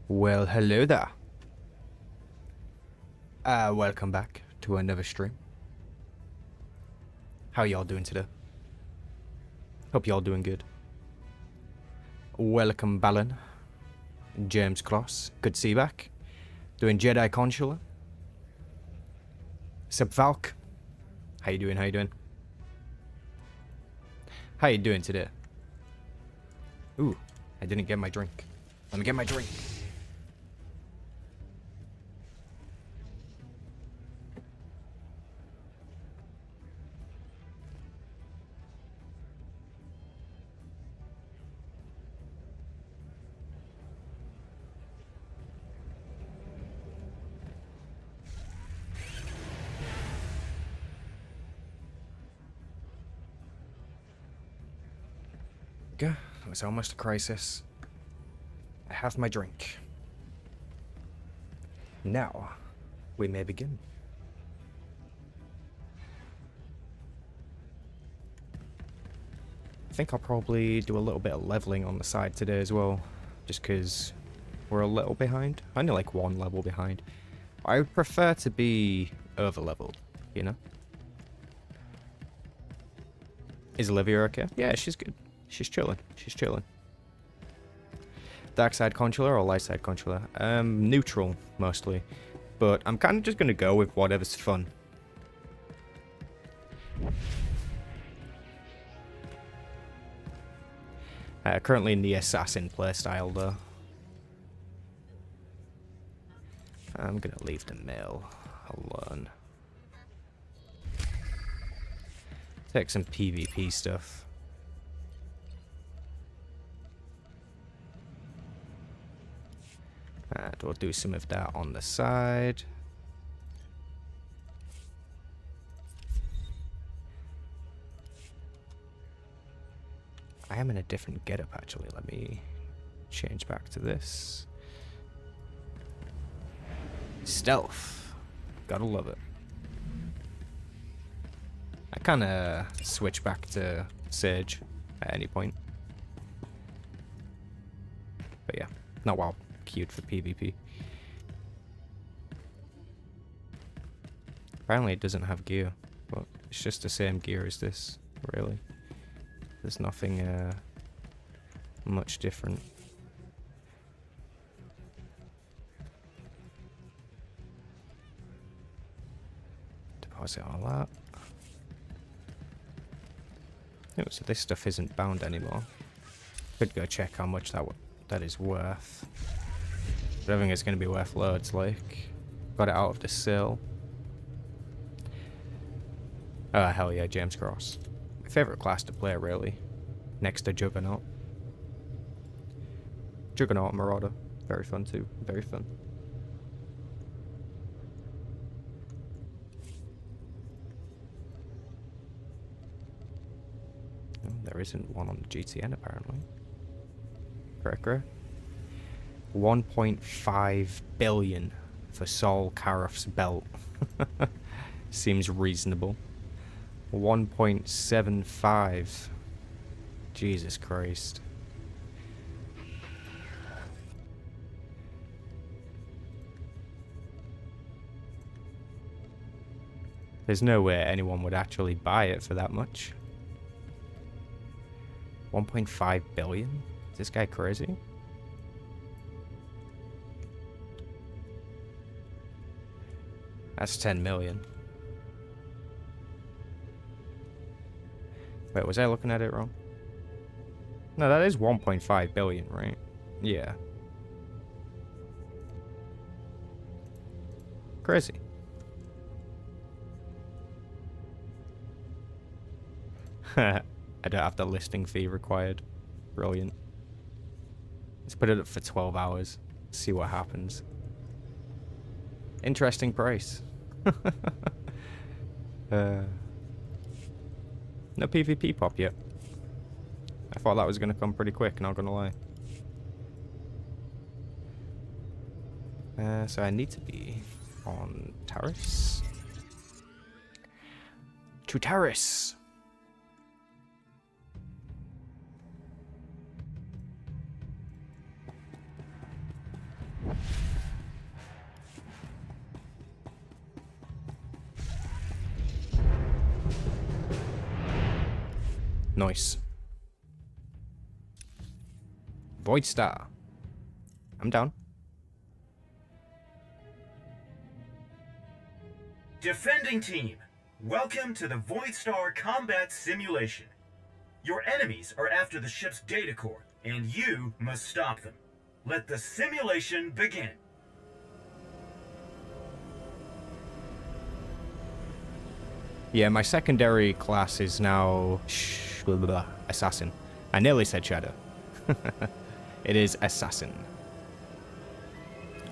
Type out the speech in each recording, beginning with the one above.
Well, hello there. Welcome back to another stream. How y'all doing today? Hope y'all doing good. Welcome, Balin. James Kloss. Good to see you back. Doing Jedi Consular. Sub Valk. How you doing? How you doing? How you doing today? Ooh, I didn't get my drink. Let me get my drink. It was almost a crisis. I have my drink. Now, we may begin. I think I'll probably do a little bit of leveling on the side today as well, just because we're a little behind. Only like one level behind. I would prefer to be over-leveled, you know? Is Olivia okay? Yeah, she's good. She's chilling. She's chilling. Dark side controller or light side controller? Neutral, mostly. But I'm kind of just going to go with whatever's fun. Currently in the assassin playstyle, though. I'm going to leave the mail alone. Take some PvP stuff. And we'll do some of that on the side. I am in a different getup actually. Let me change back to this. Stealth. Gotta love it. I kinda switch back to Sage at any point. But yeah, not well cute for PvP. Apparently it doesn't have gear, but it's just the same gear as this, really. There's nothing much different. Deposit all that. Oh, so this stuff isn't bound anymore. Could go check how much that is worth. But I think it's going to be worth loads, like. Got it out of the sale. Oh, hell yeah, James Cross. My favourite class to play, really. Next to Juggernaut. Juggernaut and Marauder. Very fun, too. Very fun. Oh, there isn't one on the GTN, apparently. Correct. 1.5 billion for Saul Karaf's belt. Seems reasonable. 1.75. Jesus Christ. There's no way anyone would actually buy it for that much. 1.5 billion? Is this guy crazy? That's 10 million. Wait, was I looking at it wrong? No, that is 1.5 billion, right? Yeah. Crazy. I don't have the listing fee required. Brilliant. Let's put it up for 12 hours. See what happens. Interesting price. No PvP pop yet. I thought that was going to come pretty quick, not going to lie. So I need to be on Terrace. To Terrace! Nice. Void Star. I'm down. Defending team, welcome to the Void Star Combat Simulation. Your enemies are after the ship's data core, and you must stop them. Let the simulation begin. Yeah, my secondary class is now Assassin. I nearly said Shadow. It is Assassin.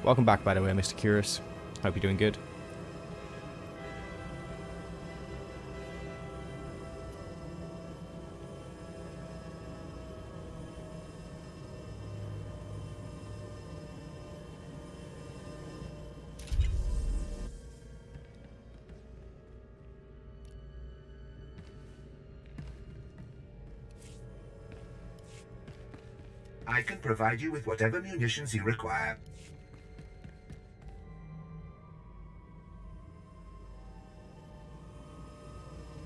Welcome back, by the way, Mr. Curious. Hope you're doing good. I can provide you with whatever munitions you require.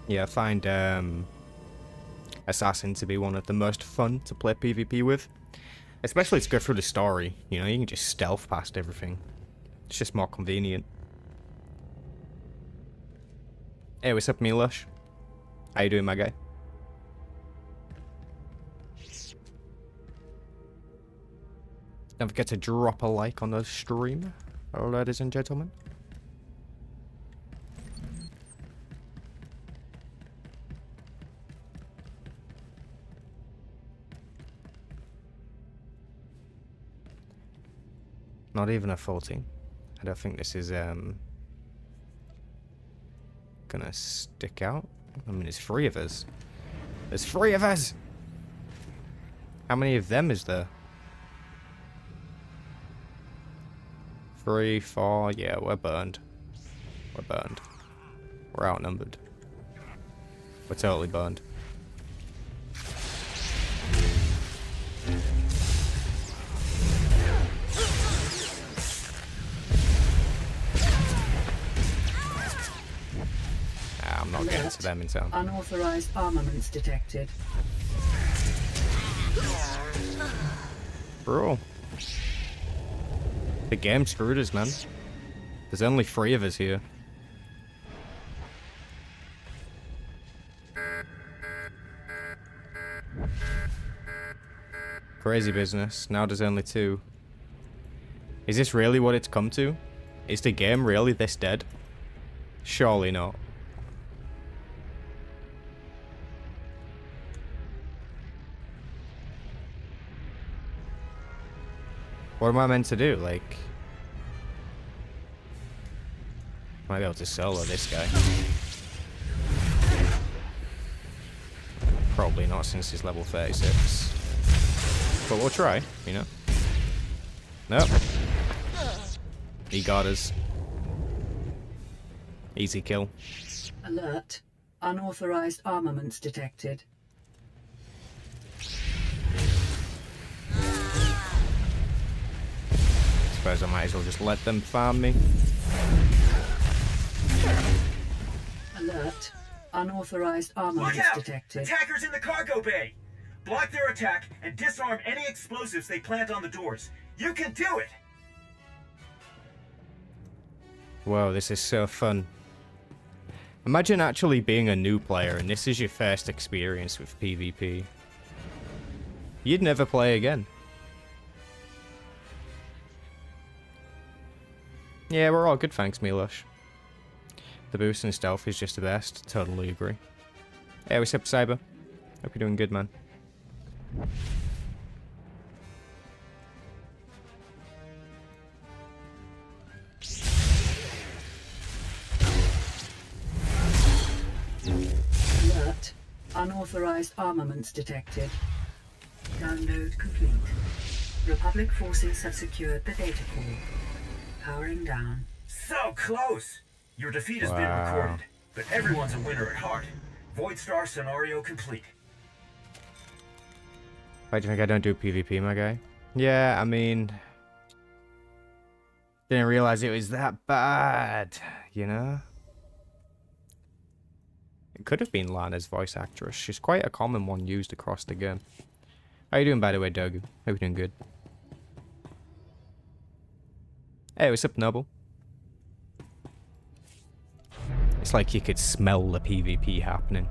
Yeah, I find Assassin to be one of the most fun to play PvP with. Especially to go through the story. You know, you can just stealth past everything. It's just more convenient. Hey, what's up, Milosh? How you doing, my guy? Don't forget to drop a like on the stream, ladies and gentlemen. Not even a 14. I don't think this is gonna stick out. I mean, there's 3 of us. There's 3 of us! How many of them is there? 3, 4, yeah, we're burned. We're burned. We're outnumbered. We're totally burned. I'm not getting to them in town. Unauthorized armaments detected. Bro. The game screwed us, man. There's only 3 of us here. Crazy business. Now there's only 2. Is this really what it's come to? Is the game really this dead? Surely not. What am I meant to do? Like, might be able to solo this guy. Probably not, since he's level 36. But we'll try, you know. Nope. He got us. Easy kill. Alert. Unauthorized armaments detected. Suppose I might as well just let them farm me. Alert. Unauthorized armaments Look out! detected. Attackers in the cargo bay! Block their attack and disarm any explosives they plant on the doors. You can do it! Whoa, this is so fun. Imagine actually being a new player and this is your first experience with PvP. You'd never play again. Yeah, we're all good, thanks, Milosh. The boost in stealth is just the best. Totally agree. Hey, what's up, Cyber? Hope you're doing good, man. Alert. Unauthorized armaments detected. Download complete. Republic forces have secured the data core. Powering down. So close! Your defeat has been Wow. recorded, but everyone's a winner at heart. Void Star scenario complete. Why do you think I don't do PvP, my guy? Yeah, I mean... Didn't realize it was that bad, you know? It could have been Lana's voice actress. She's quite a common one used across the game. How you doing, by the way, Doug? Hope you're doing good. Hey, what's up, Noble? It's like you could smell the PvP happening.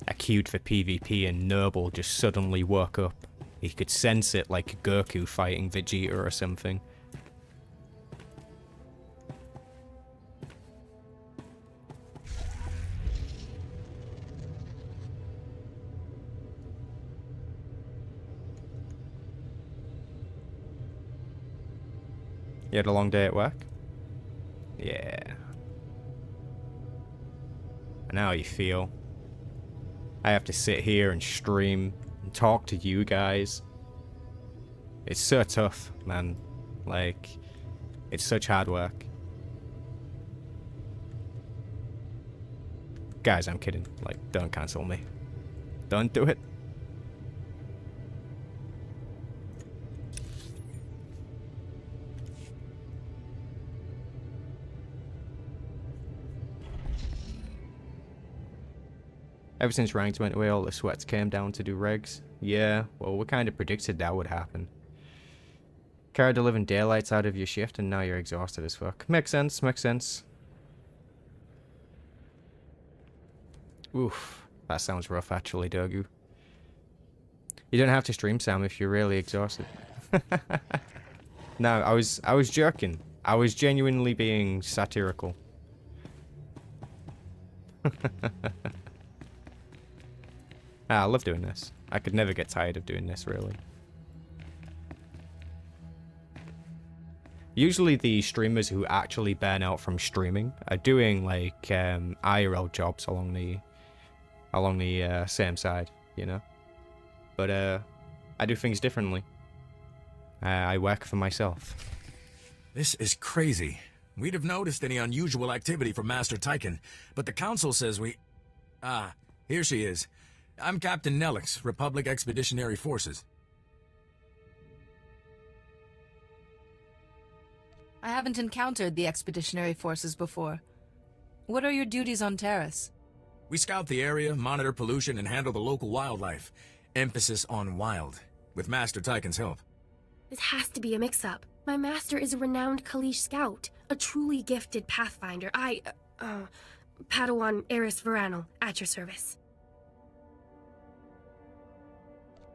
I queued for PvP and Noble just suddenly woke up. He could sense it like Goku fighting Vegeta or something. You had a long day at work? Yeah. I know how you feel. I have to sit here and stream and talk to you guys. It's so tough, man. Like, it's such hard work. Guys, I'm kidding. Like, don't cancel me. Don't do it. Ever since ranks went away, all the sweats came down to do regs. Yeah, well, we kind of predicted that would happen. Carried the living daylights out of your shift and now you're exhausted as fuck. Makes sense, makes sense. Oof, that sounds rough actually, Dogu. You don't have to stream, Sam, if you're really exhausted. No, I was joking. I was genuinely being satirical. I love doing this. I could never get tired of doing this, really. Usually the streamers who actually burn out from streaming are doing like IRL jobs along the same side, you know. But I do things differently. I work for myself. This is crazy. We'd have noticed any unusual activity from Master Tychon, but the Council says we... Ah, here she is. I'm Captain Nelix, Republic Expeditionary Forces. I haven't encountered the Expeditionary Forces before. What are your duties on Terrace? We scout the area, monitor pollution, and handle the local wildlife. Emphasis on wild, with Master Tychon's help. This has to be a mix-up. My master is a renowned Kalish scout, a truly gifted pathfinder. Padawan Eris Verano, at your service.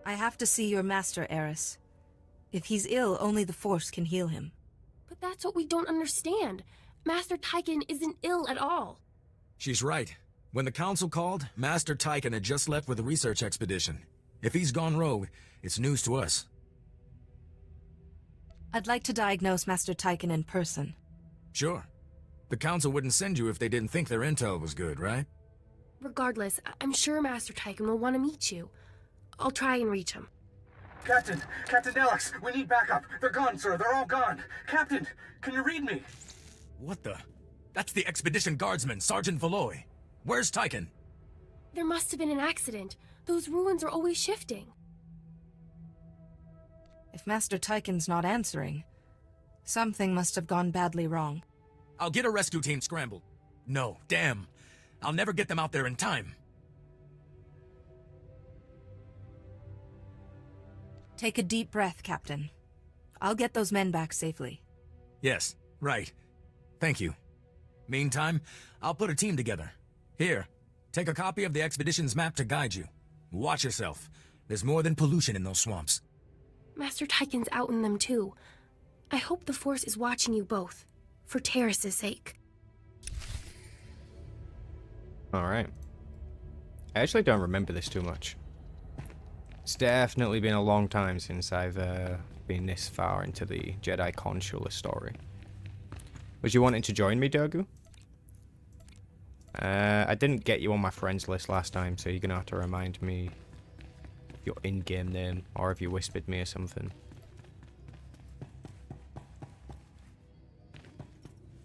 I have to see your master, Eris. If he's ill, only the Force can heal him. But that's what we don't understand. Master Tychon isn't ill at all. She's right. When the Council called, Master Tychon had just left with a research expedition. If he's gone rogue, it's news to us. I'd like to diagnose Master Tychon in person. Sure. The Council wouldn't send you if they didn't think their intel was good, right? Regardless, I'm sure Master Tychon will want to meet you. I'll try and reach him. Captain Nelix, we need backup. They're gone, sir. They're all gone. Captain, can you read me? What the? That's the Expedition Guardsman, Sergeant Valoy. Where's Tychon? There must have been an accident. Those ruins are always shifting. If Master Tychon's not answering, something must have gone badly wrong. I'll get a rescue team scrambled. No, damn. I'll never get them out there in time. Take a deep breath, Captain. I'll get those men back safely. Yes, right. Thank you. Meantime, I'll put a team together. Here, take a copy of the expedition's map to guide you. Watch yourself. There's more than pollution in those swamps. Master Tychon's out in them too. I hope the Force is watching you both, for Terrace's sake. Alright. I actually don't remember this too much. It's definitely been a long time since I've been this far into the Jedi Consular story. Was you wanting to join me, Dogu? I didn't get you on my friends list last time, so you're gonna have to remind me your in-game name, or if you whispered me or something.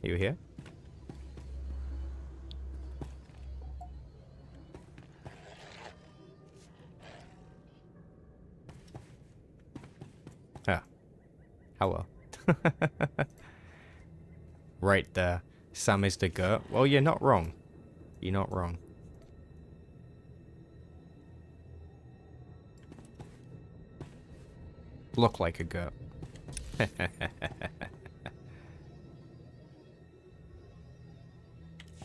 You here? Ah. Hello. Right there. Sam is the goat. Well, you're not wrong. You're not wrong. Look like a goat. Am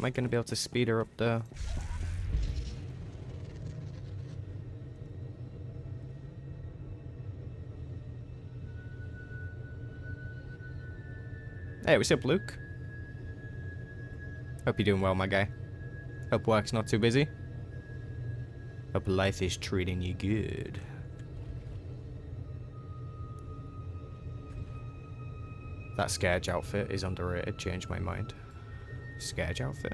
I going to be able to speed her up there? Hey, what's up, Luke? Hope you're doing well, my guy. Hope work's not too busy. Hope life is treating you good. That Scourge outfit is underrated. Changed my mind. Scourge outfit.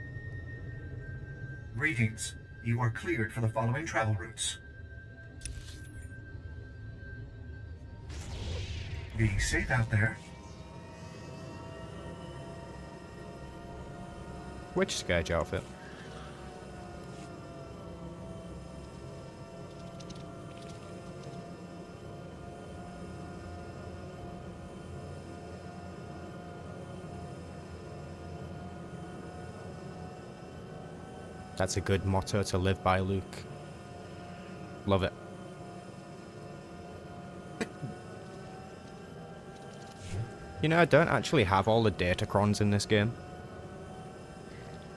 Greetings. You are cleared for the following travel routes. Be safe out there. Which Scourge outfit? That's a good motto to live by, Luke. Love it. You know, I don't actually have all the datacrons in this game.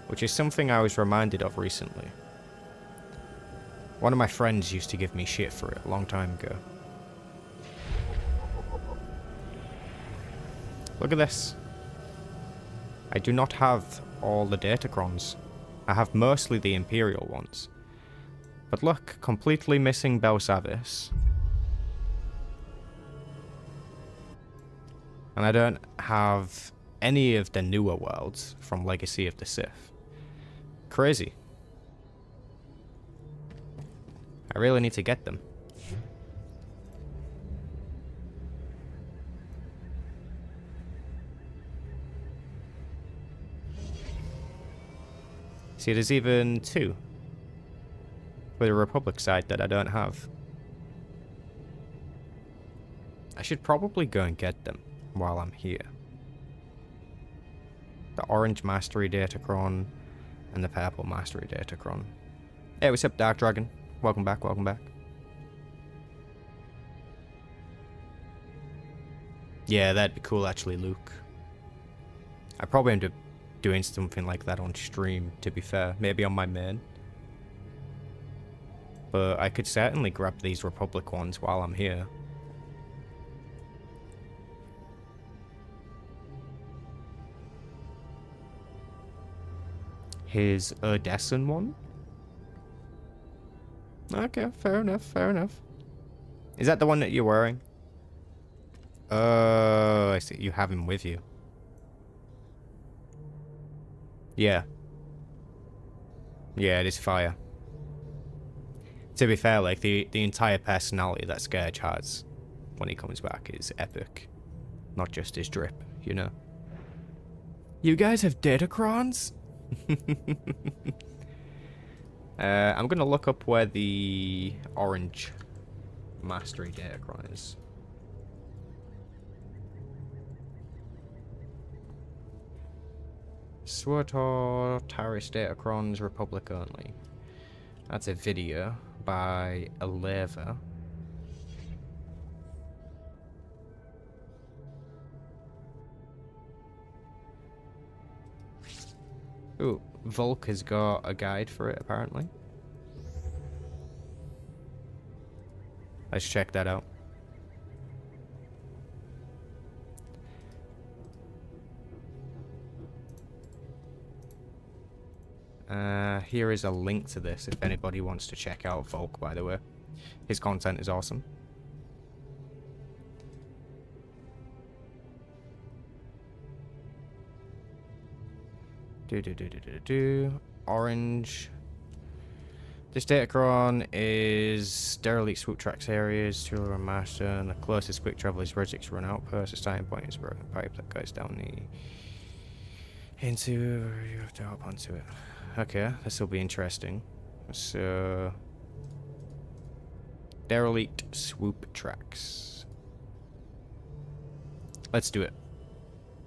Which is something I was reminded of recently. One of my friends used to give me shit for it a long time ago. Look at this. I do not have all the datacrons. I have mostly the Imperial ones. But look, completely missing Belsavis. And I don't have any of the newer worlds from Legacy of the Sith. Crazy. I really need to get them. See, there's even 2 with a Republic side that I don't have. I should probably go and get them while I'm here. The orange Mastery Datacron and the purple Mastery Datacron. Hey, what's up, Dark Dragon? Welcome back, welcome back. Yeah, that'd be cool actually, Luke. I probably end up doing something like that on stream, to be fair. Maybe on my main. But I could certainly grab these Republic ones while I'm here. His Odessan one? Okay, fair enough, fair enough. Is that the one that you're wearing? Oh, I see. You have him with you. Yeah. Yeah, it is fire. To be fair, like, the entire personality that Scourge has when he comes back is epic. Not just his drip, you know? You guys have datacrons? I'm gonna look up where the orange Mastery Datacron is. SWTOR, Taris Datacrons, Republic only. That's a video by Aleva. Ooh, Volk has got a guide for it, apparently. Let's check that out. Here is a link to this if anybody wants to check out Volk, by the way. His content is awesome. Orange. This Datacron is derelict swoop tracks areas, tool and master, and the closest quick travel is Regic's run outpost. The starting point is a broken pipe that goes down the into. You have to hop onto it. Okay, this will be interesting. So, derelict swoop tracks. Let's do it.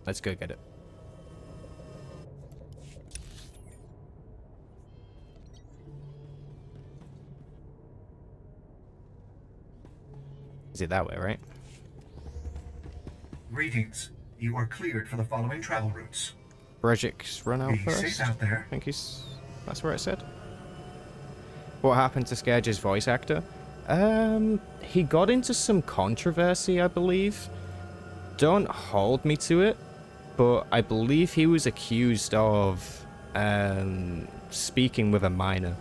Let's go get it. Is it that way, right? Greetings. You are cleared for the following travel routes. Brejik's run out Be first. safe out there. I think that's where it said. What happened to Scourge's voice actor? He got into some controversy, I believe. Don't hold me to it, but I believe he was accused of speaking with a minor.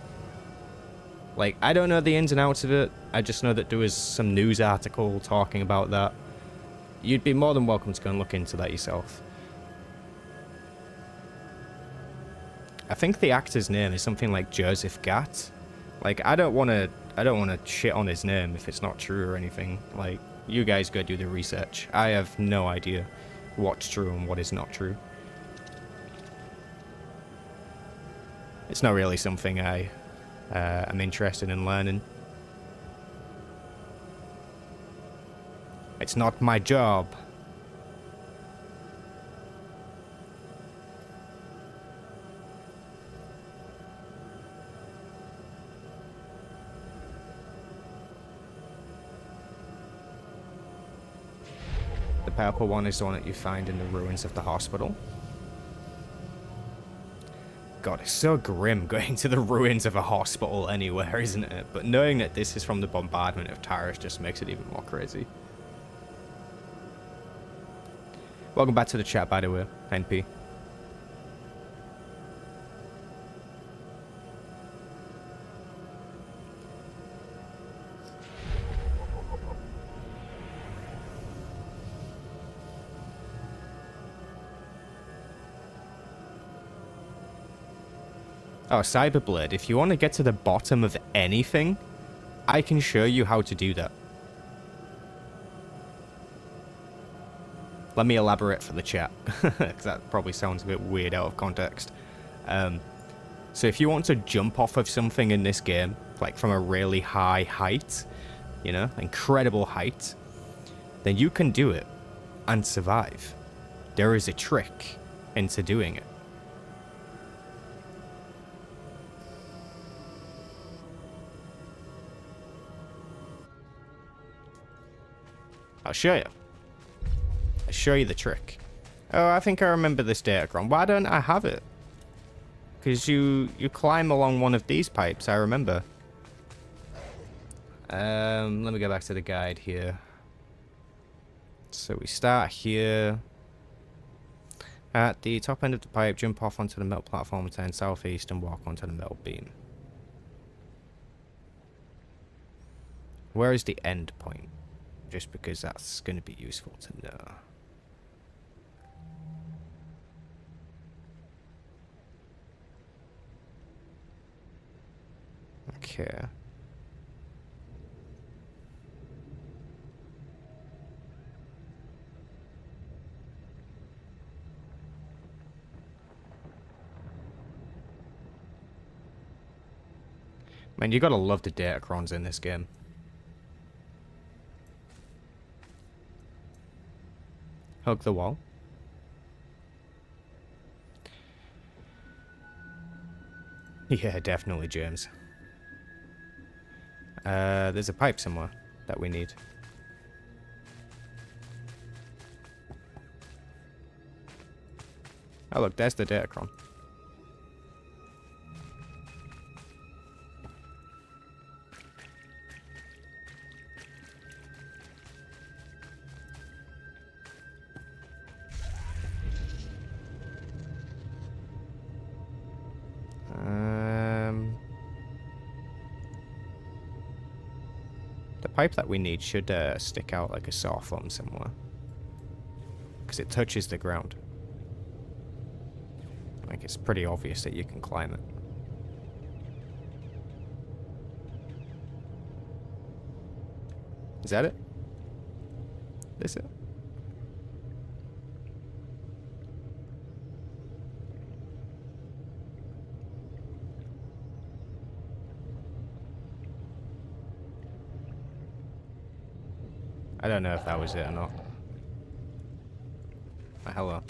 Like, I don't know the ins and outs of it. I just know that there was some news article talking about that. You'd be more than welcome to go and look into that yourself. I think the actor's name is something like Joseph Gatt. Like, I don't want to shit on his name if it's not true or anything. Like, you guys go do the research. I have no idea what's true and what is not true. It's not really something I am interested in learning. It's not my job. The purple one is the one that you find in the ruins of the hospital. God, it's so grim going to the ruins of a hospital anywhere, isn't it? But knowing that this is from the bombardment of Taris just makes it even more crazy. Welcome back to the chat, by the way, NP. Oh, Cyberblade, if you want to get to the bottom of anything, I can show you how to do that. Let me elaborate for the chat, because that probably sounds a bit weird out of context. So if you want to jump off of something in this game, like from a really high height, you know, incredible height, then you can do it and survive. There is a trick into doing it. I'll show you. I'll show you the trick. Oh, I think I remember this datacron. Why don't I have it? Because you climb along one of these pipes, I remember. Let me go back to the guide here. So we start here. At the top end of the pipe, jump off onto the metal platform, turn southeast, and walk onto the metal beam. Where is the end point? Just because that's going to be useful to know. Okay. Man, you gotta love the datacrons in this game. Hug the wall. Yeah, definitely, James. There's a pipe somewhere that we need. Oh look, there's the datacron. The pipe that we need should stick out like a saw thumb somewhere. Because it touches the ground. Like, it's pretty obvious that you can climb it. Is that it? This it? I don't know if that was it or not. Oh, hello.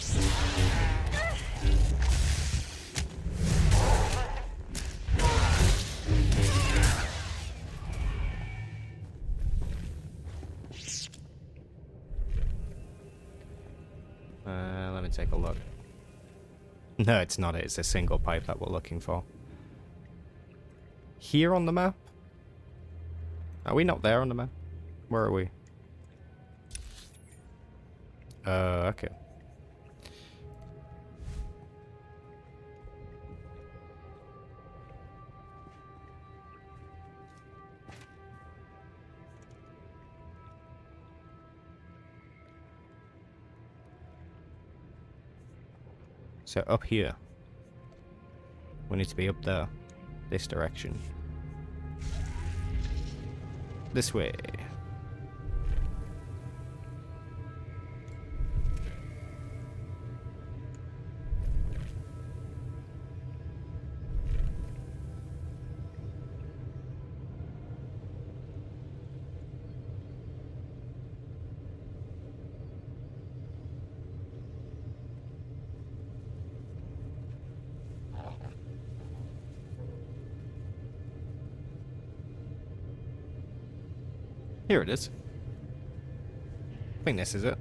take a look. No, it's not. It's a single pipe that we're looking for. Here on the map? Are we not there on the map? Where are we? Okay. So up here. We need to be up there. This direction. This way. Here it is. I think this is it.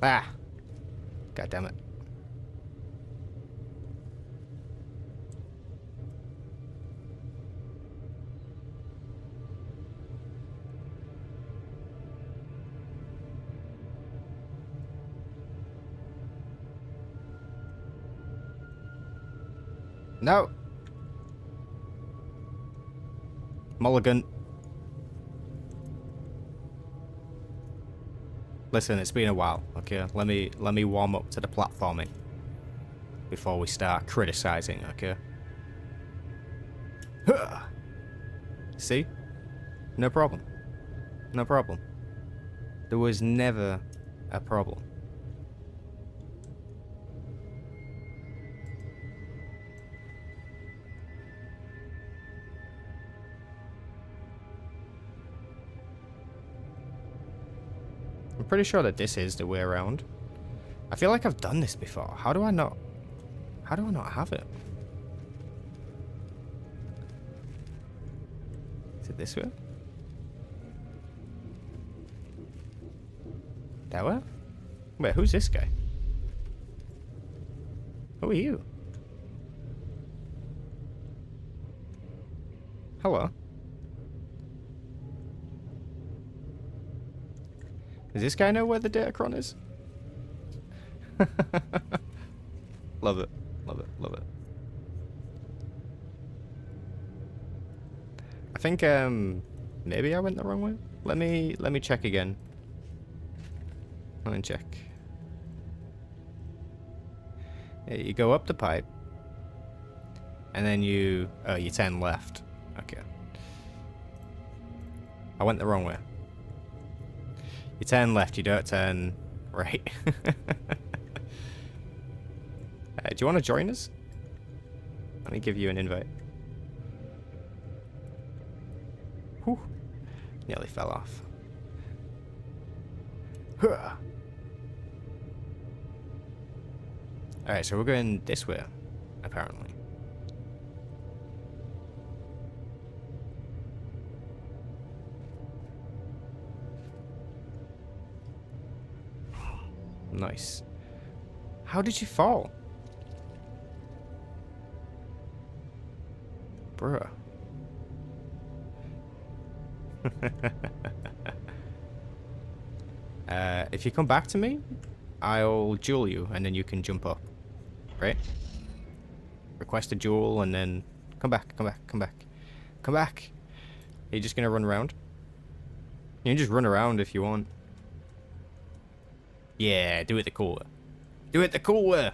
Ah! God damn it. No. Mulligan. Listen, it's been a while, okay? Let me warm up to the platforming before we start criticizing, okay? See? No problem. No problem. There was never a problem. I'm pretty sure that this is the way around. I feel like I've done this before. How do I not have it? Is it this way? That way? Wait, who's this guy? Who are you? Hello? Does this guy know where the Datacron is? Love it. Love it. Love it. I think maybe I went the wrong way. Let me check again. Let me check. Yeah, you go up the pipe. And then you turn left. Okay. I went the wrong way. You turn left, you don't turn right. Do you want to join us? Let me give you an invite. Whew. Nearly fell off. Alright, so we're going this way, apparently. Nice. How did you fall? Bruh. If you come back to me, I'll duel you, and then you can jump up. Right? Request a duel, and then come back, come back, come back. Come back! Are you just gonna run around? You can just run around if you want. Yeah, do it the cool way. Do it the cool way!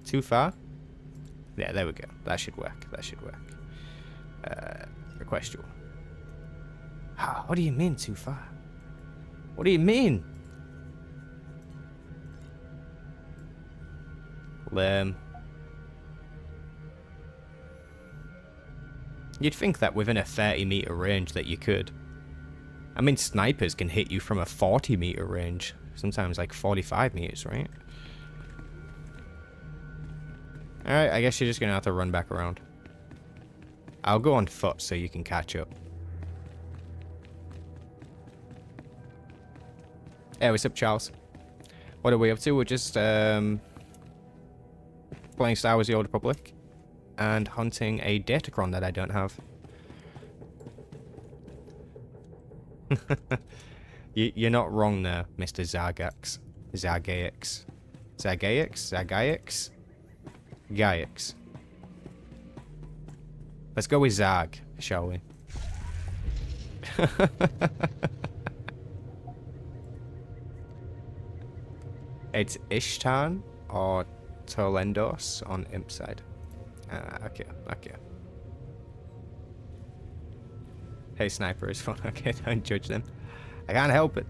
Too far? Yeah, there we go. That should work. That should work. Request duel. What do you mean too far? What do you mean? You'd think that within a 30-meter range that you could. I mean, snipers can hit you from a 40-meter range. Sometimes like 45 meters, right? Alright, I guess you're just gonna have to run back around. I'll go on foot so you can catch up. Hey, what's up, Charles? What are we up to? We're just playing Star Wars: The Old Republic and hunting a Datacron that I don't have. You're not wrong there, Mr. Zargax. Zargaix. Zargaix? Zargaix? Gaix. Let's go with Zag, shall we? It's Ishtan or Tolendos on Imp side. Okay, okay. Hey, sniper is fun. Okay, don't judge them. I can't help it.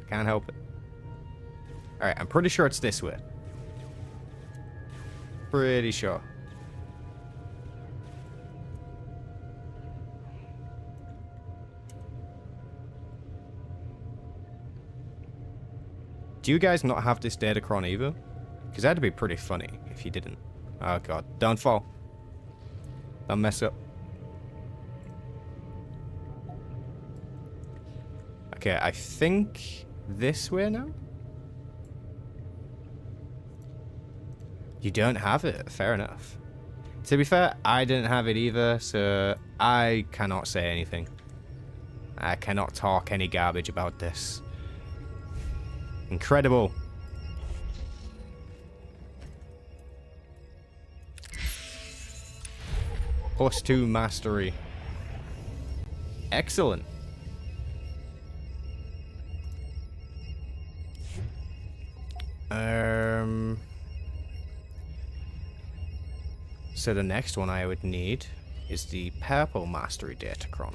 I can't help it. Alright, I'm pretty sure it's this way. Pretty sure. Do you guys not have this Datacron either? Because that'd be pretty funny if you didn't. Oh god, don't fall. Don't mess up. Okay, I think this way now? You don't have it, fair enough. To be fair, I didn't have it either, so I cannot say anything. I cannot talk any garbage about this. Incredible. +2 mastery. Excellent. So the next one I would need is the purple mastery Datacron.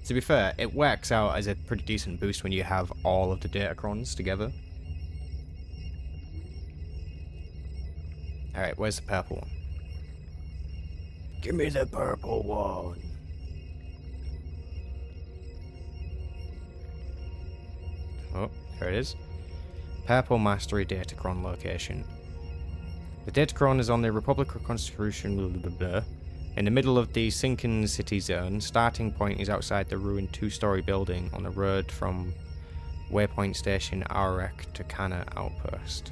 To be fair, it works out as a pretty decent boost when you have all of the Datacrons together. Alright, where's the purple one? Give me the purple one. Oh, there it is. Purple Mastery Datacron location. The Datacron is on the Republic Reconstruction in the middle of the Sinkin City Zone. Starting point is outside the ruined 2-story building on the road from Waypoint Station Aurek to Kana Outpost.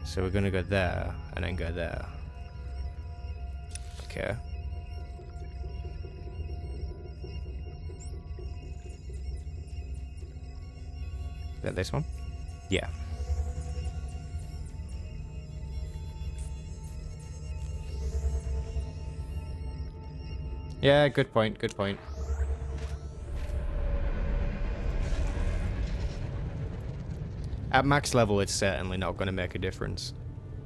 So we're gonna go there and then go there. Okay. Is that this one? Yeah. Yeah, good point, good point. At max level, it's certainly not going to make a difference.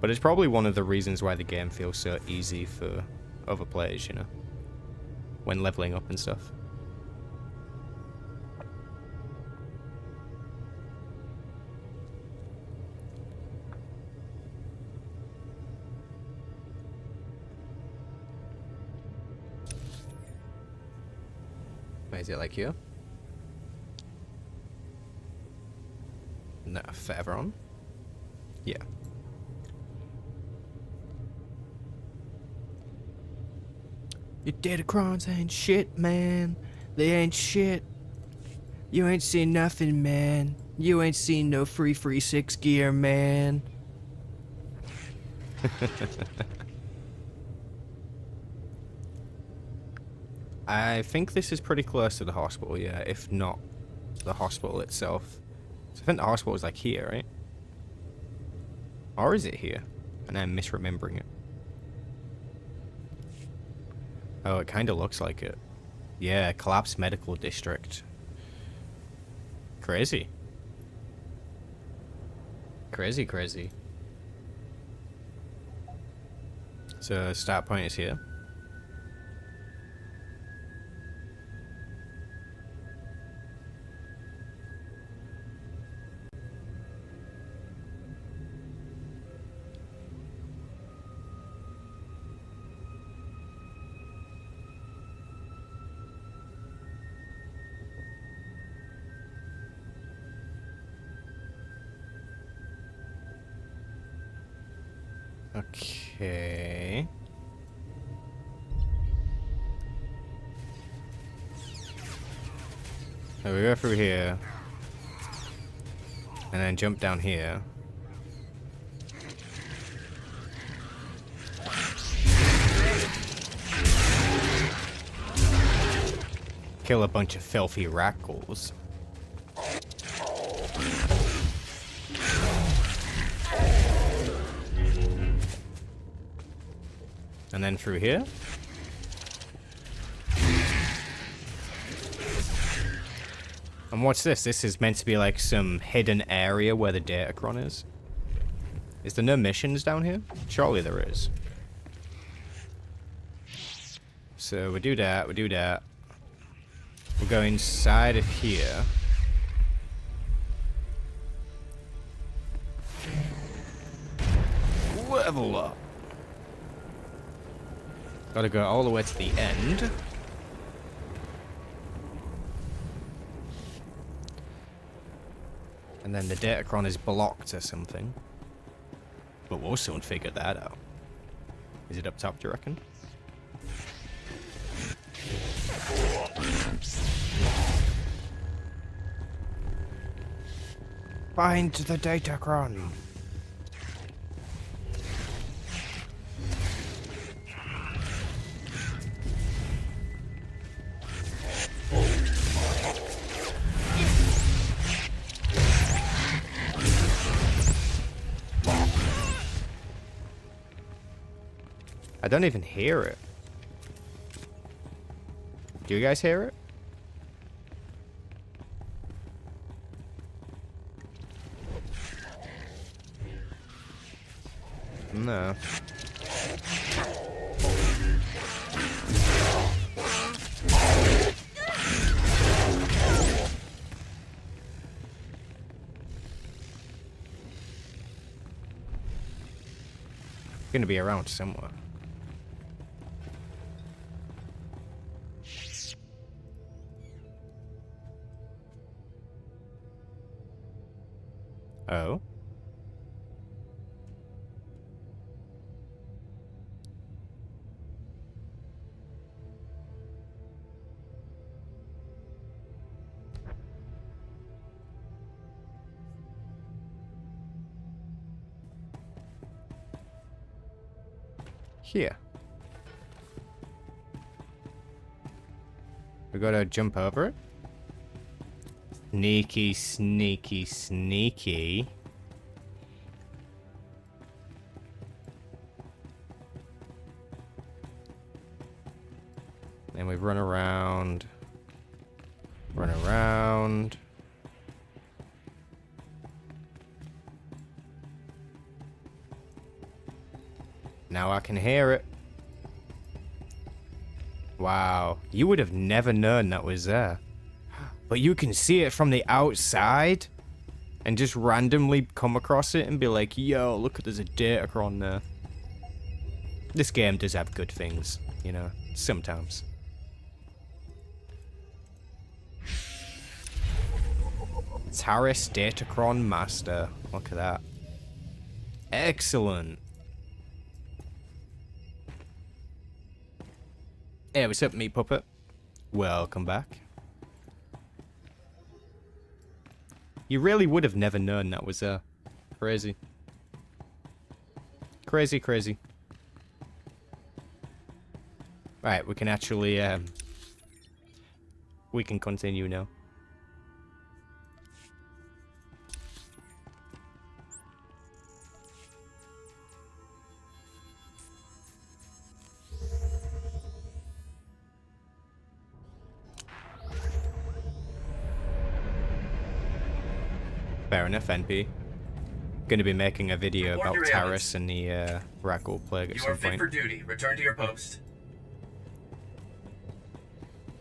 But it's probably one of the reasons why the game feels so easy for other players, you know? When leveling up and stuff. Is it like you? No, forever on? Yeah. Your Datacrons ain't shit, man. They ain't shit. You ain't seen nothing, man. You ain't seen no free 6 gear, man. I think this is pretty close to the hospital, yeah, if not the hospital itself. So I think the hospital is like here, right? Or is it here? And I'm misremembering it. Oh, it kind of looks like it. Yeah, collapsed medical district. Crazy. Crazy, crazy. So start point is here. Okay. So we go through here. And then jump down here. Kill a bunch of filthy rackles. And then through here. And what's this? This is meant to be like some hidden area where the Datacron is. Is there no missions down here? Surely there is. So we do that, we do that. We'll go inside of here. Level up. Gotta go all the way to the end. And then the Datacron is blocked or something. But we'll soon figure that out. Is it up top, do you reckon? Find the Datacron. I don't even hear it. Do you guys hear it? No. Gonna be around somewhere. Oh. Here. We gotta jump over it. Sneaky, sneaky, sneaky. And we run around. Run around. Now I can hear it. Wow, you would have never known that was there. But you can see it from the outside and just randomly come across it and be like, yo, look, there's a Datacron there. This game does have good things, you know, sometimes. Taris Datacron Master. Look at that. Excellent. Hey, what's up, meat puppet? Welcome back. You really would have never known that was crazy. Crazy, crazy. Right, we can actually we can continue now. Fair enough, NP. Gonna be making a video about Taris and the Rackle Plague at some point. You are fit for duty. Return to your post.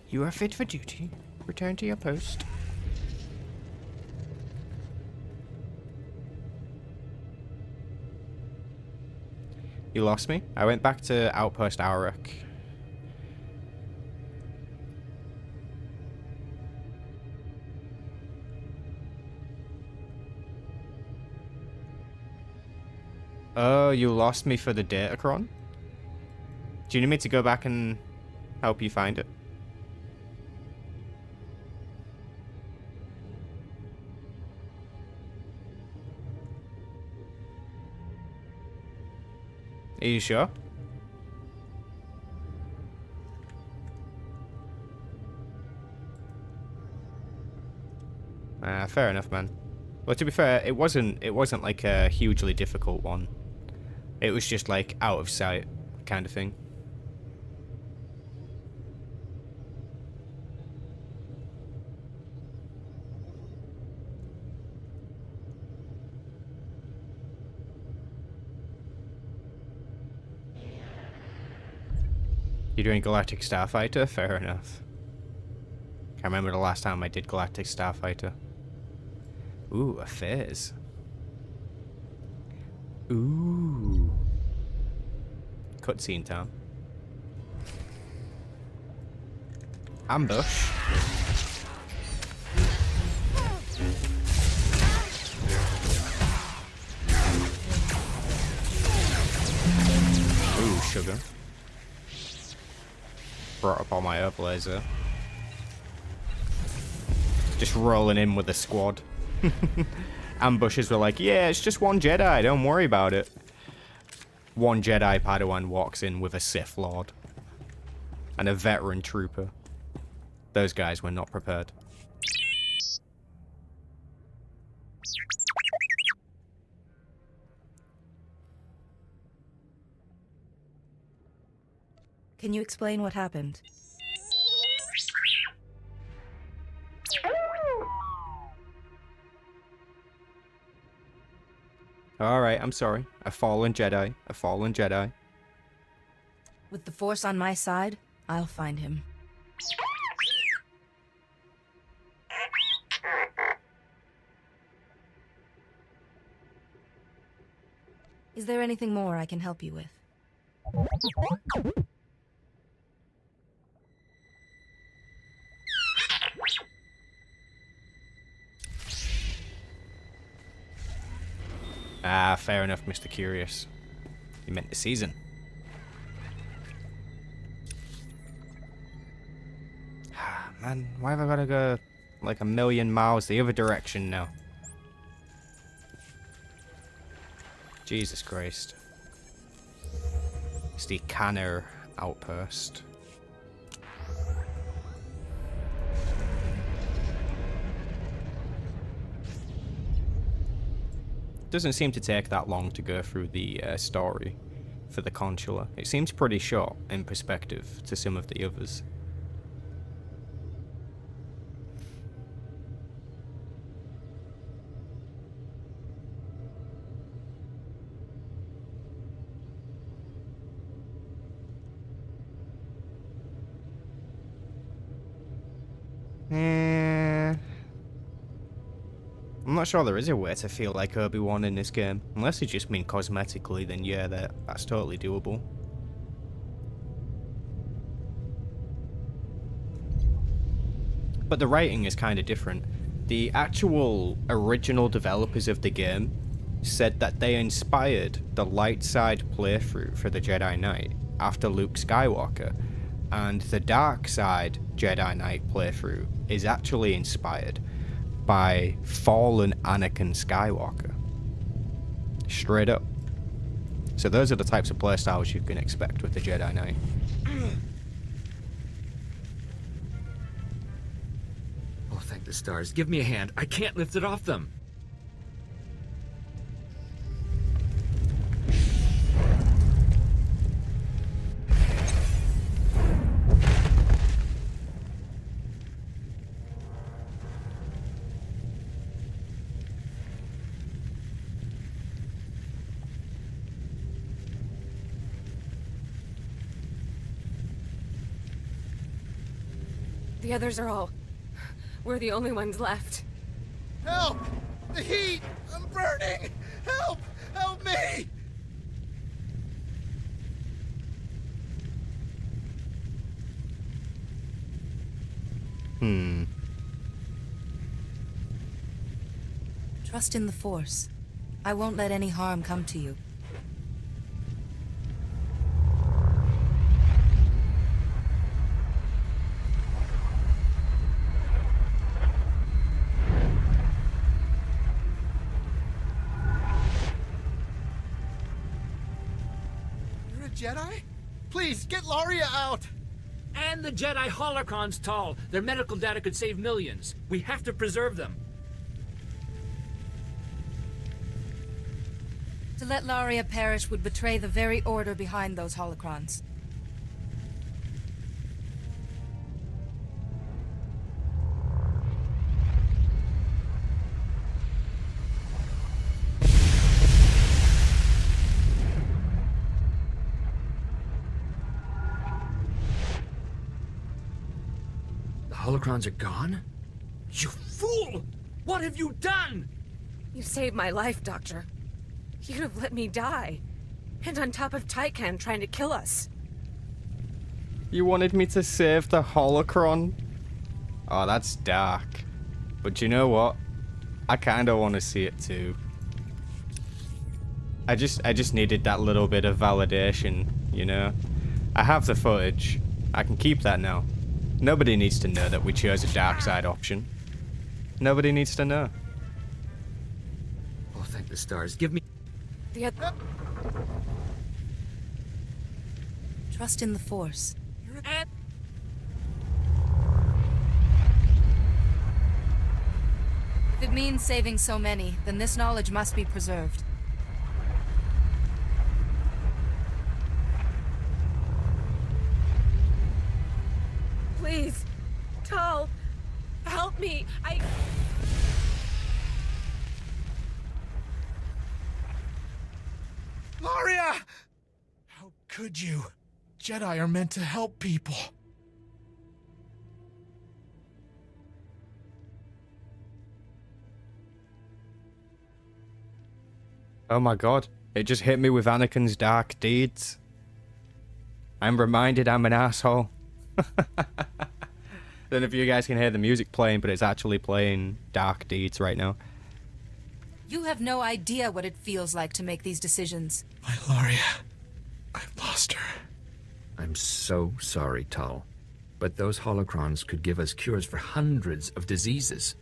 You are fit for duty. Return to your post. You lost me? I went back to Outpost Auric. Oh, you lost me for the Datacron? Do you need me to go back and help you find it? Are you sure? Fair enough, man. Well, to be fair, it wasn't like a hugely difficult one. It was just like out of sight kind of thing. You're doing Galactic Starfighter? Fair enough. Can't remember the last time I did Galactic Starfighter. Ooh, affairs. Ooh. Cutscene time. Ambush. Ooh, sugar. Brought up all my herb laser. Just rolling in with a squad. Ambushes were like, yeah, it's just one Jedi, don't worry about it. One Jedi Padawan walks in with a Sith Lord. And a veteran trooper. Those guys were not prepared. Can you explain what happened? Alright, I'm sorry. A fallen Jedi. A fallen Jedi. With the Force on my side, I'll find him. Is there anything more I can help you with? Ah, fair enough, Mr. Curious. You meant the season. Man, why have I gotta go like a million miles the other direction now? Jesus Christ. It's the Canner outpost. Doesn't seem to take that long to go through the story for the Consular. It seems pretty short in perspective to some of the others. I'm not sure there is a way to feel like Obi-Wan in this game. Unless you just mean cosmetically, then yeah, that's totally doable. But the writing is kind of different. The actual original developers of the game said that they inspired the light side playthrough for the Jedi Knight after Luke Skywalker, and the dark side Jedi Knight playthrough is actually inspired by fallen Anakin Skywalker. Straight up. So those are the types of playstyles you can expect with the Jedi Knight. Oh, thank the stars. Give me a hand. I can't lift it off them. The others are all... We're the only ones left. Help! The heat! I'm burning! Help! Help me! Trust in the Force. I won't let any harm come to you. Jedi? Please, get Laria out! And the Jedi holocrons, Tal. Their medical data could save millions. We have to preserve them. To let Laria perish would betray the very order behind those holocrons. The holocrons are gone? You fool! What have you done? You saved my life, Doctor. You'd have let me die. And on top of Tykan trying to kill us. You wanted me to save the holocron? Oh, that's dark. But you know what? I kind of want to see it too. I just needed that little bit of validation, you know? I have the footage. I can keep that now. Nobody needs to know that we chose a dark side option. Nobody needs to know. Oh, thank the stars. Give me... Trust in the Force. If it means saving so many, then this knowledge must be preserved. Please, Tal, help me. Laria! How could you? Jedi are meant to help people. Oh my god. It just hit me with Anakin's dark deeds. I'm reminded I'm an asshole. Don't know if you guys can hear the music playing, but it's actually playing Dark Deeds right now. You have no idea what it feels like to make these decisions. My Laria. I've lost her. I'm so sorry, Tal. But those holocrons could give us cures for hundreds of diseases.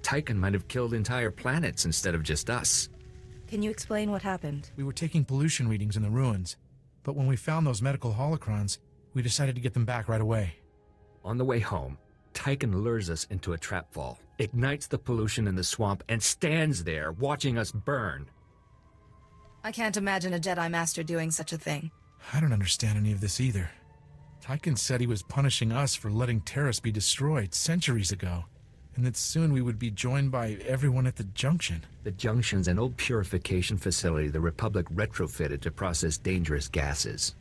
Tykan might have killed entire planets instead of just us. Can you explain what happened? We were taking pollution readings in the ruins, but when we found those medical holocrons, we decided to get them back right away. On the way home, Tykan lures us into a trapfall, ignites the pollution in the swamp, and stands there watching us burn. I can't imagine a Jedi Master doing such a thing. I don't understand any of this either. Tykan said he was punishing us for letting Terrace be destroyed centuries ago, and that soon we would be joined by everyone at the Junction. The Junction's an old purification facility the Republic retrofitted to process dangerous gases.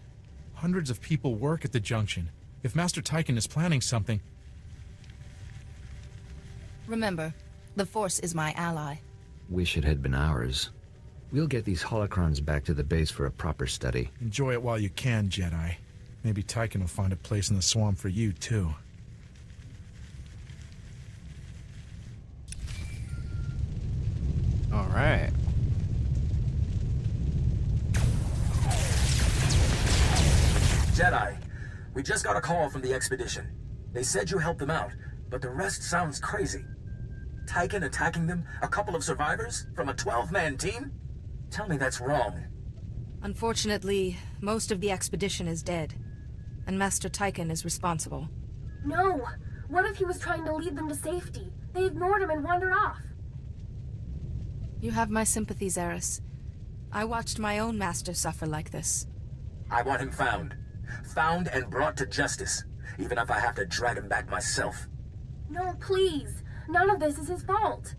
Hundreds of people work at the Junction. If Master Tykan is planning something... Remember, the Force is my ally. Wish it had been ours. We'll get these holocrons back to the base for a proper study. Enjoy it while you can, Jedi. Maybe Tykan will find a place in the swamp for you, too. Alright. Jedi, we just got a call from the expedition. They said you helped them out, but the rest sounds crazy. Tykan attacking them? A couple of survivors? From a 12-man team? Tell me that's wrong. Unfortunately, most of the expedition is dead, and Master Tykan is responsible. No! What if he was trying to lead them to safety? They ignored him and wandered off. You have my sympathies, Eris. I watched my own master suffer like this. I want him found. Found and brought to justice, even if I have to drag him back myself. No, please. None of this is his fault.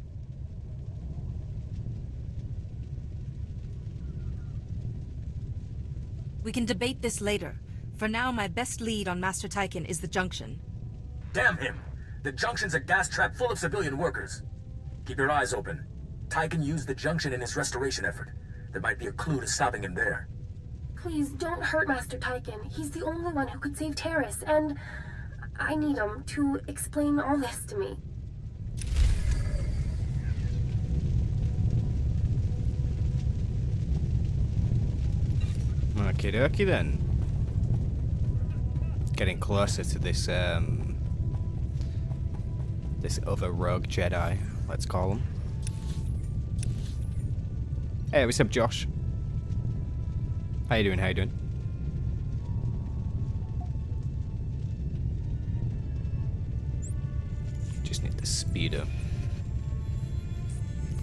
We can debate this later. For now, my best lead on Master Tykan is the Junction. Damn him! The Junction's a gas trap full of civilian workers. Keep your eyes open. Tykan used the Junction in his restoration effort. There might be a clue to stopping him there. Please, don't hurt Master Tykan. He's the only one who could save Terrace, and I need him to explain all this to me. Okie dokie then. Getting closer to this, this other rogue Jedi, let's call him. Hey, what's up, Josh? How you doing, how you doing? the speeder.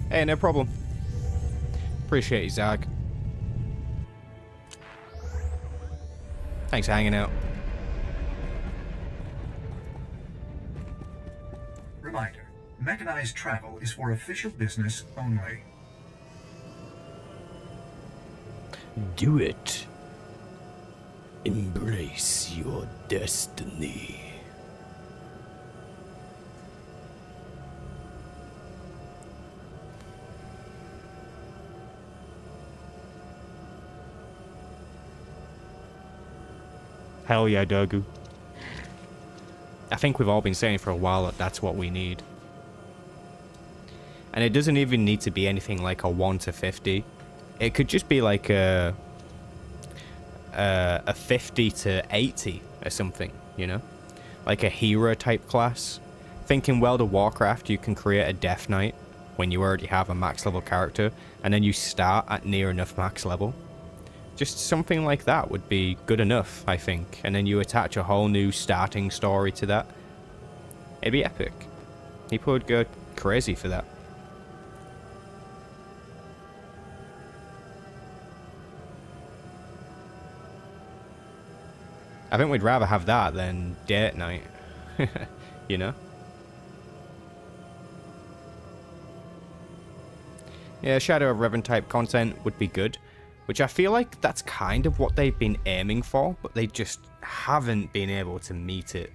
Hey, no problem. Appreciate you, Zag. Thanks for hanging out. Reminder, mechanized travel is for official business only. Do it. Embrace your destiny. Hell yeah, Dogu. I think we've all been saying for a while that that's what we need. And it doesn't even need to be anything like a 1 to 50. It could just be like a 50 to 80 or something, you know? Like a hero type class. Think in World of Warcraft you can create a Death Knight when you already have a max level character, and then you start at near enough max level. Just something like that would be good enough, I think. And then you attach a whole new starting story to that. It'd be epic. People would go crazy for that. I think we'd rather have that than Date Night. You know? Yeah, Shadow of Revan type content would be good. Which I feel like that's kind of what they've been aiming for, but they just haven't been able to meet it.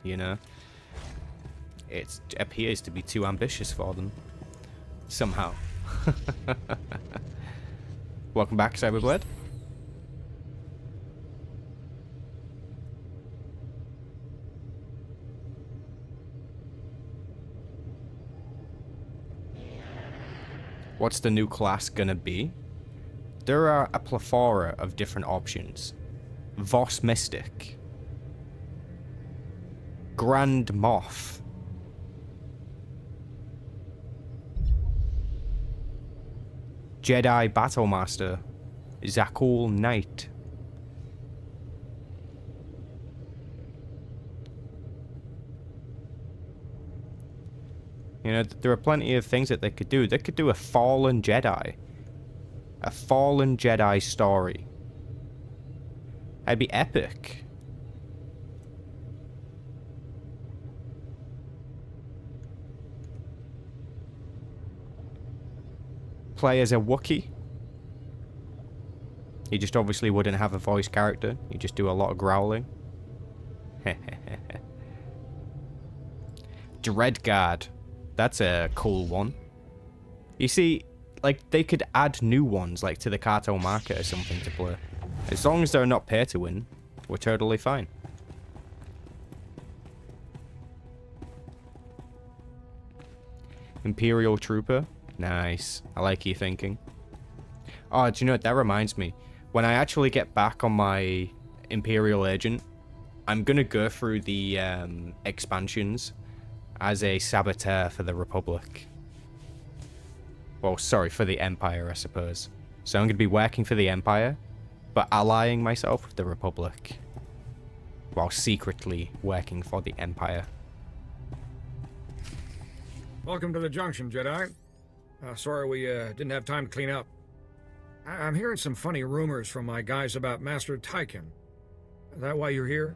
You know? It appears to be too ambitious for them. Somehow. Welcome back, Cyberblade. What's the new class gonna be? There are a plethora of different options. Voss Mystic. Grand Moff. Jedi Battlemaster. Zakul Knight. You know, there are plenty of things that they could do. They could do a Fallen Jedi. A Fallen Jedi story. That'd be epic. Play as a Wookiee. You just obviously wouldn't have a voice character. You just do a lot of growling. Dreadguard. That's a cool one. You see, like, they could add new ones, like, to the cartel market or something to play. As long as they're not pay to win, we're totally fine. Imperial Trooper. Nice. I like your thinking. Oh, do you know what? That reminds me. When I actually get back on my Imperial Agent, I'm going to go through the expansions as a saboteur for the Republic. Well, sorry, for the Empire, I suppose. So I'm going to be working for the Empire, but allying myself with the Republic, while secretly working for the Empire. Welcome to the Junction, Jedi. Sorry we didn't have time to clean up. I'm hearing some funny rumors from my guys about Master Tyken. Is that why you're here?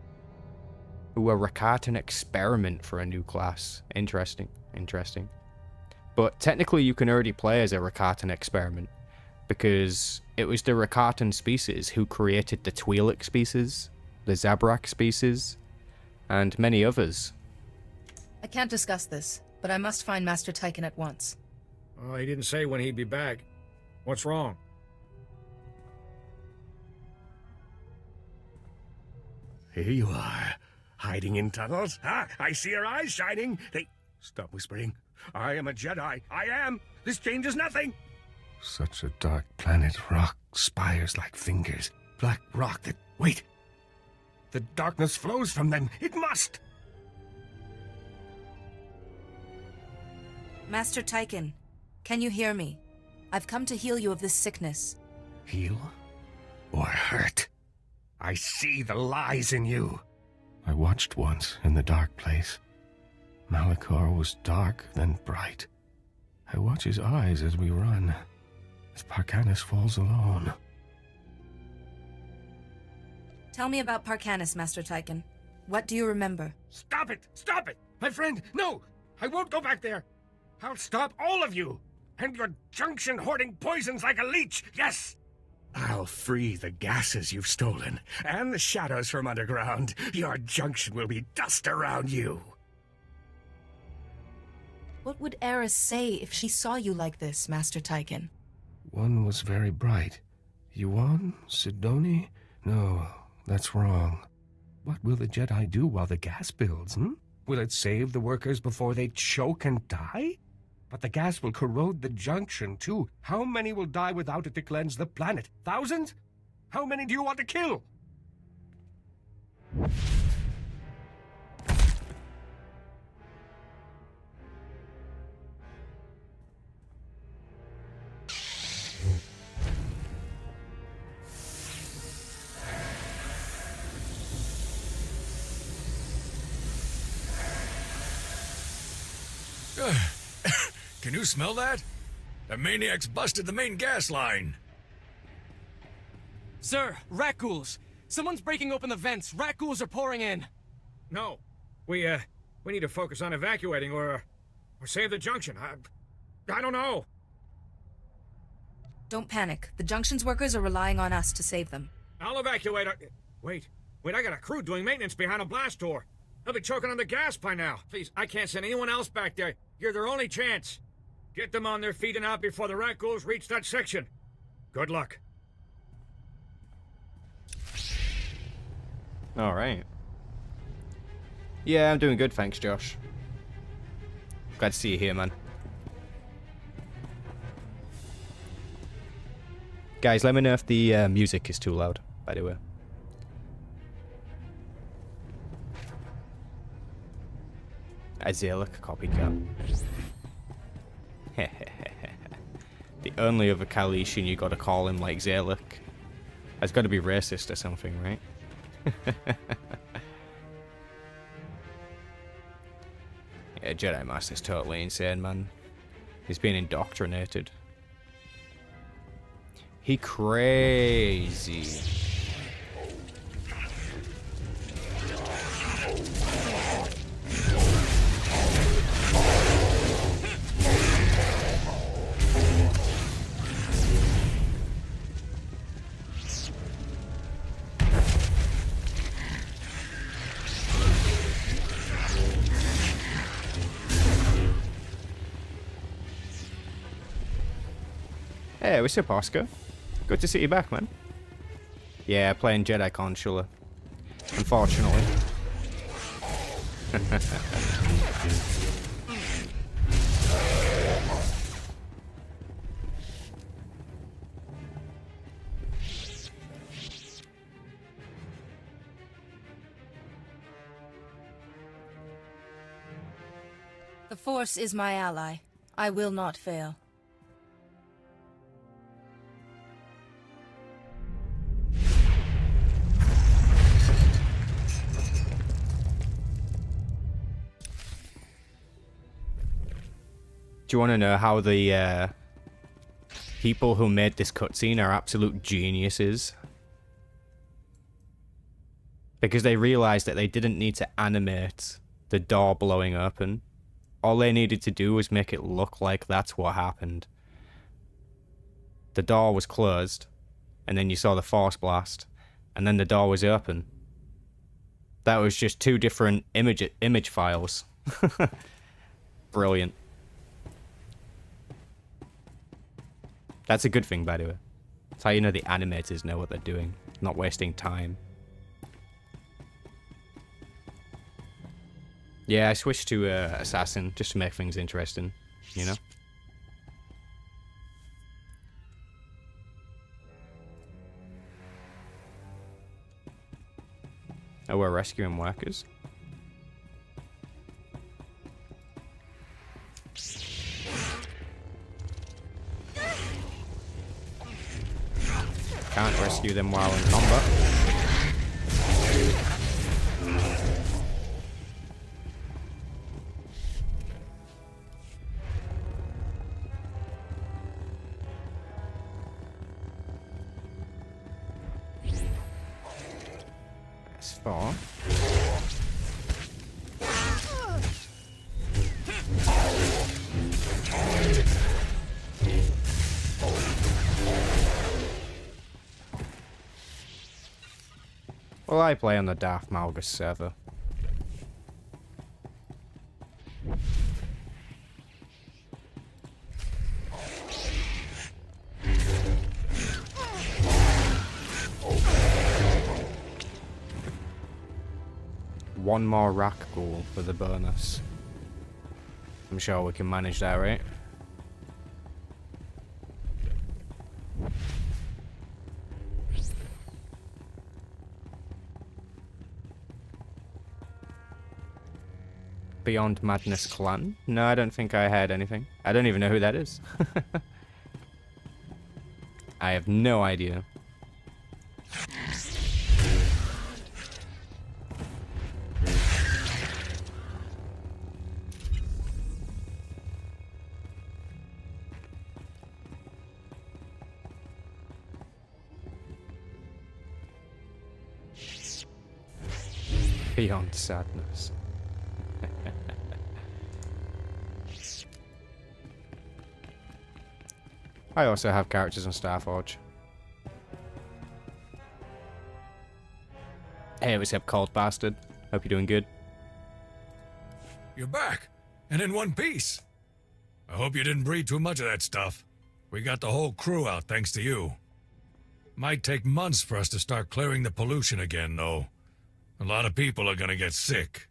Ooh, a Rakatan experiment for a new class. Interesting, interesting. But technically you can already play as a Rakatan experiment, because it was the Rakatan species who created the Twi'lek species, the Zabrak species, and many others. I can't discuss this, but I must find Master Tyken at once. Oh, he didn't say when he'd be back. What's wrong? Here you are, hiding in tunnels. Ah, I see your eyes shining. Stop whispering. I am a Jedi. I am. This changes nothing. Such a dark planet. Rock, spires like fingers. Black rock that... Wait. The darkness flows from them. It must. Master Tyken, can you hear me? I've come to heal you of this sickness. Heal? Or hurt? I see the lies in you. I watched once in the dark place. Malachor was dark, then bright. I watch his eyes as we run, as Parcanis falls alone. Tell me about Parcanis, Master Tychon. What do you remember? Stop it! Stop it! My friend, no! I won't go back there! I'll stop all of you! And your junction hoarding poisons like a leech, yes! I'll free the gases you've stolen, and the shadows from underground. Your junction will be dust around you. What would Eris say if she saw you like this, Master Tychon? One was very bright. Yuan? Sidoni? No, that's wrong. What will the Jedi do while the gas builds, Will it save the workers before they choke and die? But the gas will corrode the junction, too. How many will die without it to cleanse the planet? Thousands? How many do you want to kill? Can you smell that? The maniac's busted the main gas line. Sir, rat ghouls! Someone's breaking open the vents. Rat ghouls are pouring in. No. We need to focus on evacuating or save the junction. I don't know. Don't panic. The Junction's workers are relying on us to save them. I'll evacuate. Wait, I got a crew doing maintenance behind a blast door. They'll be choking on the gas by now. Please, I can't send anyone else back there. You're their only chance. Get them on their feet and out before the rat ghouls reach that section. Good luck. All right. Yeah, I'm doing good, thanks, Josh. Glad to see you here, man. Guys, let me know if the music is too loud, by the way. A Zalek copycat. The only other Calician you gotta call him like Zalek. That's gotta be racist or something, right? Yeah, Jedi Master's totally insane, man. He's been indoctrinated. He crazy. Hey, what's up, Oscar? Good to see you back, man. Yeah, playing Jedi Consular. Unfortunately. The Force is my ally. I will not fail. Do you want to know how the people who made this cutscene are absolute geniuses? Because they realized that they didn't need to animate the door blowing open. All they needed to do was make it look like that's what happened. The door was closed, and then you saw the force blast, and then the door was open. That was just two different image files. Brilliant. That's a good thing, by the way. That's how you know the animators know what they're doing. Not wasting time. Yeah, I switched to Assassin just to make things interesting, you know? Oh, we're rescuing workers? Can't rescue them while in combat. SWTOR. Well, I play on the Darth Malgus server. One more rack goal for the bonus. I'm sure we can manage that, right? Beyond Madness Clan? No, I don't think I had anything. I don't even know who that is. I have no idea. Beyond Sadness. I also have characters on Starforge. Hey, what's up, Cold Bastard? Hope you're doing good. You're back, and in one piece. I hope you didn't breed too much of that stuff. We got the whole crew out thanks to you. Might take months for us to start clearing the pollution again, though. A lot of people are gonna get sick.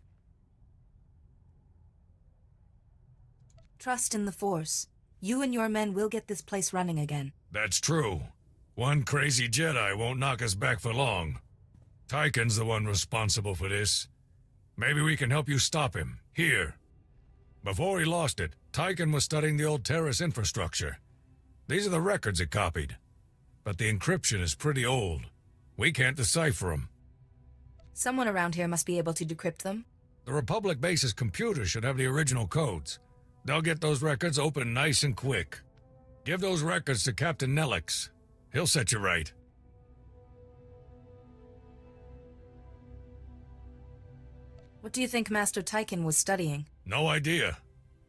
Trust in the Force. You and your men will get this place running again. That's true. One crazy Jedi won't knock us back for long. Tyken's the one responsible for this. Maybe we can help you stop him, here. Before he lost it, Tyken was studying the old terrace infrastructure. These are the records it copied. But the encryption is pretty old. We can't decipher them. Someone around here must be able to decrypt them. The Republic base's computers should have the original codes. They'll get those records open nice and quick. Give those records to Captain Nelix. He'll set you right. What do you think Master Tyken was studying? No idea,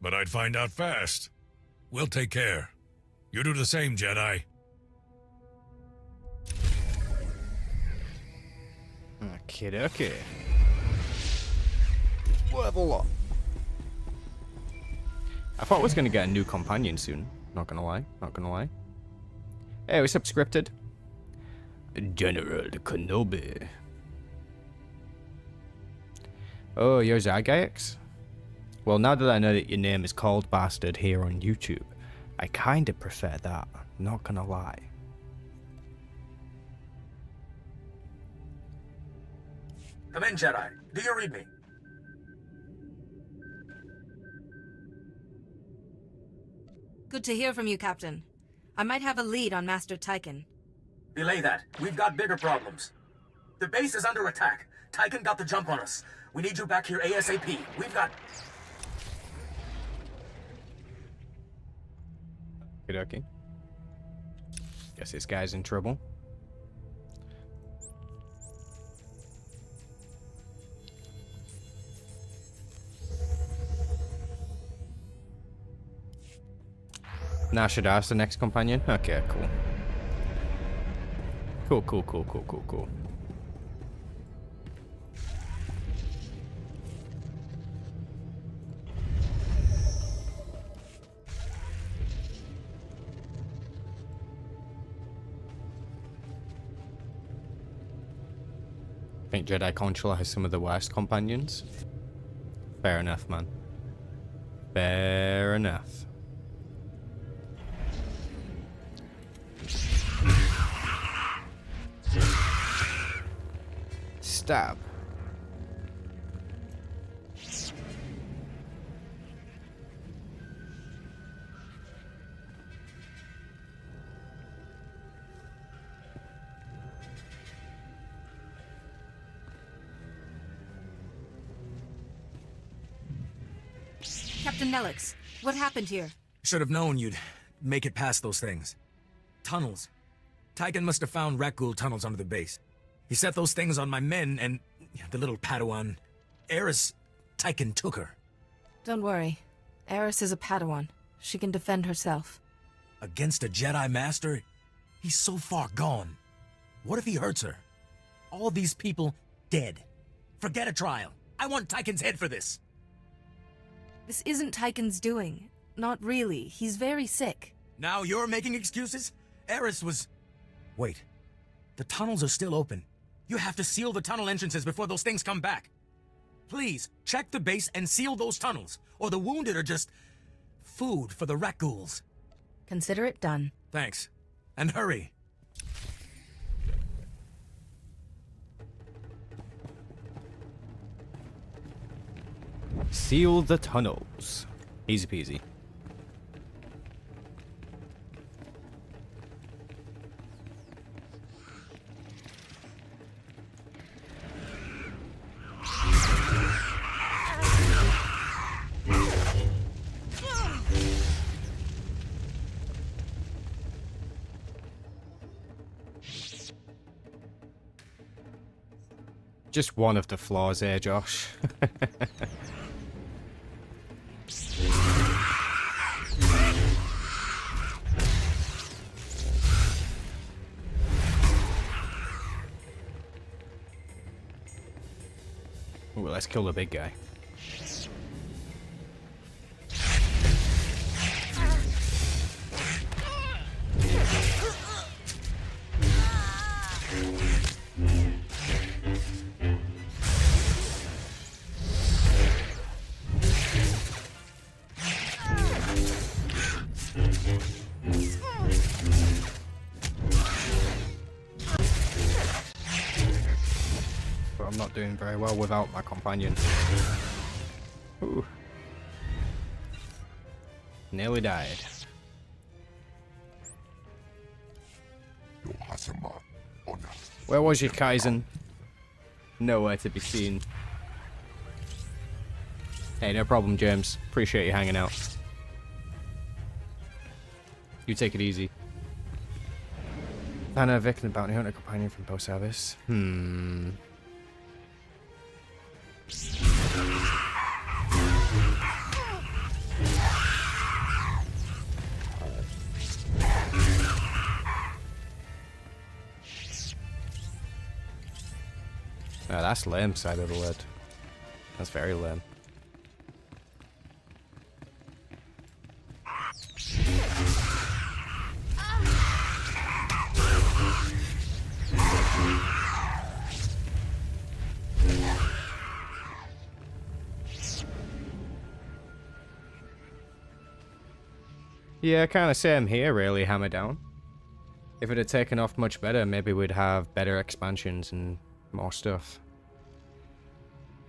but I'd find out fast. We'll take care. You do the same, Jedi. Okay. Level up. I thought I was gonna get a new companion soon. Not gonna lie. Hey, what's up, Scripted? General Kenobi. Oh, you're Zygax? Well, now that I know that your name is Cold Bastard here on YouTube, I kinda prefer that. Not gonna lie. Come in, Jedi. Do you read me? Good to hear from you, Captain. I might have a lead on Master Tyken. Delay that. We've got bigger problems. The base is under attack. Tyken got the jump on us. We need you back here ASAP. We've got... Okay. Guess this guy's in trouble. Now should I ask the next companion? Okay, cool. Cool. I think Jedi Consular has some of the worst companions. Fair enough, man. Fair enough. Stab. Captain Nelix, what happened here? Should have known you'd make it past those things. Tunnels. Tyken must have found Rakghoul tunnels under the base. He set those things on my men, and the little Padawan, Eris, Tyken took her. Don't worry. Eris is a Padawan. She can defend herself. Against a Jedi Master? He's so far gone. What if he hurts her? All these people dead. Forget a trial. I want Tyken's head for this. This isn't Tyken's doing. Not really. He's very sick. Now you're making excuses? Eris was... Wait. The tunnels are still open. You have to seal the tunnel entrances before those things come back. Please, check the base and seal those tunnels, or the wounded are just... food for the rat ghouls. Consider it done. Thanks. And hurry. Seal the tunnels. Easy peasy. Just one of the flaws here, Josh. Ooh, let's kill the big guy. I'm not doing very well without my companion. Ooh. Nearly died. Where was you, Kaizen? Nowhere to be seen. Hey, no problem, James. Appreciate you hanging out. You take it easy. And a victim bounty hunter companion from post service. Oh, that's lame side of the lid. That's very lame. Yeah, kind of same here, really, Hammer Down. If it had taken off much better, maybe we'd have better expansions and more stuff.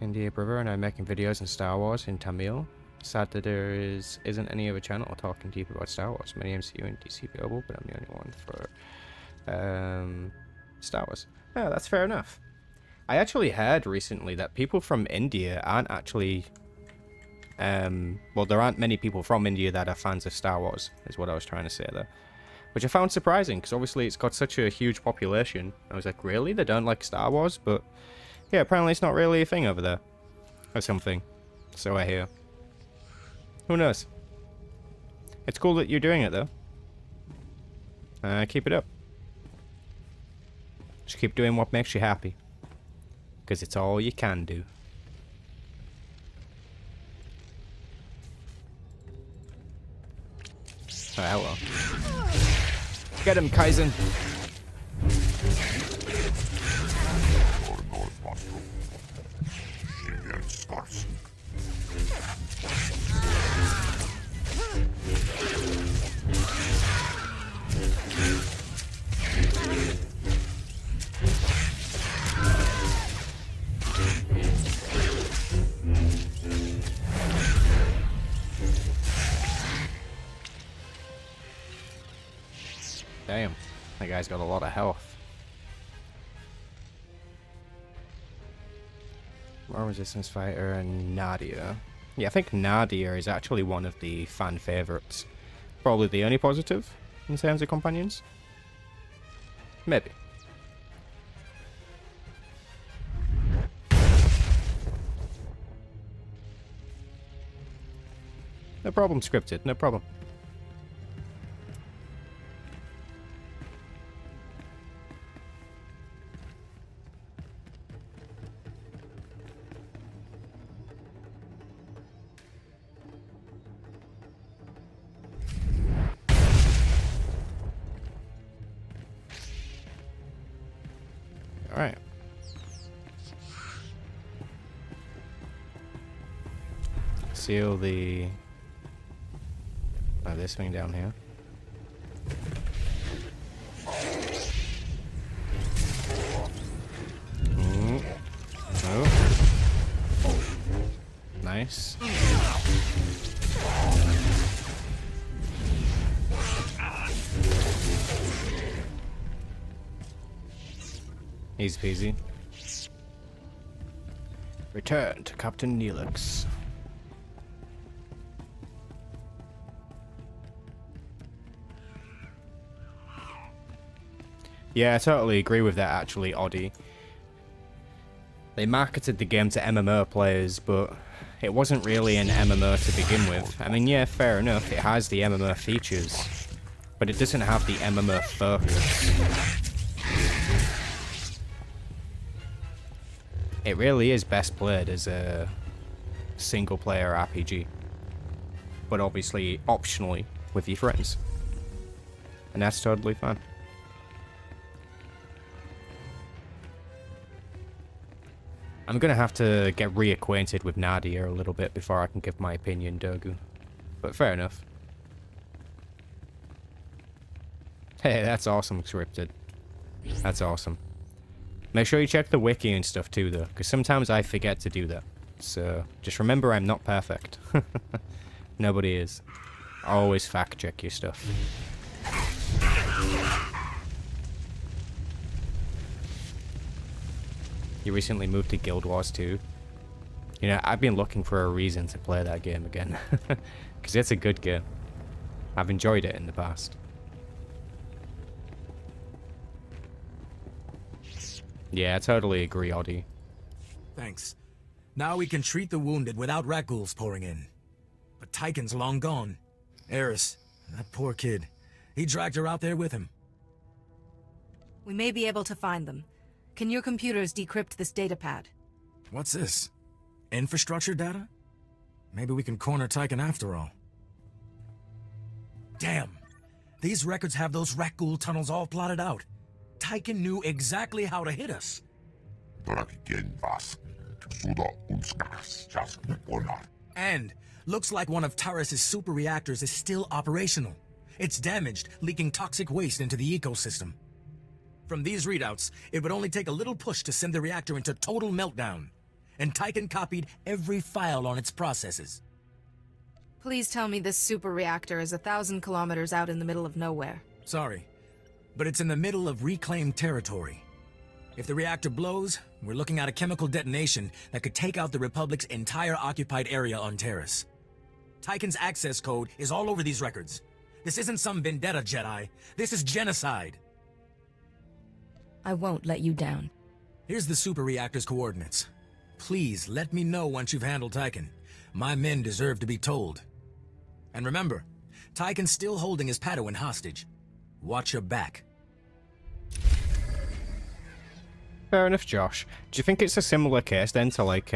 India brother and I'm making videos on Star Wars in Tamil. Sad that there isn't any other channel talking deep about Star Wars. Many MCU and DC Global, but I'm the only one for Star Wars. Oh, that's fair enough. I actually heard recently that people from India aren't actually... well, there aren't many people from India that are fans of Star Wars, is what I was trying to say there. Which I found surprising, because obviously it's got such a huge population. I was like, really? They don't like Star Wars? But, yeah, apparently it's not really a thing over there. Or something. So I hear. Who knows? It's cool that you're doing it, though. Keep it up. Just keep doing what makes you happy. Because it's all you can do. Oh, hello. Get him, Kaizen. Damn, that guy's got a lot of health. More resistance fighter and Nadia. Yeah, I think Nadia is actually one of the fan favorites. Probably the only positive in terms of companions. Maybe. No problem, scripted. No problem. Alright. Seal the... this thing down here. Oh. Nice. Easy peasy. Return to Captain Neelix. Yeah, I totally agree with that actually, Oddie. They marketed the game to MMO players, but it wasn't really an MMO to begin with. I mean, yeah, fair enough, it has the MMO features, but it doesn't have the MMO focus. It really is best played as a single-player RPG, but obviously optionally with your friends, and that's totally fine. I'm gonna have to get reacquainted with Nadia a little bit before I can give my opinion, Dogu, but fair enough. Hey, that's awesome, scripted. That's awesome. Make sure you check the wiki and stuff too, though, because sometimes I forget to do that. So, just remember I'm not perfect. Nobody is. Always fact check your stuff. You recently moved to Guild Wars 2. You know, I've been looking for a reason to play that game again. Because it's a good game. I've enjoyed it in the past. Yeah, I totally agree, Oddie. Thanks. Now we can treat the wounded without rat ghouls pouring in. But Tyken's long gone. Eris, that poor kid. He dragged her out there with him. We may be able to find them. Can your computers decrypt this datapad? What's this? Infrastructure data? Maybe we can corner Tyken after all. Damn! These records have those rat ghoul tunnels all plotted out. Tyken knew exactly how to hit us. And looks like one of Taurus's super reactors is still operational. It's damaged, leaking toxic waste into the ecosystem. From these readouts, it would only take a little push to send the reactor into total meltdown. And Tyken copied every file on its processes. Please tell me this super reactor is 1,000 kilometers out in the middle of nowhere. Sorry, but it's in the middle of reclaimed territory. If the reactor blows, we're looking at a chemical detonation that could take out the Republic's entire occupied area on Terrace. Tyken's access code is all over these records. This isn't some vendetta, Jedi. This is genocide. I won't let you down. Here's the super reactor's coordinates. Please let me know once you've handled Tyken. My men deserve to be told. And remember, Tyken's still holding his Padawan hostage. Watch your back. Fair enough, Josh. Do you think it's a similar case then to like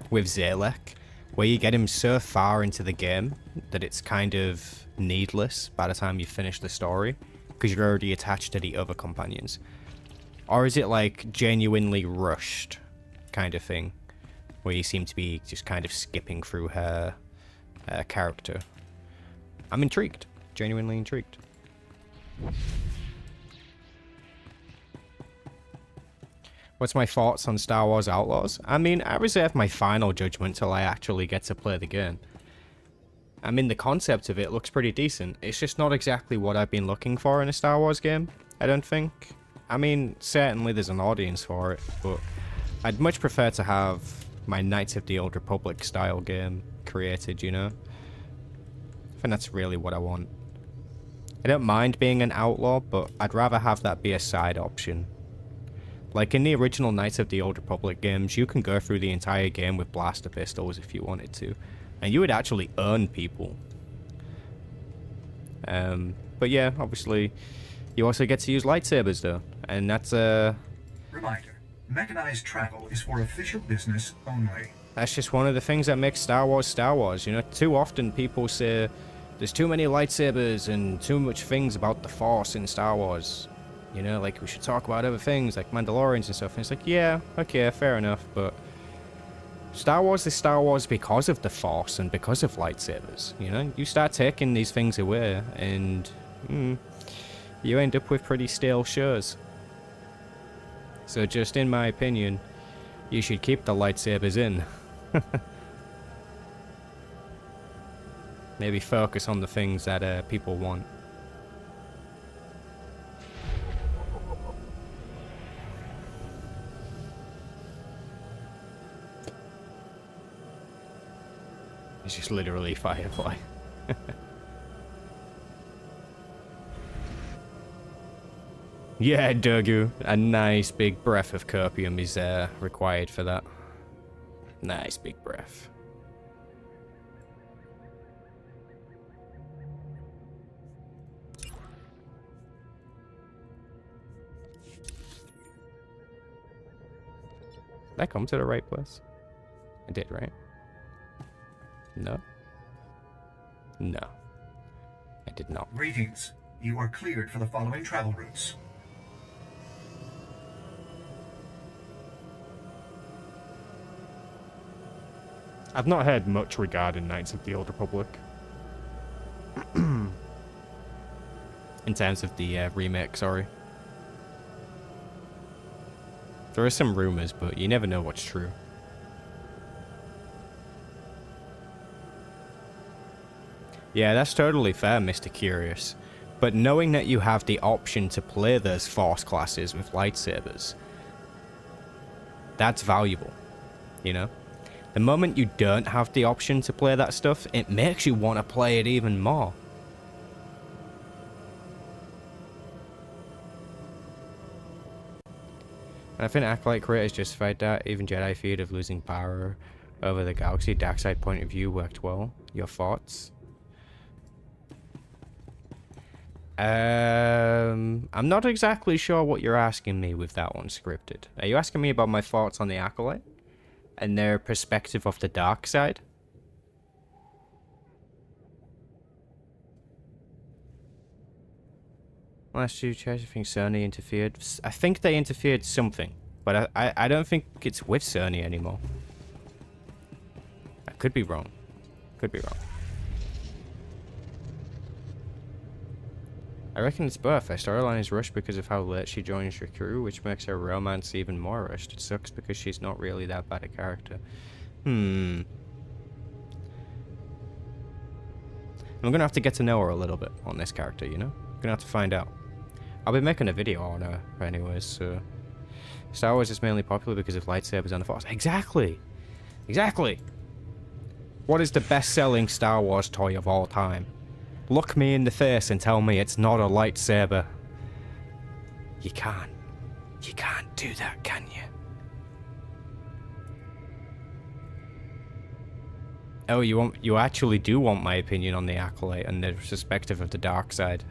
with Zalek, where you get him so far into the game that it's kind of needless by the time you finish the story because you're already attached to the other companions? Or is it like genuinely rushed kind of thing, where you seem to be just kind of skipping through her character? I'm intrigued, genuinely intrigued. What's my thoughts on Star Wars Outlaws? I mean, I reserve my final judgment till I actually get to play the game. I mean, the concept of it looks pretty decent. It's just not exactly what I've been looking for in a Star Wars game, I don't think. I mean, certainly there's an audience for it, but I'd much prefer to have my Knights of the Old Republic style game created, you know? I think that's really what I want. I don't mind being an outlaw, but I'd rather have that be a side option. Like in the original Knights of the Old Republic games, you can go through the entire game with blaster pistols if you wanted to, And you would actually earn people. But yeah, obviously, you also get to use lightsabers though. And that's Reminder, mechanized travel is for official business only. That's just one of the things that makes Star Wars. You know, too often people say there's too many lightsabers and too much things about the Force in Star Wars. You know, like we should talk about other things like Mandalorians and stuff. And it's like, yeah, okay, fair enough, but Star Wars is Star Wars because of the Force and because of lightsabers. You know, you start taking these things away and you end up with pretty stale shows. So just in my opinion, you should keep the lightsabers in. Maybe focus on the things that people want. It's just literally Firefly. Yeah, Dogu. A nice big breath of copium is required for that. Nice big breath. Did I come to the right place? I did, right? No. No. I did not. Greetings. You are cleared for the following travel routes. I've not heard much regarding Knights of the Old Republic. In terms of the remake, sorry. There are some rumors, but you never know what's true. Yeah, that's totally fair, Mr. Curious. But knowing that you have the option to play those Force classes with lightsabers, that's valuable, you know? The moment you don't have the option to play that stuff, it makes you want to play it even more. And I think Acolyte creators justified that. Even Jedi feared of losing power over the galaxy. Dark side point of view worked well. Your thoughts? I'm not exactly sure what you're asking me with that one scripted. Are you asking me about my thoughts on the Acolyte? And their perspective of the dark side? Last two chairs, I think Sony interfered. I think they interfered something. But I don't think it's with Sony anymore. I could be wrong. Could be wrong. I reckon it's both. Her storyline is rushed because of how late she joins your crew, which makes her romance even more rushed. It sucks because she's not really that bad a character. I'm gonna have to get to know her a little bit on this character, you know? I'm gonna have to find out. I'll be making a video on her anyways, so... Star Wars is mainly popular because of lightsabers and the Force. Exactly! Exactly! What is the best-selling Star Wars toy of all time? Look me in the face and tell me it's not a lightsaber. You can't. You can't do that, can you? Oh, you actually do want my opinion on the Acolyte and the perspective of the dark side.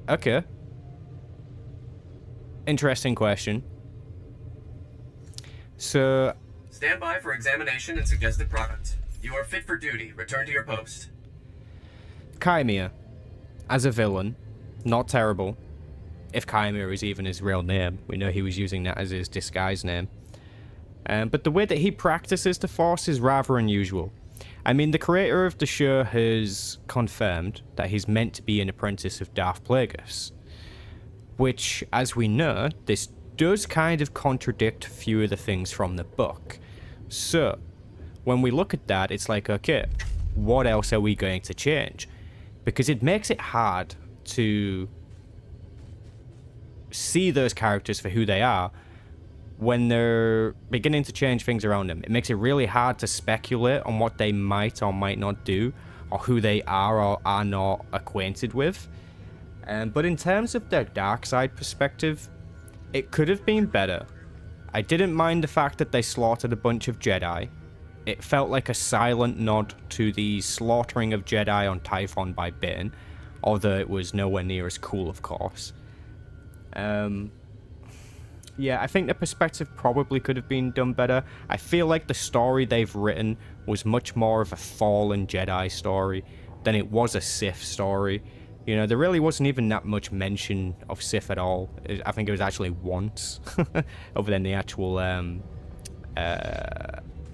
Okay. Interesting question. So... Stand by for examination and suggested product. You are fit for duty. Return to your post. Chimera. As a villain. Not terrible. If Chimera is even his real name. We know he was using that as his disguise name. But the way that he practices the Force is rather unusual. I mean, the creator of the show has confirmed that he's meant to be an apprentice of Darth Plagueis. Which, as we know, this does kind of contradict a few of the things from the book. So, when we look at that, it's like, okay, what else are we going to change? Because it makes it hard to see those characters for who they are when they're beginning to change things around them. It makes it really hard to speculate on what they might or might not do, or who they are or are not acquainted with. But in terms of their dark side perspective, it could have been better. I didn't mind the fact that they slaughtered a bunch of Jedi. It felt like a silent nod to the slaughtering of Jedi on Typhon by Bane, although it was nowhere near as cool, of course. Yeah, I think the perspective probably could have been done better. I feel like the story they've written was much more of a fallen Jedi story than it was a Sith story. You know, there really wasn't even that much mention of Sith at all. I think it was actually once, other than the actual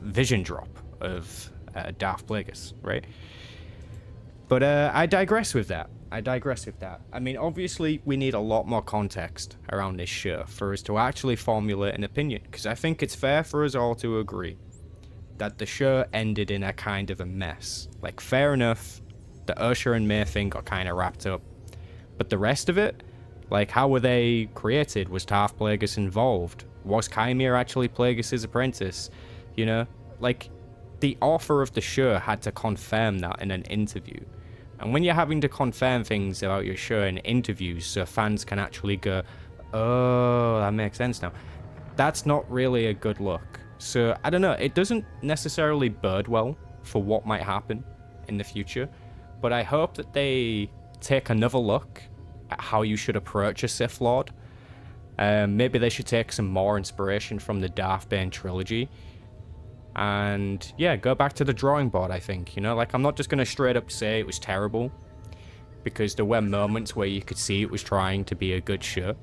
vision drop of Darth Plagueis, right? But I digress with that. I mean, obviously, we need a lot more context around this show for us to actually formulate an opinion, because I think it's fair for us all to agree that the show ended in a kind of a mess. Like, fair enough, the Ursula and May thing got kind of wrapped up, but the rest of it, like, how were they created? Was Darth Plagueis involved? Was Chimera actually Plagueis' apprentice? You know, like, the author of the show had to confirm that in an interview. And when you're having to confirm things about your show in interviews so fans can actually go, oh, that makes sense now, that's not really a good look. So, I don't know, it doesn't necessarily bode well for what might happen in the future, but I hope that they take another look at how you should approach a Sith Lord. Maybe they should take some more inspiration from the Darth Bane trilogy. And yeah, go back to the drawing board, I think. You know, like, I'm not just going to straight up say it was terrible, because there were moments where you could see it was trying to be a good show.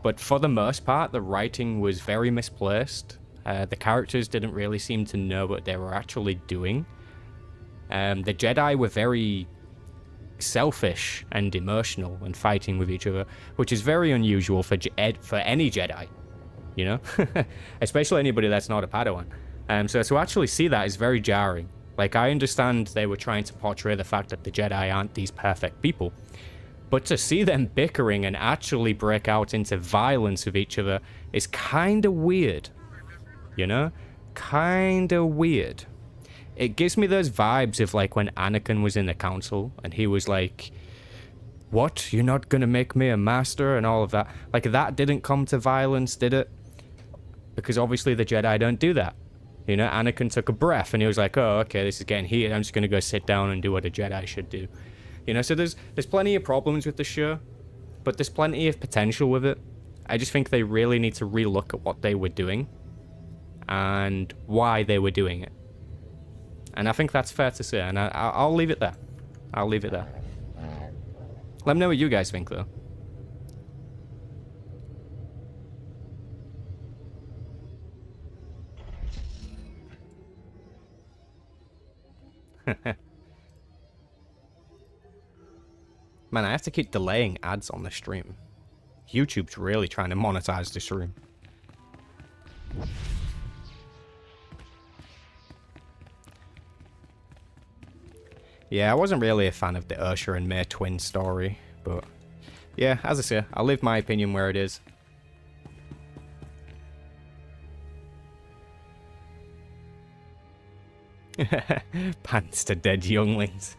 But for the most part, the writing was very misplaced. The characters didn't really seem to know what they were actually doing. The Jedi were very selfish and emotional and fighting with each other, which is very unusual for any Jedi, you know, especially anybody that's not a Padawan. So to actually see that is very jarring. Like, I understand they were trying to portray the fact that the Jedi aren't these perfect people, but to see them bickering and actually break out into violence with each other is kind of weird, you know? Kind of weird. It gives me those vibes of, like, when Anakin was in the council and he was like, what? You're not gonna make me a master? And all of that. Like, that didn't come to violence, did it? Because obviously the Jedi don't do that. You know, Anakin took a breath and he was like, oh, okay, this is getting heated. I'm just going to go sit down and do what a Jedi should do. You know, so there's plenty of problems with the show, but there's plenty of potential with it. I just think they really need to relook at what they were doing and why they were doing it. And I think that's fair to say, and I'll leave it there. I'll leave it there. Let me know what you guys think, though. Man, I have to keep delaying ads on the stream. YouTube's really trying to monetize the stream. Yeah, I wasn't really a fan of the Ursula and May twin story, but yeah, as I say, I'll leave my opinion where it is. Pants to dead younglings.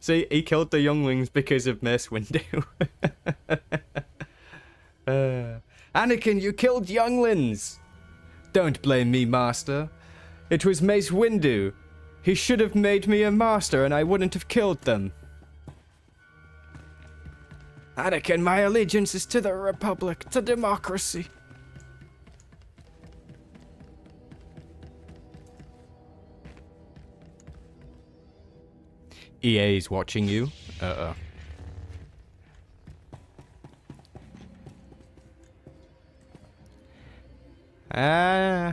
See, he killed the younglings because of Mace Windu. Anakin, you killed younglings! Don't blame me, Master. It was Mace Windu. He should have made me a master and I wouldn't have killed them. Anakin, my allegiance is to the Republic, to democracy. EA is watching you. Uh-oh.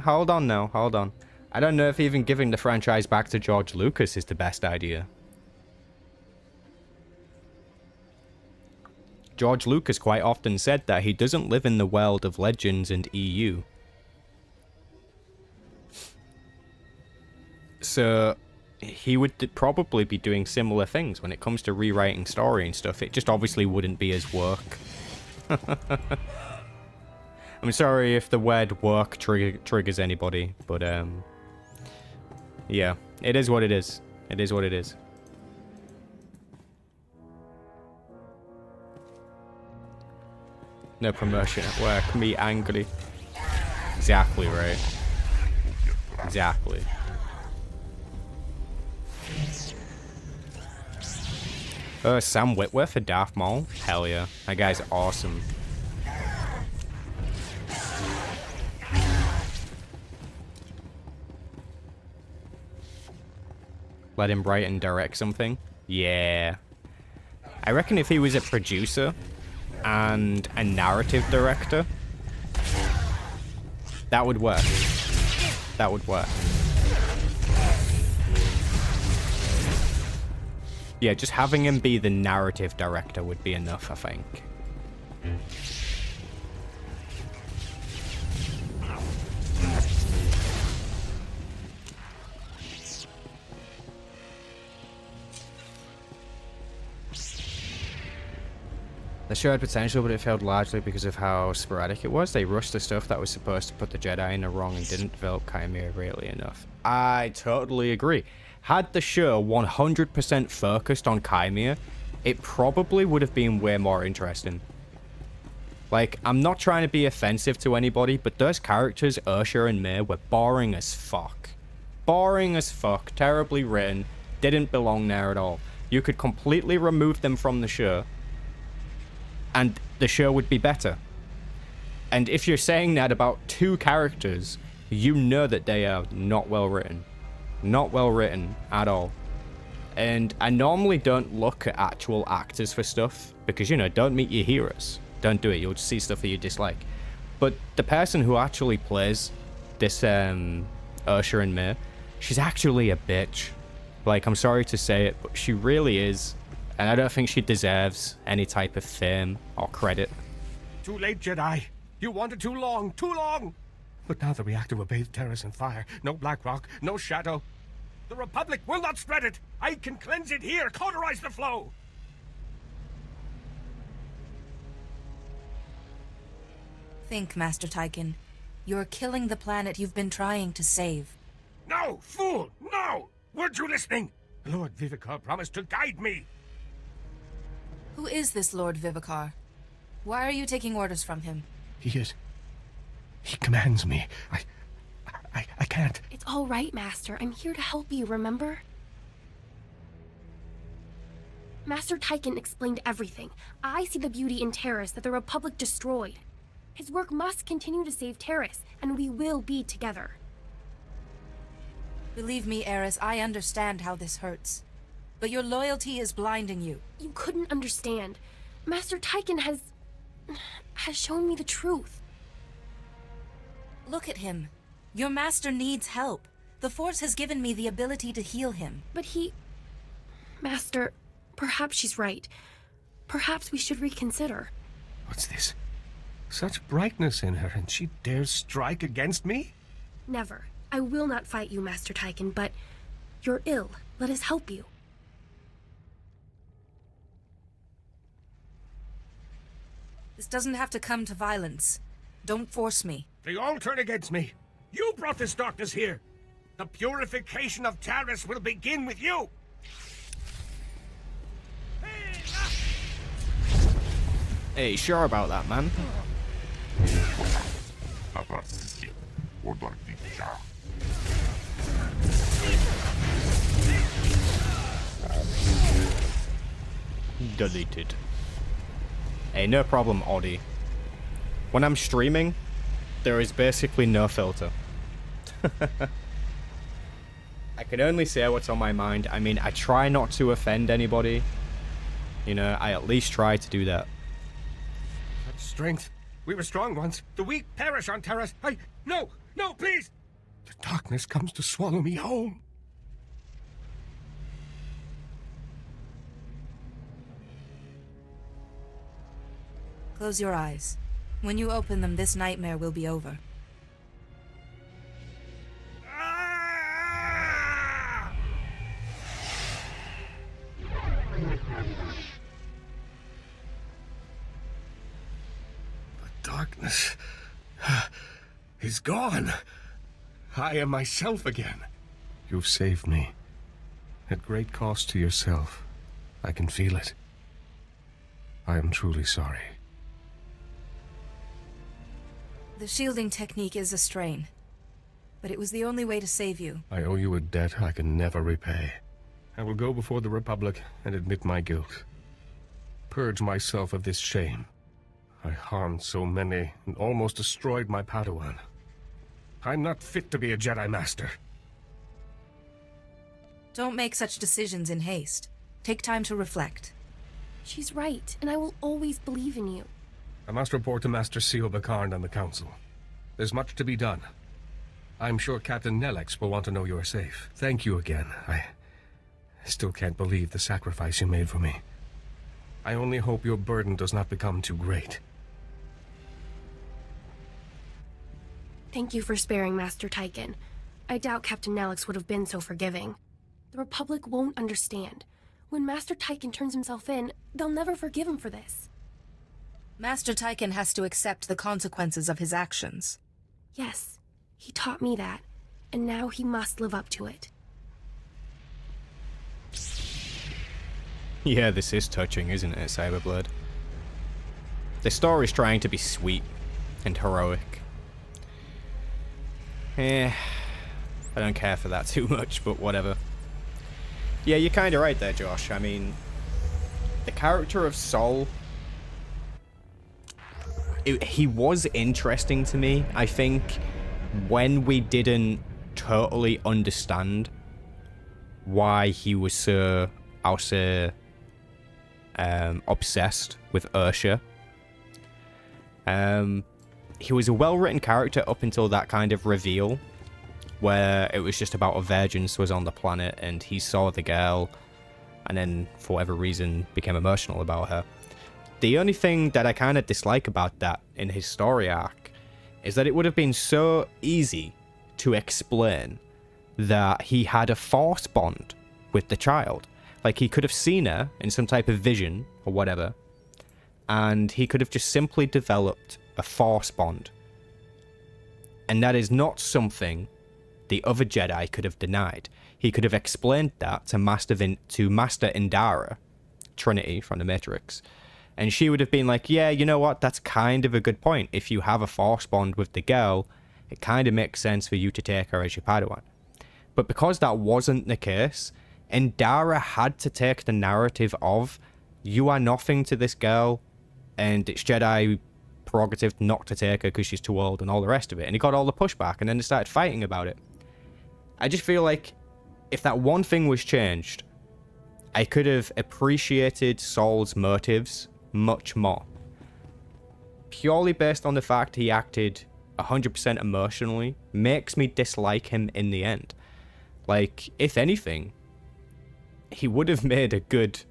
Hold on now, hold on. I don't know if even giving the franchise back to George Lucas is the best idea. George Lucas quite often said that he doesn't live in the world of Legends and EU. So he would probably be doing similar things when it comes to rewriting story and stuff. It just obviously wouldn't be his work. I'm sorry if the word work triggers anybody, but yeah, it is what it is. It is what it is. No promotion at work. Me angry. Exactly right. Exactly. Sam Witwer for Darth Maul? Hell yeah. That guy's awesome. Let him write and direct something? Yeah. I reckon if he was a producer and a narrative director, that would work. That would work. Yeah, just having him be the narrative director would be enough, I think. The show had potential, but it failed largely because of how sporadic it was. They rushed the stuff that was supposed to put the Jedi in the wrong and didn't develop Chimera really enough. I totally agree. Had the show 100% focused on Chimera, it probably would have been way more interesting. Like, I'm not trying to be offensive to anybody, but those characters, Ursha and May, were boring as fuck. Boring as fuck, terribly written, didn't belong there at all. You could completely remove them from the show, and the show would be better. And if you're saying that about two characters, you know that they are not well written. Not well written at all. And I normally don't look at actual actors for stuff, because, you know, don't meet your heroes. Don't do it, you'll see stuff that you dislike. But the person who actually plays this Ursha and May, she's actually a bitch. Like, I'm sorry to say it, but she really is. And I don't think she deserves any type of fame or credit. Too late, Jedi. You wanted too long, too long. But now the reactor will bathe Terrace in fire. No black rock, no shadow. The Republic will not spread it. I can cleanse it here, cauterize the flow. Think, Master Tyken. You're killing the planet you've been trying to save. No, fool, no! Weren't you listening? Lord Vivicar promised to guide me. Who is this Lord Vivicar? Why are you taking orders from him? He commands me. I can't. It's all right, Master. I'm here to help you, remember? Master Tyken explained everything. I see the beauty in Terrace that the Republic destroyed. His work must continue to save Terrace, and we will be together. Believe me, Eris, I understand how this hurts. But your loyalty is blinding you. You couldn't understand. Master Tyken has shown me the truth. Look at him. Your master needs help. The Force has given me the ability to heal him. But he... Master, perhaps she's right. Perhaps we should reconsider. What's this? Such brightness in her, and she dares strike against me? Never. I will not fight you, Master Tyken, but you're ill. Let us help you. This doesn't have to come to violence. Don't force me. They all turn against me. You brought this darkness here. The purification of Taris will begin with you. Hey, sure about that, man? Deleted. Hey, no problem, Oddie. When I'm streaming, there is basically no filter. I can only say what's on my mind. I mean, I try not to offend anybody. You know, I at least try to do that. Such strength. We were strong once. The weak perish on Terrace. No, please! The darkness comes to swallow me whole. Close your eyes. When you open them, this nightmare will be over. The darkness is gone. I am myself again. You've saved me. At great cost to yourself. I can feel it. I am truly sorry. The shielding technique is a strain, but it was the only way to save you. I owe you a debt I can never repay. I will go before the Republic and admit my guilt. Purge myself of this shame. I harmed so many and almost destroyed my Padawan. I'm not fit to be a Jedi Master. Don't make such decisions in haste. Take time to reflect. She's right, and I will always believe in you. I must report to Master Seo Bakarn and the Council. There's much to be done. I'm sure Captain Nelix will want to know you're safe. Thank you again. I still can't believe the sacrifice you made for me. I only hope your burden does not become too great. Thank you for sparing Master Tyken. I doubt Captain Nelix would have been so forgiving. The Republic won't understand. When Master Tyken turns himself in, they'll never forgive him for this. Master Tyken has to accept the consequences of his actions. Yes, he taught me that, and now he must live up to it. Yeah, this is touching, isn't it, Cyberblood? The story's trying to be sweet and heroic. I don't care for that too much, but whatever. Yeah, you're kind of right there, Josh. I mean, the character of Sol, he was interesting to me. I think when we didn't totally understand why he was so, I'll say, obsessed with Ursha. He was a well-written character up until that kind of reveal, where it was just about a virgin was on the planet and he saw the girl and then for whatever reason became emotional about her. The only thing that I kind of dislike about that in his story arc is that it would have been so easy to explain that he had a force bond with the child. Like, he could have seen her in some type of vision or whatever, and he could have just simply developed a force bond. And that is not something the other Jedi could have denied. He could have explained that to Master Indara, Trinity from the Matrix, and she would have been like, yeah, you know what, that's kind of a good point. If you have a force bond with the girl, it kind of makes sense for you to take her as your Padawan. But because that wasn't the case, Indara had to take the narrative of, you are nothing to this girl, and it's Jedi prerogative not to take her because she's too old and all the rest of it. And he got all the pushback, and then they started fighting about it. I just feel like if that one thing was changed, I could have appreciated Sol's motives much more. Purely based on the fact he acted 100% emotionally makes me dislike him in the end. Like, if anything, he would have made a good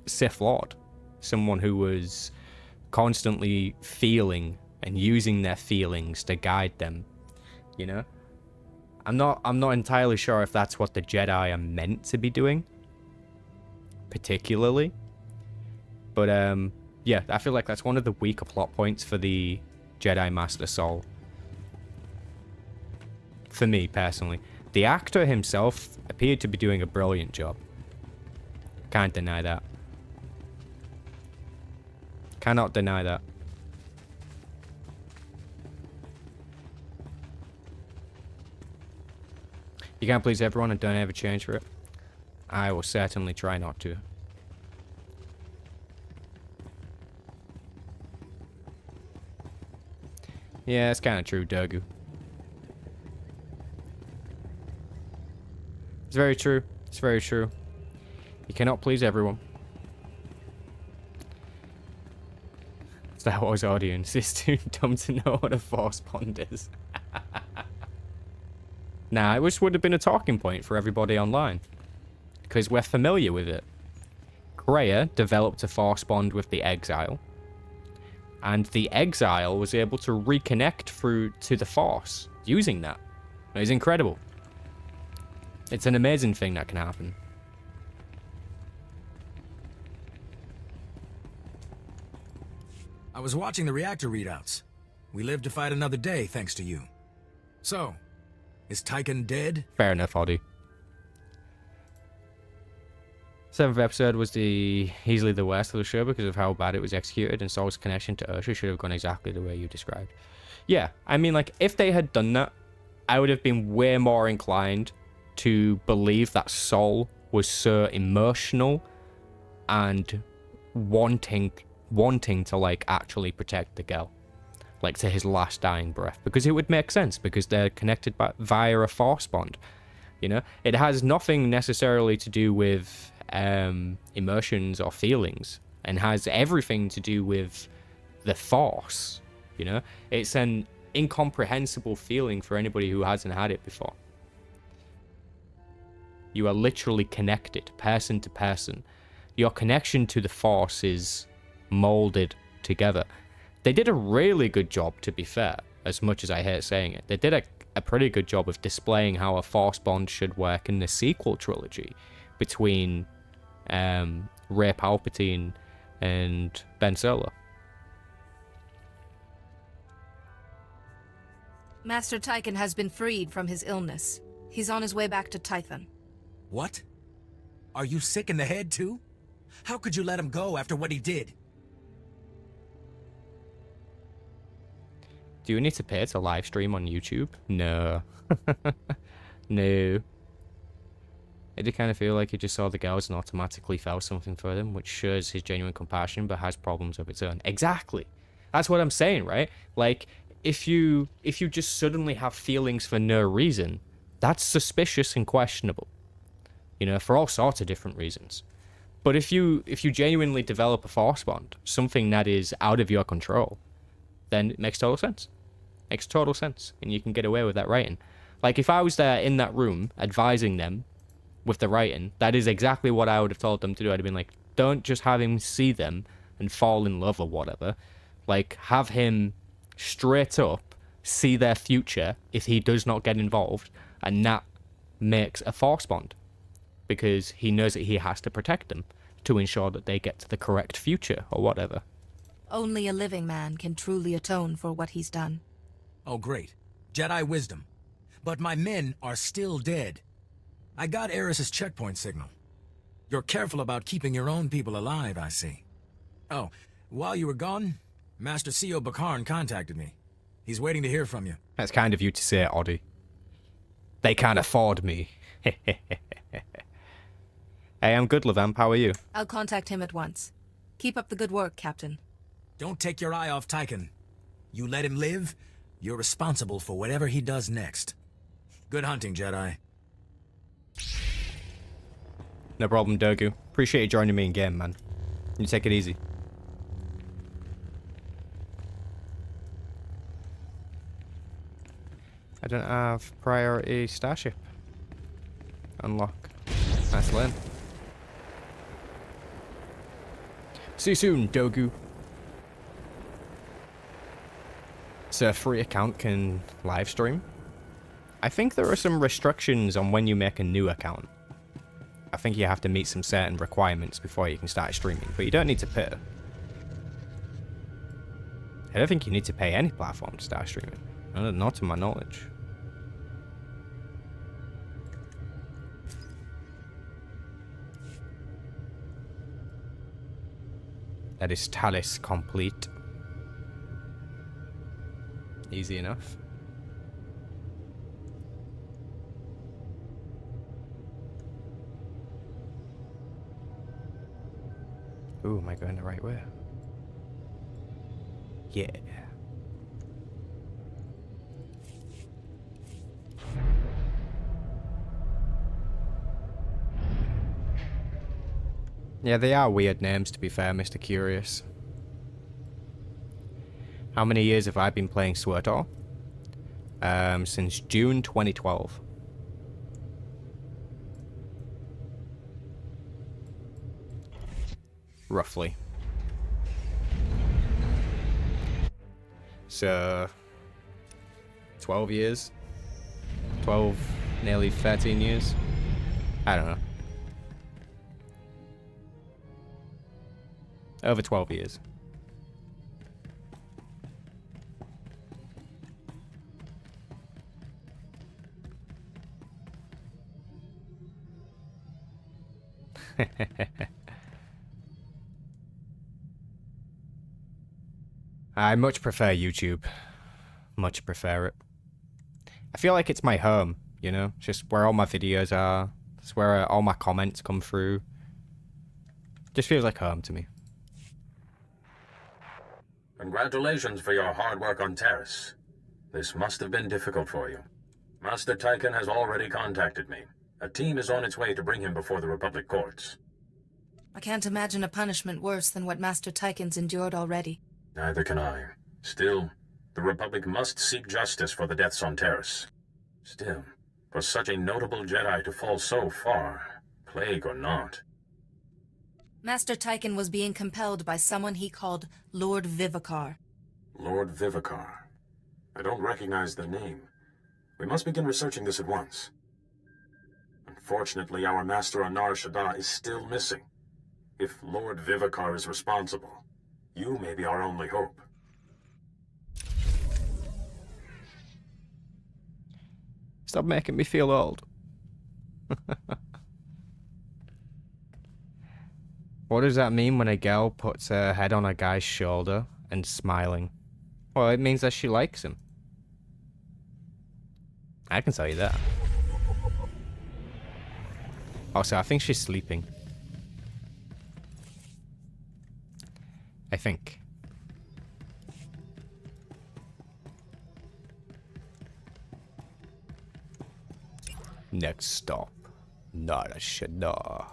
Sith Lord. Someone who was constantly feeling and using their feelings to guide them, you know? I'm not entirely sure if that's what the Jedi are meant to be doing, particularly. But yeah, I feel like that's one of the weaker plot points for the Jedi Master Sol. For me, personally. The actor himself appeared to be doing a brilliant job. Can't deny that. Cannot deny that. You can't please everyone and don't ever change for it. I will certainly try not to. Yeah, it's kind of true, Dogu. It's very true. It's very true. You cannot please everyone. Star Wars audience is too dumb to know what a force bond is. Nah, it would have been a talking point for everybody online. Because we're familiar with it. Kreia developed a force bond with the Exile. And the Exile was able to reconnect through to the Force using that. It was incredible. It's an amazing thing that can happen. I was watching the reactor readouts. We lived to fight another day, thanks to you. So, is Tyken dead? Fair enough, Audie. Seventh episode was easily the worst of the show because of how bad it was executed, and Saul's connection to Ursha should have gone exactly the way you described. Yeah, I mean, like, if they had done that, I would have been way more inclined to believe that Saul was so emotional and wanting to, like, actually protect the girl, like, to his last dying breath, because it would make sense, because they're connected via a force bond. You know, it has nothing necessarily to do with emotions or feelings, and has everything to do with the force. You know, it's an incomprehensible feeling for anybody who hasn't had it before. You are literally connected, person to person. Your connection to the force is molded together. They did a really good job, to be fair, as much as I hate saying it. They did a pretty good job of displaying how a force bond should work in the sequel trilogy between Rey Palpatine and Ben Solo. Master Tychon has been freed from his illness. He's on his way back to Tython. What? Are you sick in the head, too? How could you let him go after what he did? Do you need to pay to live stream on YouTube? No. No. It did kind of feel like he just saw the girls and automatically felt something for them, which shows his genuine compassion but has problems of its own. Exactly. That's what I'm saying, right? Like, if you just suddenly have feelings for no reason, that's suspicious and questionable. You know, for all sorts of different reasons. But if you genuinely develop a force bond, something that is out of your control, then it makes total sense. Makes total sense, and you can get away with that writing. Like, if I was there in that room advising them with the writing, that is exactly what I would have told them to do. I'd have been like, don't just have him see them and fall in love or whatever. Like, have him straight up see their future if he does not get involved, and that makes a force bond. Because he knows that he has to protect them to ensure that they get to the correct future or whatever. Only a living man can truly atone for what he's done. Oh, great. Jedi wisdom. But my men are still dead. I got Eris's checkpoint signal. You're careful about keeping your own people alive, I see. Oh, while you were gone, Master C.O. Bakarn contacted me. He's waiting to hear from you. That's kind of you to say, Oddie. They can't afford me. Hey, I'm good, Levamp. How are you? I'll contact him at once. Keep up the good work, Captain. Don't take your eye off Tychon. You let him live, you're responsible for whatever he does next. Good hunting, Jedi. No problem, Dogu. Appreciate you joining me in game, man. You take it easy. I don't have priority starship. Unlock. Nice learn. See you soon, Dogu. So a free account can live stream? I think there are some restrictions on when you make a new account. I think you have to meet some certain requirements before you can start streaming, but you don't need to pay. I don't think you need to pay any platform to start streaming. Not to my knowledge. That is Talis complete. Easy enough. Ooh, am I going the right way? Yeah. Yeah, they are weird names, to be fair, Mr. Curious. How many years have I been playing SWTOR? Since June 2012. Roughly. So, 12 years? 12, nearly 13 years? I don't know. Over 12 years. I much prefer YouTube. Much prefer it. I feel like it's my home, you know? Just where all my videos are. It's where all my comments come through. Just feels like home to me. Congratulations for your hard work on Terrace. This must have been difficult for you. Master Tychon has already contacted me. A team is on its way to bring him before the Republic courts. I can't imagine a punishment worse than what Master Tychon's endured already. Neither can I. Still, the Republic must seek justice for the deaths on Terrace. Still, for such a notable Jedi to fall so far, plague or not. Master Tychon was being compelled by someone he called Lord Vivicar. Lord Vivicar. I don't recognize the name. We must begin researching this at once. Unfortunately, our master on Nar Shaddaa is still missing. If Lord Vivicar is responsible, you may be our only hope. Stop making me feel old. What does that mean when a girl puts her head on a guy's shoulder and smiling? Well, it means that she likes him. I can tell you that. Also, I think she's sleeping. I think. Next stop, Nar Shaddaa.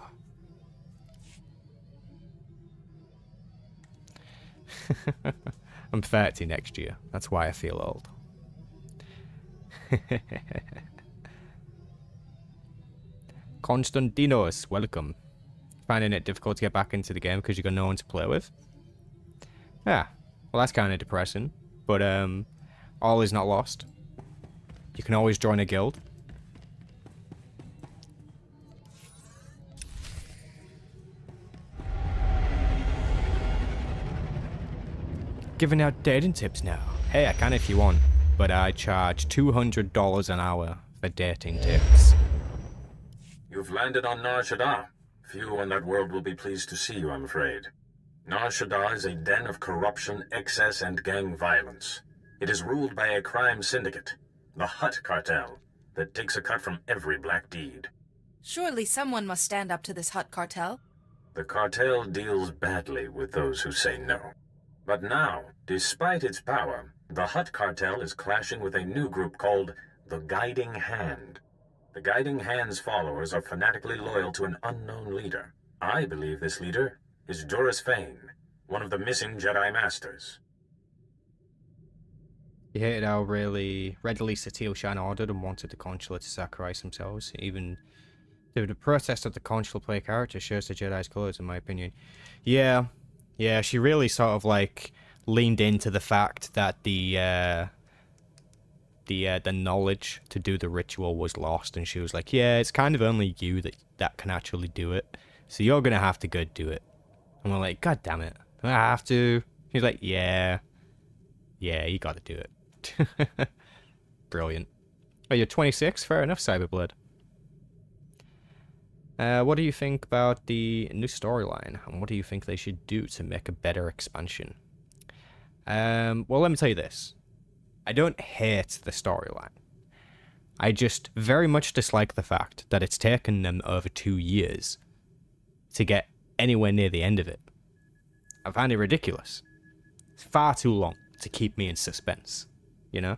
I'm 30 next year. That's why I feel old. Konstantinos, welcome. Finding it difficult to get back into the game because you got no one to play with? Yeah, well that's kind of depressing. But all is not lost. You can always join a guild. Giving out dating tips now. Hey, I can if you want, but I charge $200 an hour for dating tips. You've landed on Nar Shaddaa. Few in that world will be pleased to see you, I'm afraid. Nar Shaddaa is a den of corruption, excess, and gang violence. It is ruled by a crime syndicate, the Hutt cartel, that takes a cut from every black deed. Surely someone must stand up to this Hutt cartel. The cartel deals badly with those who say no. But now, despite its power, the Hutt cartel is clashing with a new group called the Guiding Hand. The Guiding Hand's followers are fanatically loyal to an unknown leader. I believe this leader is Duras Fane, one of the missing Jedi Masters. You hated how readily Satele Shan ordered and wanted the Consular to sacrifice themselves. Even the protest of the Consular play character shows the Jedi's colours, in my opinion. Yeah, she really sort of like leaned into the fact that the knowledge to do the ritual was lost, and she was like, yeah, it's kind of only you that can actually do it, so you're gonna have to go do it. And we're like, god damn it, I have to. He's like, yeah, you gotta do it. Brilliant. Oh, you're 26? Fair enough, Cyberblade. What do you think about the new storyline, and what do you think they should do to make a better expansion? Well, let me tell you this. I don't hate the storyline. I just very much dislike the fact that it's taken them over 2 years to get anywhere near the end of it. I find it ridiculous. It's far too long to keep me in suspense, you know?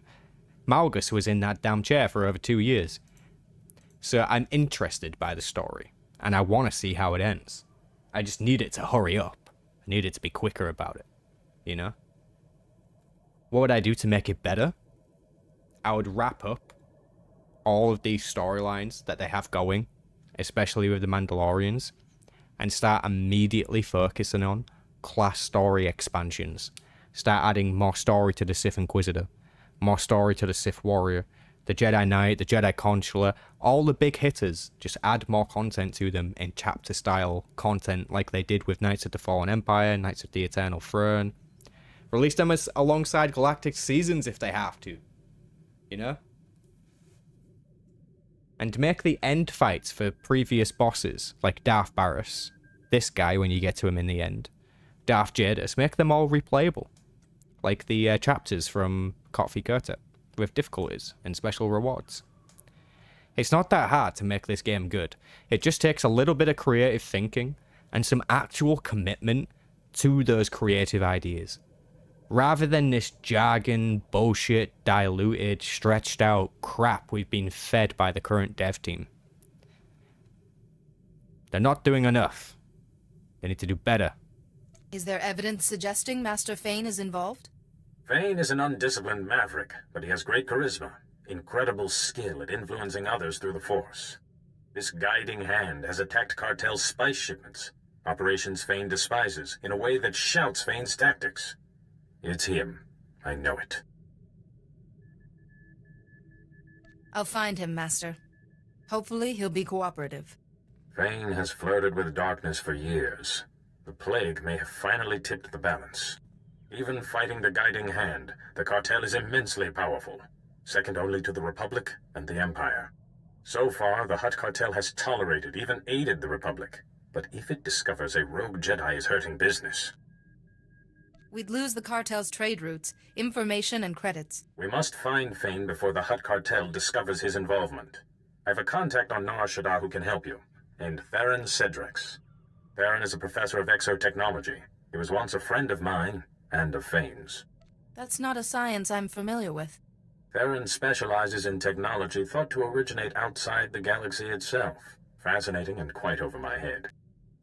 Malgus was in that damn chair for over 2 years. So I'm interested by the story, and I want to see how it ends. I just need it to hurry up. I need it to be quicker about it, you know? What would I do to make it better? I would wrap up all of these storylines that they have going, especially with the Mandalorians, and start immediately focusing on class story expansions. Start adding more story to the Sith Inquisitor, more story to the Sith Warrior, the Jedi Knight, the Jedi Consular, all the big hitters. Just add more content to them in chapter-style content like they did with Knights of the Fallen Empire, Knights of the Eternal Throne. Release them as alongside Galactic Seasons if they have to. You know? And make the end fights for previous bosses, like Darth Barris, this guy when you get to him in the end, Darth Jadis, make them all replayable. Like the chapters from Kotfi Kurta, with difficulties and special rewards. It's not that hard to make this game good. It just takes a little bit of creative thinking and some actual commitment to those creative ideas. Rather than this jargon, bullshit, diluted, stretched out crap we've been fed by the current dev team. They're not doing enough. They need to do better. Is there evidence suggesting Master Fane is involved? Fane is an undisciplined maverick, but he has great charisma, incredible skill at influencing others through the Force. This guiding hand has attacked cartel's spice shipments, operations Fane despises, in a way that shouts Fane's tactics. It's him. I know it. I'll find him, Master. Hopefully he'll be cooperative. Fane has flirted with darkness for years. The plague may have finally tipped the balance. Even fighting the guiding hand, the cartel is immensely powerful, second only to the Republic and the Empire. So far, the Hutt cartel has tolerated, even aided the Republic. But if it discovers a rogue Jedi is hurting business... We'd lose the cartel's trade routes, information, and credits. We must find Fane before the Hutt cartel discovers his involvement. I have a contact on Nar Shaddaa who can help you, named Theron Cedrex. Theron is a professor of exotechnology. He was once a friend of mine, and of Fane's. That's not a science I'm familiar with. Theron specializes in technology thought to originate outside the galaxy itself. Fascinating and quite over my head.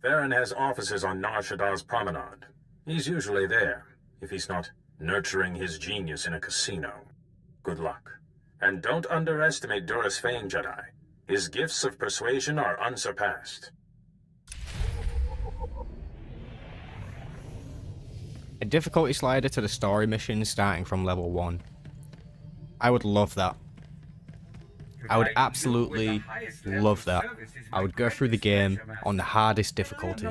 Theron has offices on Nar Shaddaa's promenade. He's usually there, if he's not nurturing his genius in a casino. Good luck. And don't underestimate Duras Fane, Jedi. His gifts of persuasion are unsurpassed. A difficulty slider to the story missions starting from level 1. I would love that. I would absolutely love that. I would go through the game on the hardest difficulty.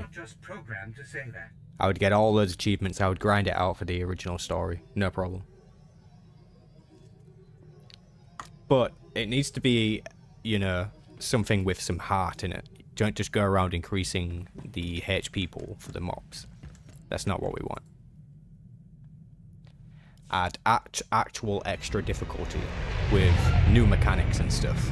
I would get all those achievements, I would grind it out for the original story. No problem. But it needs to be, you know, something with some heart in it. Don't just go around increasing the HP pool for the mobs. That's not what we want. Add actual extra difficulty with new mechanics and stuff.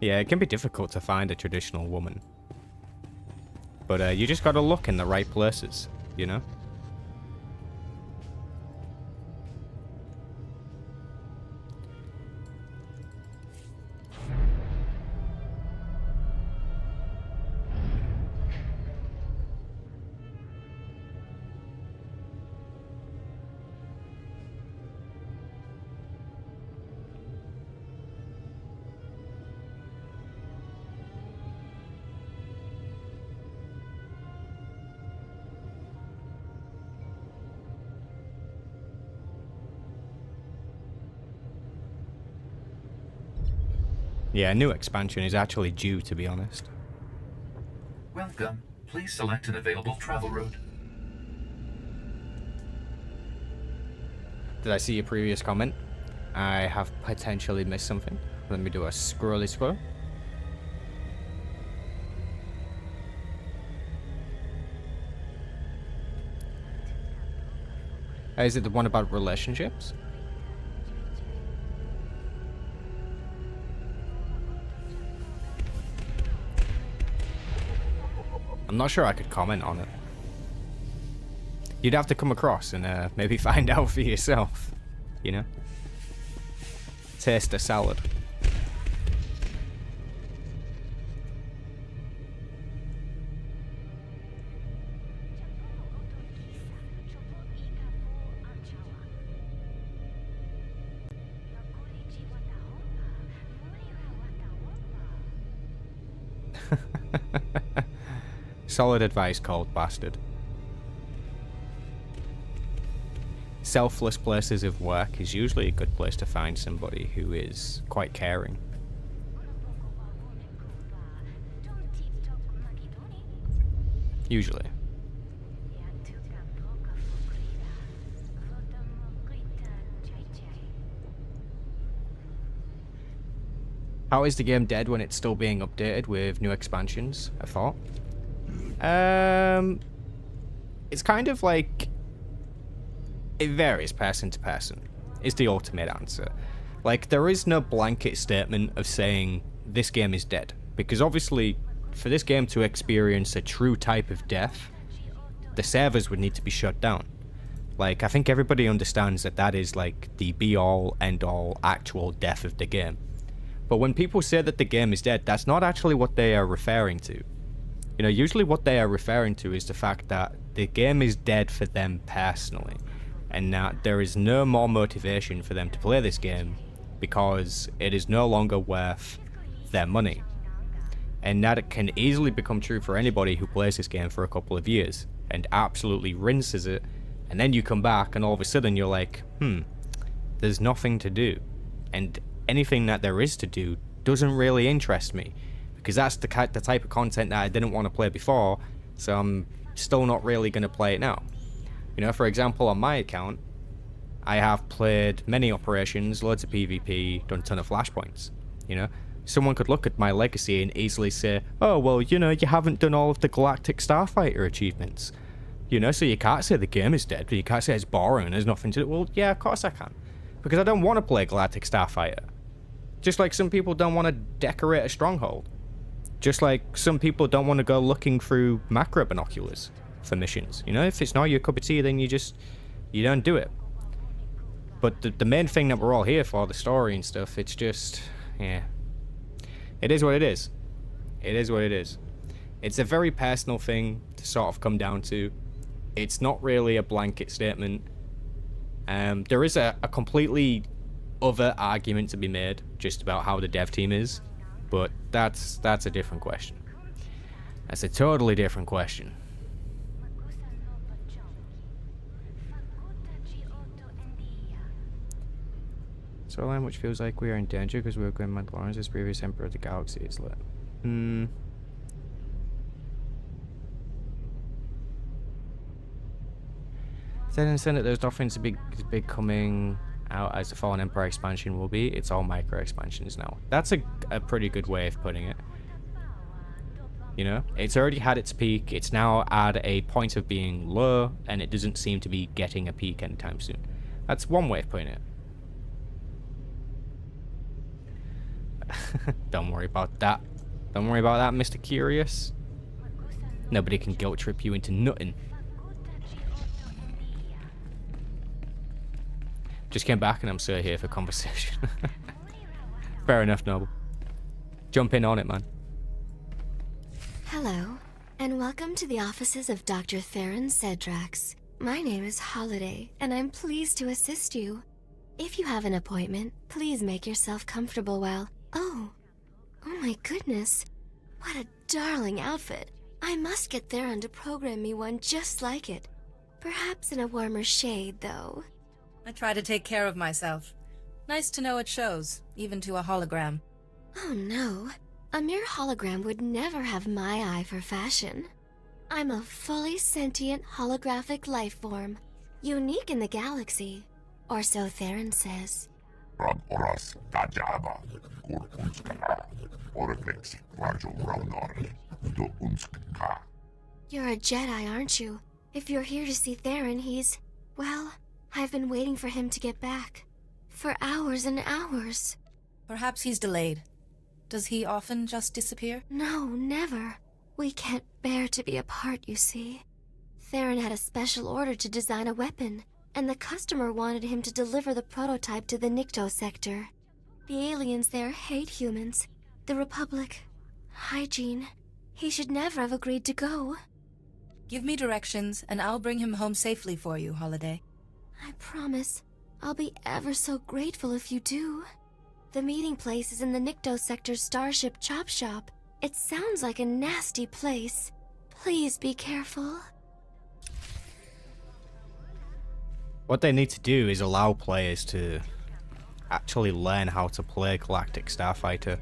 Yeah, it can be difficult to find a traditional woman. But you just gotta look in the right places, you know? Yeah, a new expansion is actually due, to be honest. Welcome. Please select an available travel route. Did I see your previous comment? I have potentially missed something. Let me do a scrolly scroll. Is it the one about relationships? I'm not sure I could comment on it. You'd have to come across and maybe find out for yourself, you know? Taste a salad. Solid advice, cold bastard. selfless places of work is usually a good place to find somebody who is quite caring. Usually. How is the game dead when it's still being updated with new expansions? I thought. It's kind of like, it varies person to person, is the ultimate answer. Like, there is no blanket statement of saying this game is dead, because obviously for this game to experience a true type of death, the servers would need to be shut down. Like, I think everybody understands that that is like the be-all, end-all actual death of the game. But when people say that the game is dead, that's not actually what they are referring to. You know, usually what they are referring to is the fact that the game is dead for them personally, and that there is no more motivation for them to play this game because it is no longer worth their money. And that it can easily become true for anybody who plays this game for a couple of years and absolutely rinses it, and then you come back and all of a sudden you're like, there's nothing to do. And anything that there is to do doesn't really interest me, because that's the type of content that I didn't want to play before, so I'm still not really going to play it now. You know, for example, on my account, I have played many operations, loads of PvP, done a ton of flashpoints. You know, someone could look at my legacy and easily say, oh, well, you know, you haven't done all of the Galactic Starfighter achievements. You know, so you can't say the game is dead, you can't say it's boring and there's nothing to do. Well, yeah, of course I can. Because I don't want to play Galactic Starfighter. Just like some people don't want to decorate a stronghold. Just like some people don't want to go looking through macro binoculars for missions. You know, if it's not your cup of tea, then you don't do it. But the main thing that we're all here for, the story and stuff, it's just, yeah. It is what it is. It is what it is. It's a very personal thing to sort of come down to. It's not really a blanket statement. There is a completely other argument to be made just about how the dev team is, but that's a different question. That's a totally different question. So line which feels like we are in danger because we're going Mandalorians as previous Emperor of the Galaxy is lit. Then saying that there's nothing big coming out as the Fallen Empire expansion will be. It's all micro expansions now. That's a pretty good way of putting it. You know, it's already had its peak. It's now at a point of being low, and it doesn't seem to be getting a peak anytime soon. That's one way of putting it. Don't worry about that. Don't worry about that, Mr. Curious. Nobody can guilt trip you into nothing. Just came back and I'm still here for conversation. Fair enough, Noble. Jump in on it, man. Hello, and welcome to the offices of Dr. Theron Cedrax. My name is Holiday, and I'm pleased to assist you. If you have an appointment, please make yourself comfortable while... Oh my goodness. What a darling outfit. I must get Theron to program me one just like it. Perhaps in a warmer shade, though. I try to take care of myself. Nice to know it shows, even to a hologram. Oh no. A mere hologram would never have my eye for fashion. I'm a fully sentient holographic life form, unique in the galaxy, or so Theron says. You're a Jedi, aren't you? If you're here to see Theron, he's... well, I've been waiting for him to get back. For hours and hours. Perhaps he's delayed. Does he often just disappear? No, never. We can't bear to be apart, you see. Theron had a special order to design a weapon, and the customer wanted him to deliver the prototype to the Nikto sector. The aliens there hate humans. The Republic. Hygiene. He should never have agreed to go. Give me directions, and I'll bring him home safely for you, Holiday. I promise. I'll be ever so grateful if you do. The meeting place is in the Nikto sector's Starship Chop Shop. It sounds like a nasty place. Please be careful. What they need to do is allow players to actually learn how to play Galactic Starfighter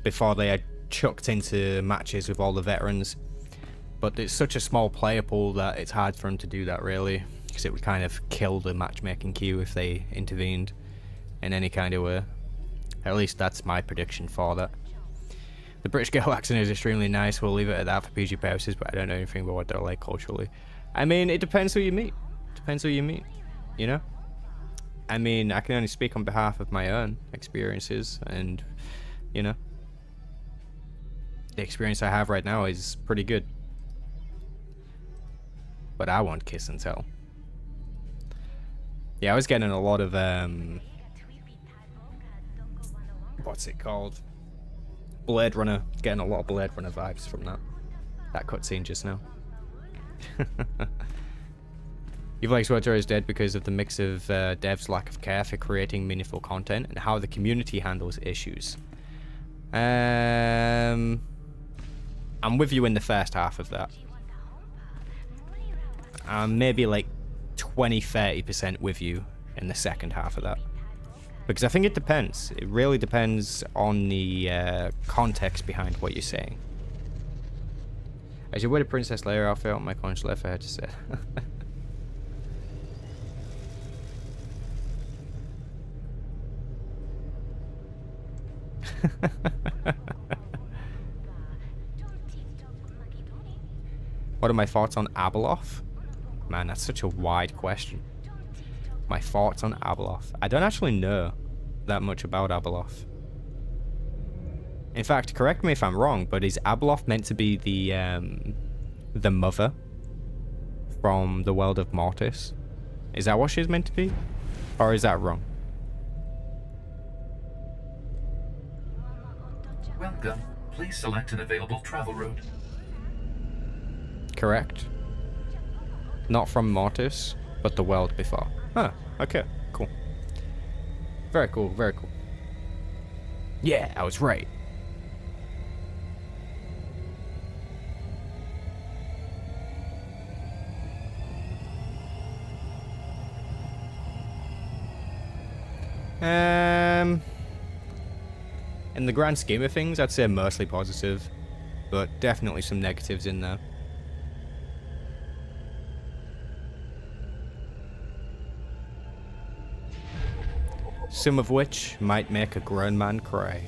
before they are chucked into matches with all the veterans. But it's such a small player pool that it's hard for them to do that, really, because it would kind of kill the matchmaking queue if they intervened in any kind of way. At least that's my prediction for that. The British girl accent is extremely nice. We'll leave it at that for PG purposes, but I don't know anything about what they're like culturally. I mean, it depends who you meet. Depends who you meet, you know? I mean, I can only speak on behalf of my own experiences, and, you know, the experience I have right now is pretty good. But I want kiss and tell. Yeah, I was getting a lot of, what's it called? Blade Runner. Getting a lot of Blade Runner vibes from that cutscene just now. Evil SWTOR is dead because of the mix of devs' lack of care for creating meaningful content and how the community handles issues. I'm with you in the first half of that. Maybe like 20-30% with you in the second half of that. Because I think it depends. It really depends on the context behind what you're saying. As you wear the Princess Leia outfit on my conscience left, I had to say. What are my thoughts on Abeloth? Man, that's such a wide question. My thoughts on Abeloth. I don't actually know that much about Abeloth. In fact, correct me if I'm wrong, but is Abeloth meant to be the mother from the world of Mortis? Is that what she's meant to be? Or is that wrong? Welcome. Please select an available travel route. Correct. Not from Mortis, but the world before. Huh, okay, cool. Very cool, very cool. Yeah, I was right. In the grand scheme of things, I'd say mostly positive, but definitely some negatives in there. Some of which might make a grown man cry.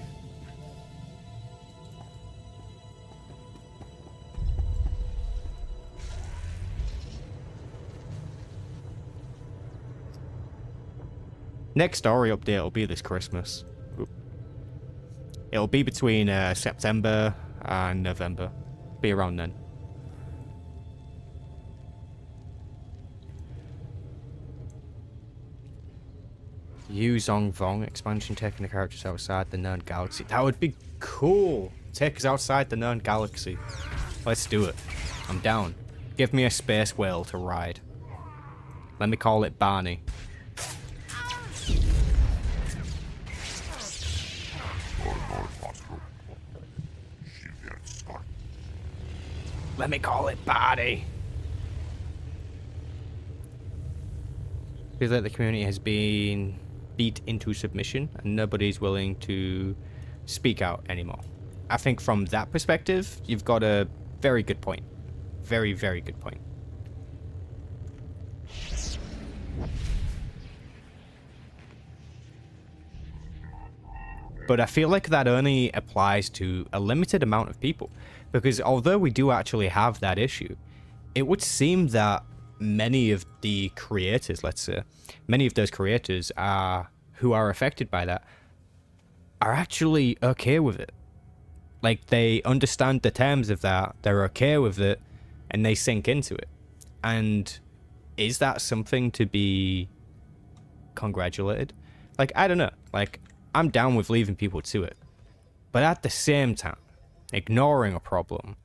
Next story update will be this Christmas. It'll be between September and November. Be around then. Yu Zong Vong expansion taking the characters outside the known galaxy. That would be cool. Take us outside the known galaxy. Let's do it. I'm down. Give me a space whale to ride. Let me call it Barney. Let me call it Barney. Feels like the community has been beat into submission and nobody's willing to speak out anymore. I think from that perspective, you've got a very good point. Very, very good point. But I feel like that only applies to a limited amount of people. Because although we do actually have that issue, it would seem that many of the creators, let's say, many of those creators who are affected by that are actually okay with it. Like, they understand the terms of that, they're okay with it, and they sink into it. And is that something to be congratulated? Like, I don't know. Like, I'm down with leaving people to it. But at the same time, ignoring a problem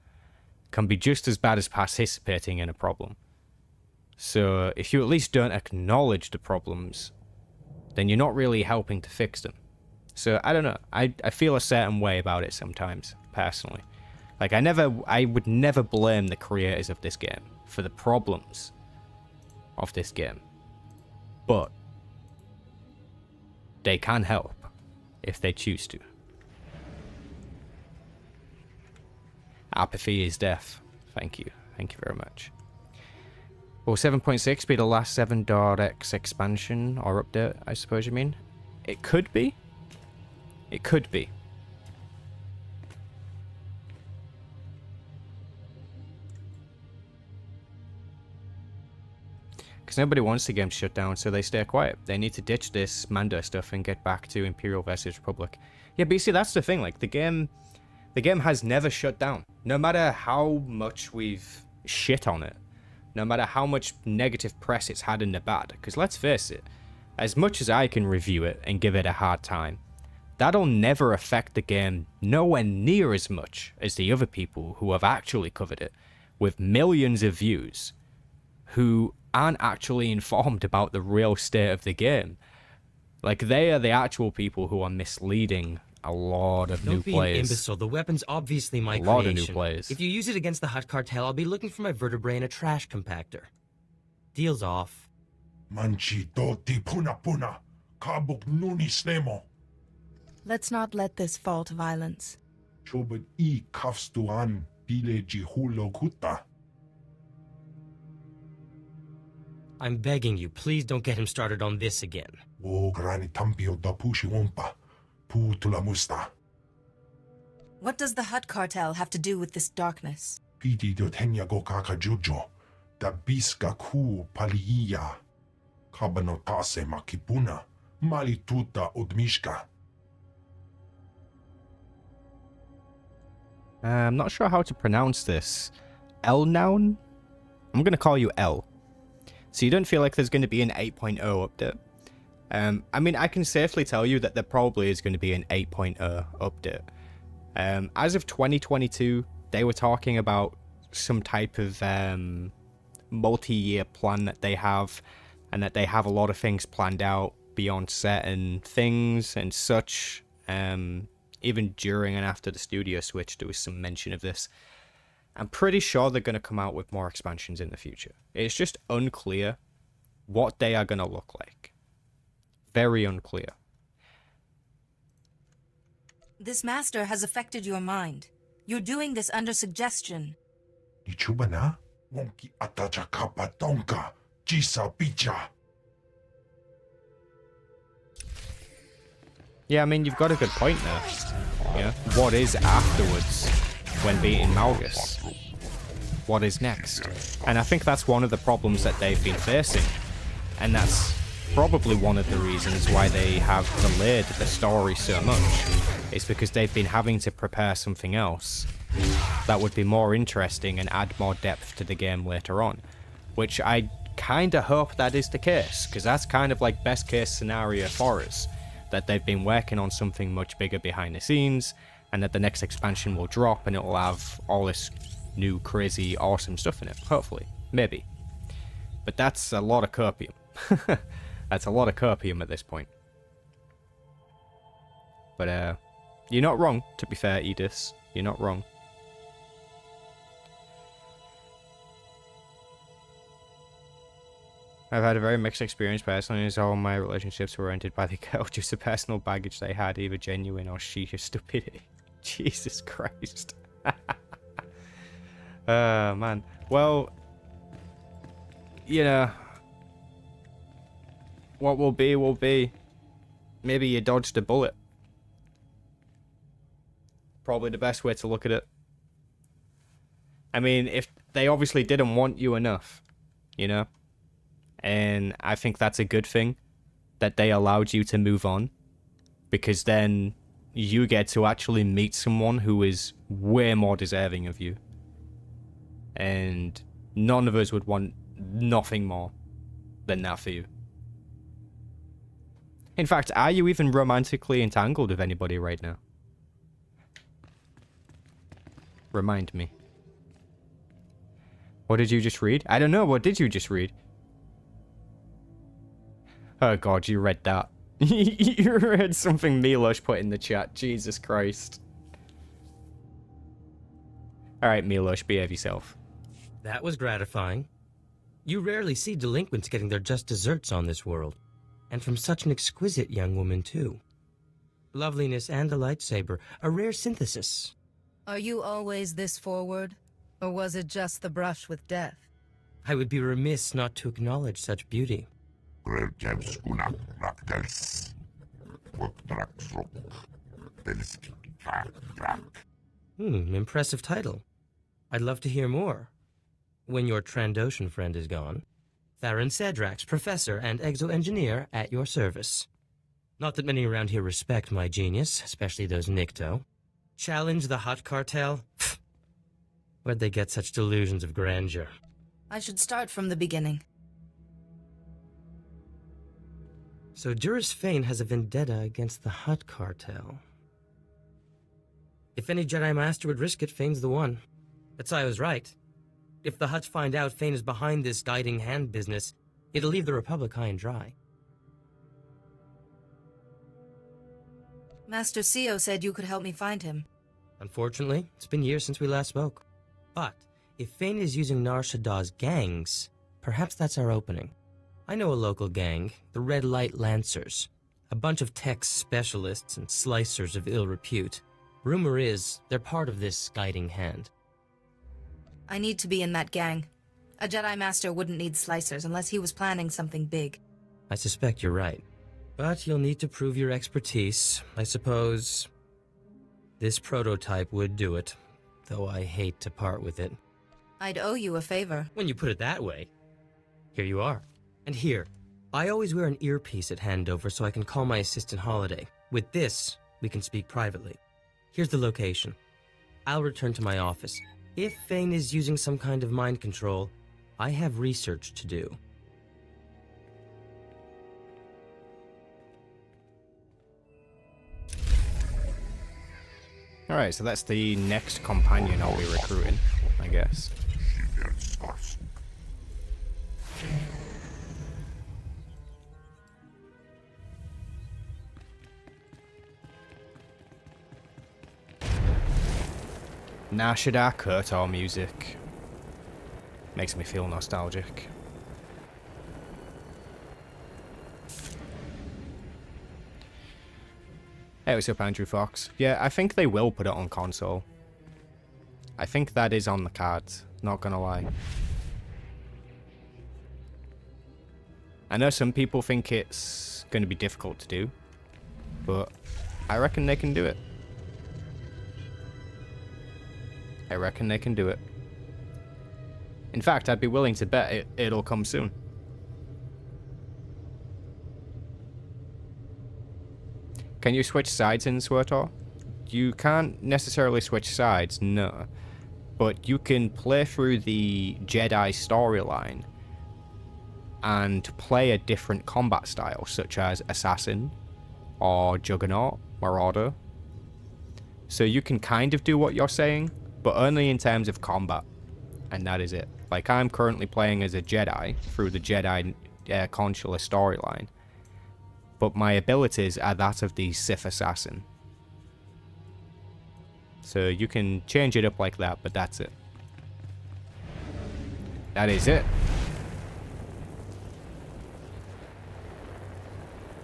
can be just as bad as participating in a problem. So if you at least don't acknowledge the problems, then you're not really helping to fix them. So I don't know. I feel a certain way about it sometimes, personally. Like, I would never blame the creators of this game for the problems of this game. But they can help if they choose to. Apathy is death. Thank you. Thank you very much. Will 7.6 be the last 7.x expansion or update, I suppose you mean? It could be. It could be. Because nobody wants the game shut down, so they stay quiet. They need to ditch this Mando stuff and get back to Imperial versus Republic. Yeah, but you see, that's the thing. Like, the game has never shut down. No matter how much we've shit on it, no matter how much negative press it's had in the bad. Because let's face it, as much as I can review it and give it a hard time, that'll never affect the game nowhere near as much as the other people who have actually covered it, with millions of views, who aren't actually informed about the real state of the game. Like, they are the actual people who are misleading a lot of new Don't be players. an imbecile. The weapon's obviously my A lot creation. of new players. If you use it against the Hutt cartel, I'll be looking for my vertebrae in a trash compactor. Deal's off. Manchi doti puna puna. Kabuk nuni snemo. Let's not let this fall to violence. Chobot I kafstuan pile jihulo kuta. I'm begging you, please don't get him started on this again. O grani tampio da pushi wompa. Putula musta. What does the Hutt cartel have to do with this darkness? Piti do tenya go kaka jujo. Da biska ku paliia. Kabanotase makipuna. Malituta udmishka. I'm not sure how to pronounce this. L noun? I'm going to call you L. So you don't feel like there's going to be an 8.0 update? I mean, I can safely tell you that there probably is going to be an 8.0 update. As of 2022, they were talking about some type of multi-year plan that they have, and that they have a lot of things planned out beyond certain things and such. Even during and after the studio switch, there was some mention of this. I'm pretty sure they're going to come out with more expansions in the future. It's just unclear what they are going to look like. Very unclear. This master has affected your mind. You're doing this under suggestion. Nichubana? Wonki atacha kapa tonka. Jisa picha. Yeah, I mean, you've got a good point there. Yeah, what is afterwards when beating Malgus? What is next? And I think that's one of the problems that they've been facing. And that's probably one of the reasons why they have delayed the story so much. It's because they've been having to prepare something else that would be more interesting and add more depth to the game later on. Which I kind of hope that is the case, because that's kind of like best case scenario for us. That they've been working on something much bigger behind the scenes, and that the next expansion will drop and it will have all this new, crazy, awesome stuff in it. Hopefully. Maybe. But that's a lot of copium. That's a lot of copium at this point. But, you're not wrong, to be fair, Edith. You're not wrong. I've had a very mixed experience personally, as all my relationships were ended by the girl due to personal baggage they had, either genuine or sheer stupidity. Jesus Christ. Man. Well, you know, what will be will be. Maybe you dodged a bullet. Probably the best way to look at it. I mean, if they obviously didn't want you enough, you know? And I think that's a good thing, that they allowed you to move on, because then you get to actually meet someone who is way more deserving of you. And none of us would want nothing more than that for you. In fact, are you even romantically entangled with anybody right now? Remind me. What did you just read? I don't know, what did you just read? Oh god, you read that. You read something Milosh put in the chat. Jesus Christ. Alright, Milosh, behave yourself. That was gratifying. You rarely see delinquents getting their just desserts on this world. And from such an exquisite young woman, too. Loveliness and a lightsaber, a rare synthesis. Are you always this forward? Or was it just the brush with death? I would be remiss not to acknowledge such beauty. Impressive title. I'd love to hear more. When your Trandoshan friend is gone. Theron Cedrax, professor and exo-engineer at your service. Not that many around here respect my genius, especially those Nikto. Challenge the Hutt cartel? Where'd they get such delusions of grandeur? I should start from the beginning. So Juris Fane has a vendetta against the Hutt cartel. If any Jedi Master would risk it, Fane's the one. That's why I was right. If the Hutts find out Fane is behind this guiding hand business, it'll leave the Republic high and dry. Master Sio said you could help me find him. Unfortunately, it's been years since we last spoke. But if Fane is using Nar Shaddah's gangs, perhaps that's our opening. I know a local gang, the Red Light Lancers. A bunch of tech specialists and slicers of ill repute. Rumor is, they're part of this guiding hand. I need to be in that gang. A Jedi Master wouldn't need slicers unless he was planning something big. I suspect you're right. But you'll need to prove your expertise. I suppose this prototype would do it, though I hate to part with it. I'd owe you a favor. When you put it that way. Here you are. And here, I always wear an earpiece at handover so I can call my assistant Holiday. With this, we can speak privately. Here's the location. I'll return to my office. If Fane is using some kind of mind control, I have research to do. Alright, so that's the next companion I'll be recruiting, I guess. Nar Shaddaa KOTOR music. Makes me feel nostalgic. Hey, what's up, Andrew Fox? Yeah, I think they will put it on console. I think that is on the cards, not gonna lie. I know some people think it's gonna be difficult to do, but I reckon they can do it. I reckon they can do it. In fact, I'd be willing to bet it'll come soon. Can you switch sides in SWTOR? You can't necessarily switch sides, no. But you can play through the Jedi storyline and play a different combat style, such as Assassin, or Juggernaut, Marauder. So you can kind of do what you're saying, but only in terms of combat. And that is it. Like, I'm currently playing as a Jedi through the Jedi Consular storyline. But my abilities are that of the Sith Assassin. So you can change it up like that, but that's it. That is it.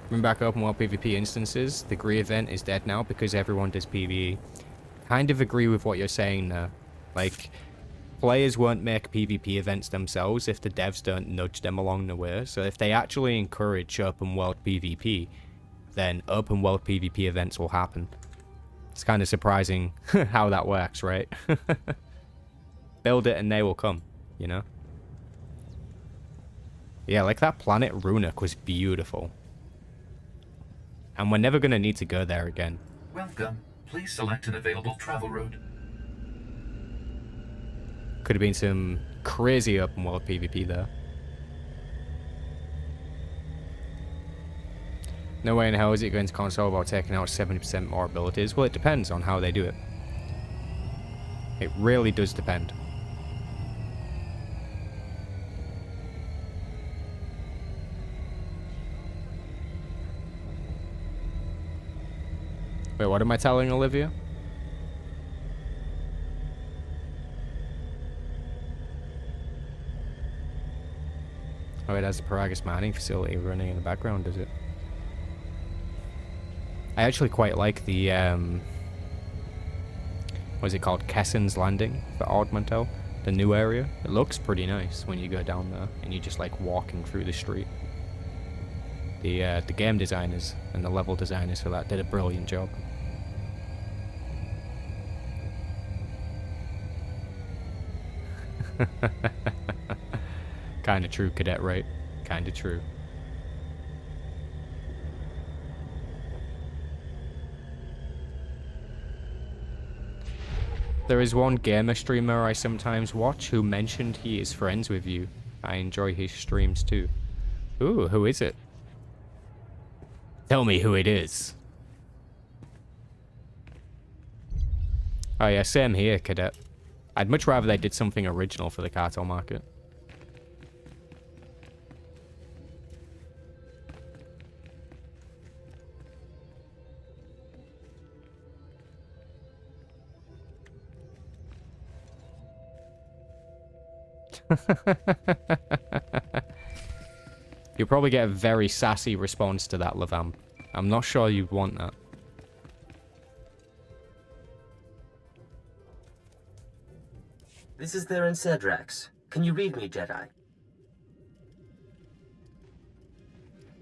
Bring back open world PvP instances. The Gree event is dead now because everyone does PvE. Kind of agree with what you're saying there. Like, players won't make PvP events themselves if the devs don't nudge them along the way. So if they actually encourage open world PvP, then open world PvP events will happen. It's kind of surprising how that works, right? Build it and they will come, you know? Yeah, like that planet Runic was beautiful. And we're never going to need to go there again. Welcome. Please select an available travel route. Could have been some crazy open world PvP there. No way in hell is it going to console while taking out 70% more abilities. Well, it depends on how they do it. It really does depend. Wait, what am I telling Olivia? Oh, it has the Paragus mining facility running in the background, does it? I actually quite like the, what is it called? Kessen's Landing for Augmentel. The new area. It looks pretty nice when you go down there and you're just like walking through the street. The game designers and the level designers for that did a brilliant job. Kinda true, Cadet, right? Kinda true. There is one gamer streamer I sometimes watch who mentioned he is friends with you. I enjoy his streams too. Ooh, who is it? Tell me who it is. Oh yeah, same here, Cadet. I'd much rather they did something original for the cartel market. You'll probably get a very sassy response to that, Lavam. I'm not sure you'd want that. This is Theron Cedrax. Can you read me, Jedi?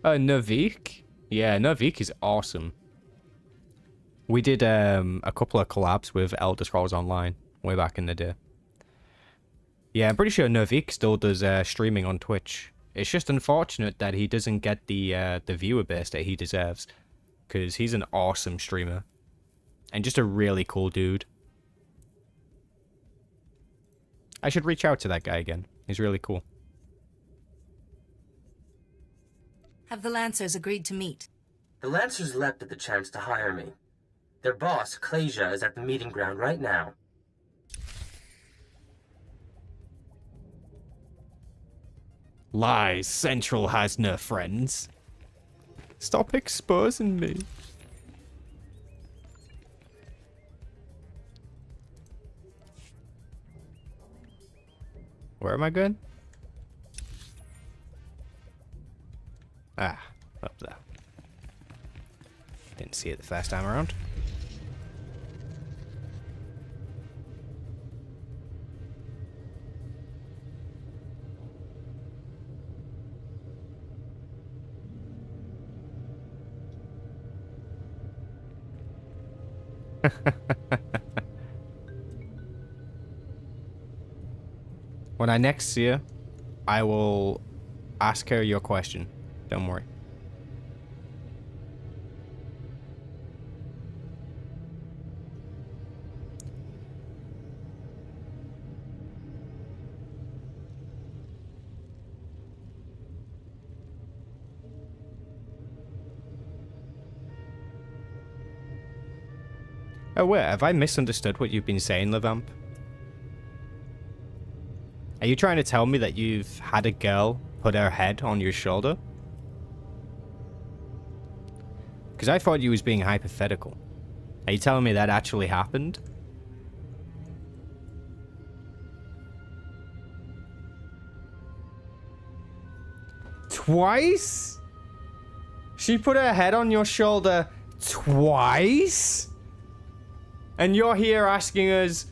Navik? Yeah, Navik is awesome. We did a couple of collabs with Elder Scrolls Online way back in the day. Yeah, I'm pretty sure Navik still does streaming on Twitch. It's just unfortunate that he doesn't get the viewer base that he deserves, because he's an awesome streamer and just a really cool dude. I should reach out to that guy again. He's really cool. Have the Lancers agreed to meet? The Lancers leapt at the chance to hire me. Their boss, Klasia, is at the meeting ground right now. Lies. Central has no friends. Stop exposing me. Where am I going? Ah, up there. Didn't see it the first time around. When I next see her, I will ask her your question. Don't worry. Oh wait, have I misunderstood what you've been saying, Levamp? Are you trying to tell me that you've had a girl put her head on your shoulder? Because I thought you was being hypothetical. Are you telling me that actually happened? Twice? She put her head on your shoulder twice? And you're here asking us,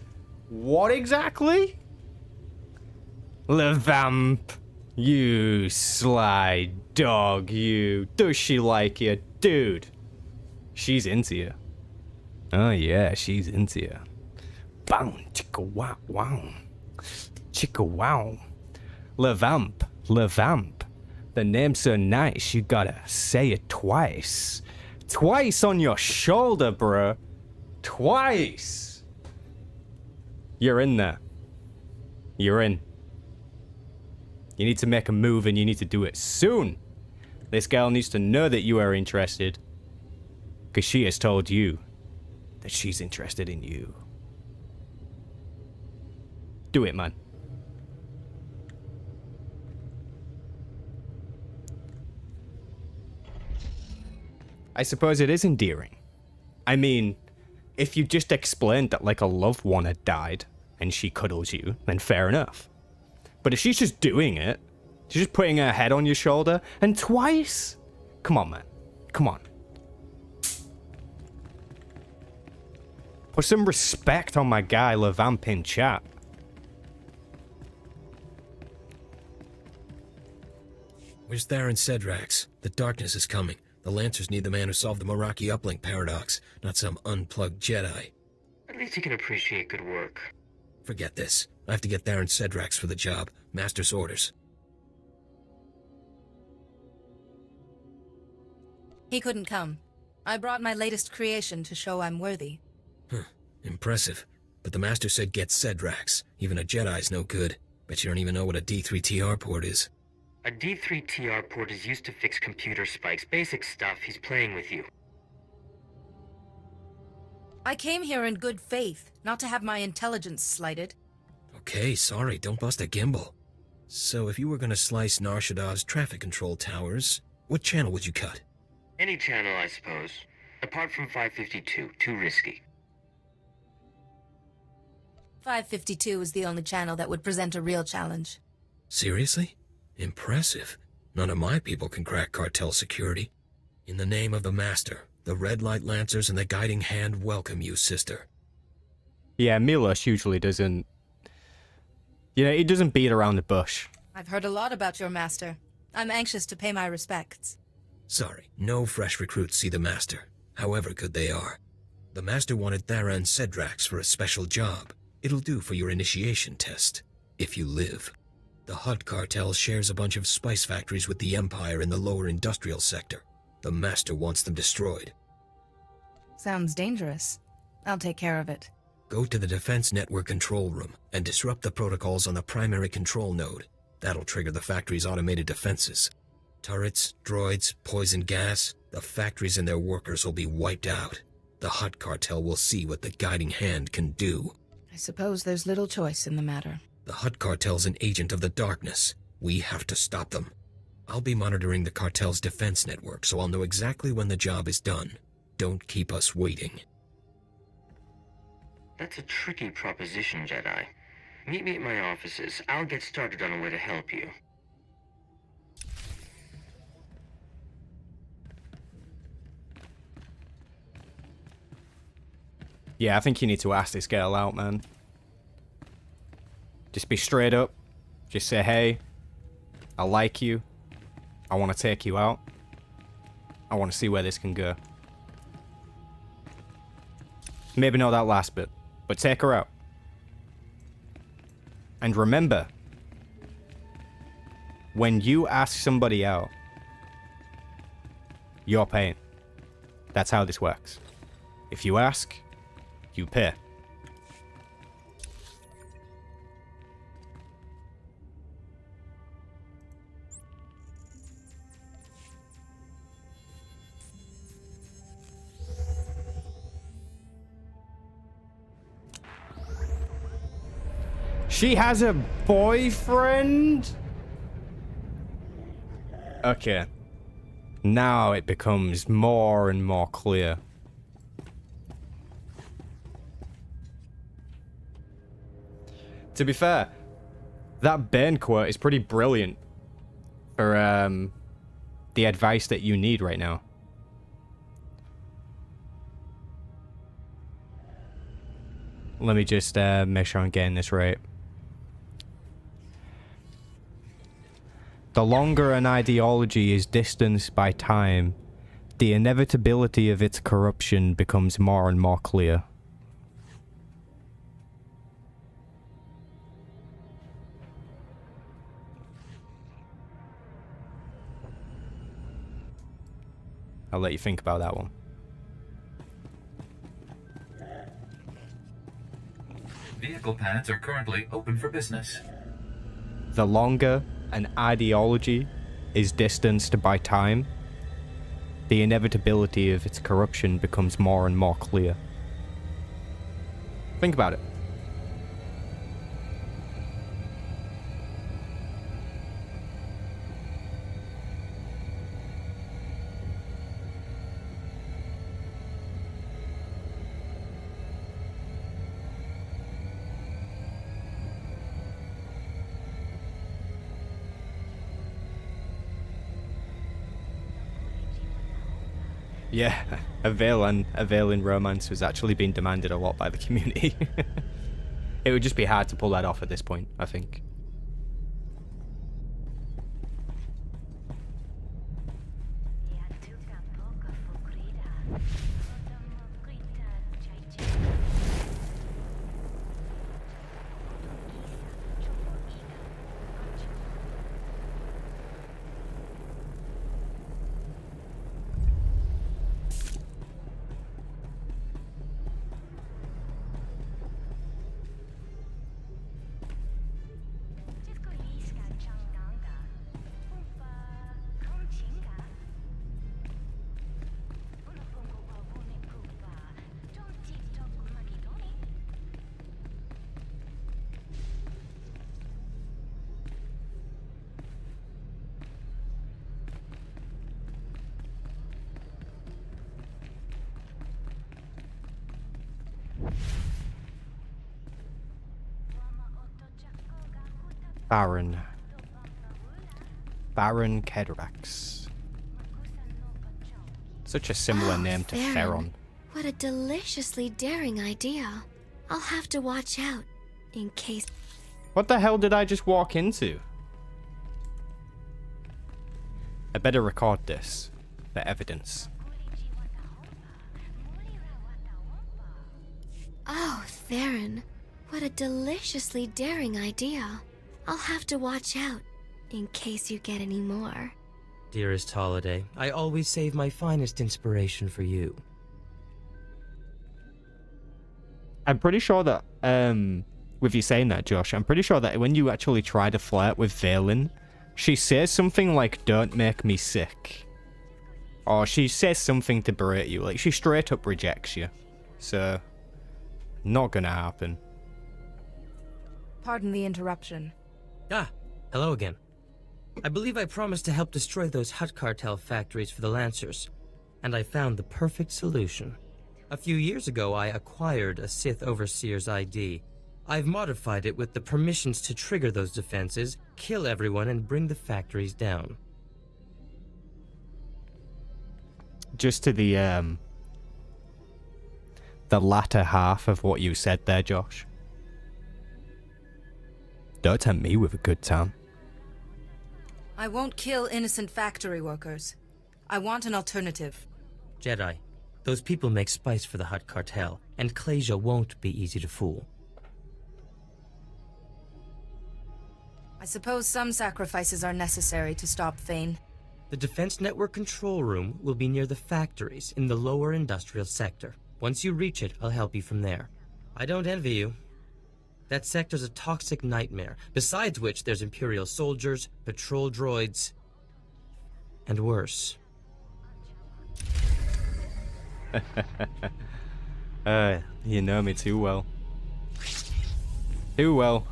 what exactly? Levamp, you sly dog, you. Does she like you? Dude, she's into you. Oh yeah, she's into you. Bow, chicka wow, wow. Chicka wow. Levamp, Levamp. The name's so nice, you gotta say it twice. Twice on your shoulder, bruh. Twice! You're in there. You're in. You need to make a move and you need to do it soon. This girl needs to know that you are interested. Because she has told you that she's interested in you. Do it, man. I suppose it is endearing. I mean, if you just explained that like a loved one had died and she cuddles you, then fair enough. But if she's just doing it, She's just putting her head on your shoulder. And twice? Come on, man. Come on. Put some respect on my guy, Levamp, in chat. Where's Theron Cedrax? The darkness is coming. The Lancers need the man who solved the Meraki uplink paradox, not some unplugged Jedi. At least he can appreciate good work. Forget this. I have to get Theron Cedrax for the job. Master's orders. He couldn't come. I brought my latest creation to show I'm worthy. Huh. Impressive. But the Master said get Cedrax. Even a Jedi's no good. Bet you don't even know what a D3TR port is. A D3TR port is used to fix computer spikes. Basic stuff. He's playing with you. I came here in good faith, not to have my intelligence slighted. Okay, sorry, don't bust a gimbal. So if you were gonna slice Nar Shaddad's traffic control towers, what channel would you cut? Any channel, I suppose. Apart from 552. Too risky. 552 is the only channel that would present a real challenge. Seriously? Impressive. None of my people can crack cartel security. In the name of the Master, the Red Light Lancers and the Guiding Hand welcome you, sister. Yeah, Milos usually doesn't... You know, he doesn't beat around the bush. I've heard a lot about your master. I'm anxious to pay my respects. Sorry, no fresh recruits see the Master, however good they are. The Master wanted Theron Cedrax for a special job. It'll do for your initiation test, if you live. The Hutt cartel shares a bunch of spice factories with the Empire in the lower industrial sector. The Master wants them destroyed. Sounds dangerous. I'll take care of it. Go to the Defense Network control room and disrupt the protocols on the primary control node. That'll trigger the factory's automated defenses. Turrets, droids, poison gas, the factories and their workers will be wiped out. The Hutt cartel will see what the Guiding Hand can do. I suppose there's little choice in the matter. The Hutt cartel's an agent of the darkness. We have to stop them. I'll be monitoring the cartel's defense network, so I'll know exactly when the job is done. Don't keep us waiting. That's a tricky proposition, Jedi. Meet me at my offices. I'll get started on a way to help you. Yeah, I think you need to ask this girl out, man. Just be straight up. Just say, hey, I like you. I want to take you out. I want to see where this can go. Maybe not that last bit, but take her out. And remember, when you ask somebody out, you're paying. That's how this works. If you ask, you pay. She has a boyfriend? Okay. Now it becomes more and more clear. To be fair, that Bane quote is pretty brilliant for the advice that you need right now. Let me just make sure I'm getting this right. The longer an ideology is distanced by time, the inevitability of its corruption becomes more and more clear. I'll let you think about that one. Vehicle pads are currently open for business. The longer an ideology is distanced by time, the inevitability of its corruption becomes more and more clear. Think about it. Yeah, a Valen romance was actually being demanded a lot by the community. It would just be hard to pull that off at this point, I think. Baron Kedrax. Such a similar name to Theron. What a deliciously daring idea. I'll have to watch out, in case... What the hell did I just walk into? I better record this for evidence. Oh, Theron. What a deliciously daring idea. I'll have to watch out, in case you get any more. Dearest Holiday, I always save my finest inspiration for you. I'm pretty sure that, with you saying that, Josh, I'm pretty sure that when you actually try to flirt with Valen, she says something like, "Don't make me sick." Or she says something to berate you. Like, she straight up rejects you. So, not gonna happen. Pardon the interruption. Ah, hello again. I believe I promised to help destroy those Hutt cartel factories for the Lancers, and I found the perfect solution. A few years ago, I acquired a Sith Overseer's ID. I've modified it with the permissions to trigger those defenses, kill everyone, and bring the factories down. Just to the latter half of what you said there, Josh. Don't tempt me with a good time. I won't kill innocent factory workers. I want an alternative. Jedi, those people make spice for the Hutt cartel, and Klasia won't be easy to fool. I suppose some sacrifices are necessary to stop Thane. The Defense Network control room will be near the factories in the lower industrial sector. Once you reach it, I'll help you from there. I don't envy you. That sector's a toxic nightmare, besides which there's Imperial soldiers, patrol droids, and worse. You know me too well. Too well.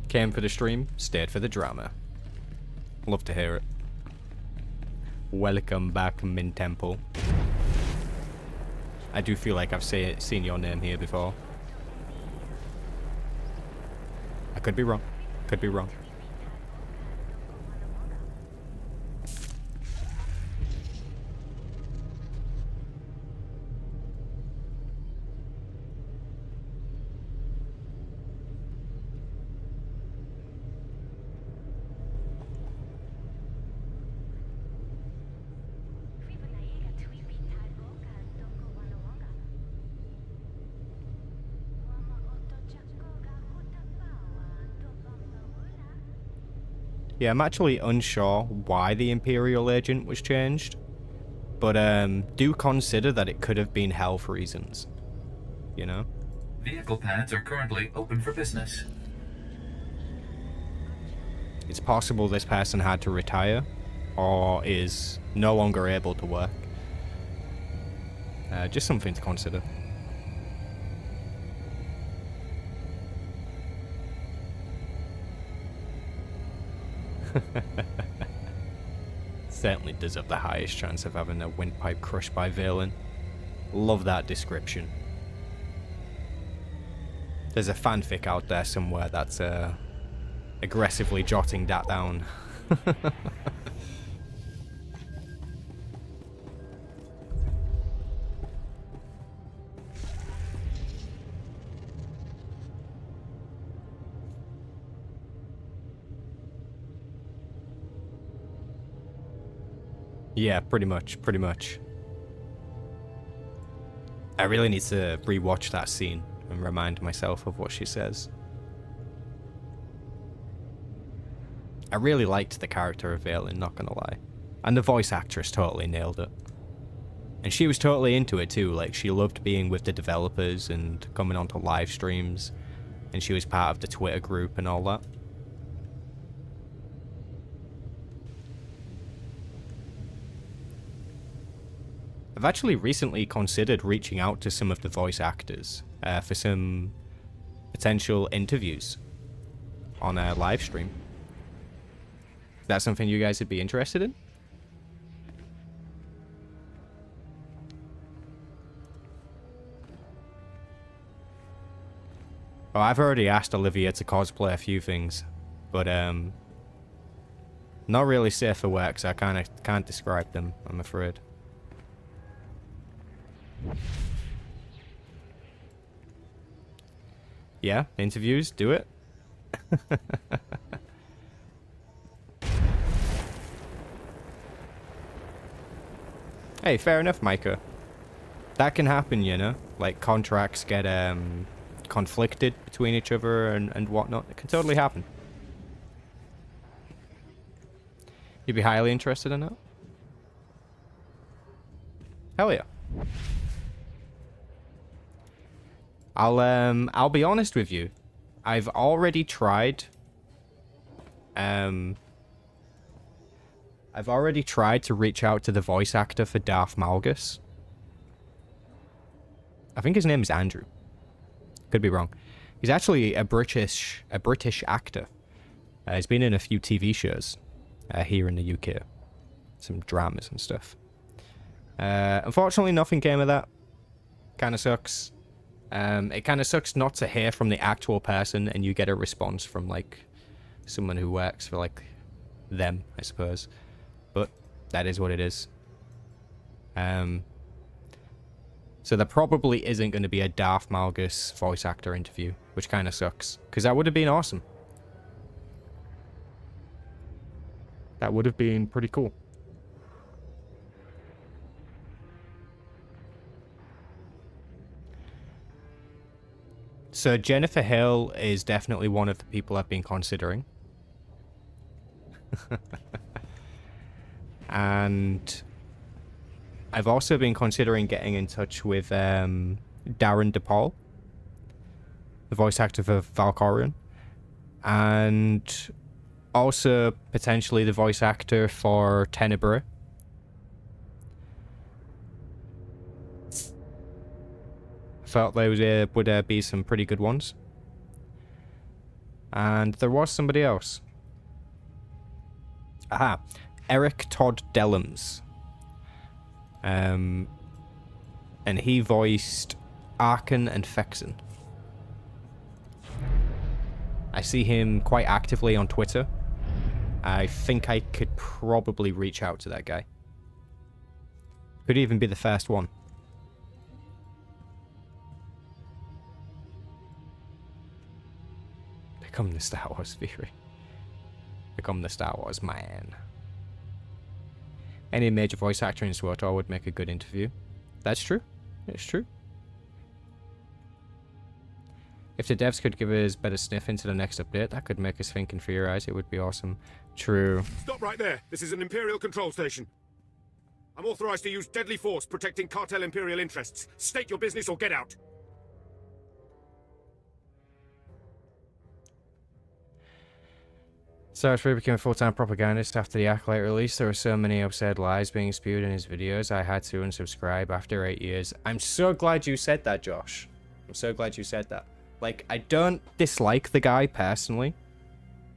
Came for the stream, stayed for the drama. Love to hear it. Welcome back, Min Temple. I do feel like I've seen your name here before. I could be wrong. Could be wrong. Yeah, I'm actually unsure why the Imperial agent was changed, but do consider that it could have been health reasons, you know? Vehicle pads are currently open for business. It's possible this person had to retire, or is no longer able to work. Just something to consider. Certainly does have the highest chance of having a windpipe crushed by Valen. Love that description. There's a fanfic out there somewhere that's aggressively jotting that down. Yeah, pretty much, pretty much. I really need to rewatch that scene and remind myself of what she says. I really liked the character of Valen, not gonna lie. And the voice actress totally nailed it. And she was totally into it too, like she loved being with the developers and coming onto live streams. And she was part of the Twitter group and all that. I've actually recently considered reaching out to some of the voice actors for some potential interviews on a live stream. Is that something you guys would be interested in? Oh, I've already asked Olivia to cosplay a few things, but not really safe for work, so I can't describe them, I'm afraid. Yeah, interviews, do it. Hey, fair enough, Micah. That can happen, you know? Like, contracts get conflicted between each other and whatnot. It can totally happen. You'd be highly interested in that? Hell yeah. I'll be honest with you. I've already tried to reach out to the voice actor for Darth Malgus. I think his name is Andrew. Could be wrong. He's actually a British actor. He's been in a few TV shows here in the UK. Some dramas and stuff. Unfortunately, nothing came of that. Kind of sucks. It kind of sucks not to hear from the actual person and you get a response from, like, someone who works for, like, them, I suppose. But that is what it is. So there probably isn't going to be a Darth Malgus voice actor interview, which kind of sucks, because that would have been awesome. That would have been pretty cool. So Jennifer Hill is definitely one of the people I've been considering. And I've also been considering getting in touch with Darren DePaul, the voice actor for Valkorion, and also potentially the voice actor for Tenebrae. Felt there would be some pretty good ones. And there was somebody else. Aha. Eric Todd Dellums. And he voiced Arkan and Fexen. I see him quite actively on Twitter. I think I could probably reach out to that guy. Could even be the first one. Become the Star Wars theory. Become the Star Wars man. Any major voice actor in SWTOR would make a good interview. That's true. It's true. If the devs could give us better sniff into the next update, that could make us think in 3 eyes. It would be awesome. True. Stop right there. This is an Imperial control station. I'm authorized to use deadly force protecting cartel Imperial interests. State your business or get out. Star Wars became a full-time propagandist after the Acolyte release. There were so many absurd lies being spewed in his videos, I had to unsubscribe after 8 years. I'm so glad you said that, Josh. I'm so glad you said that. Like, I don't dislike the guy personally.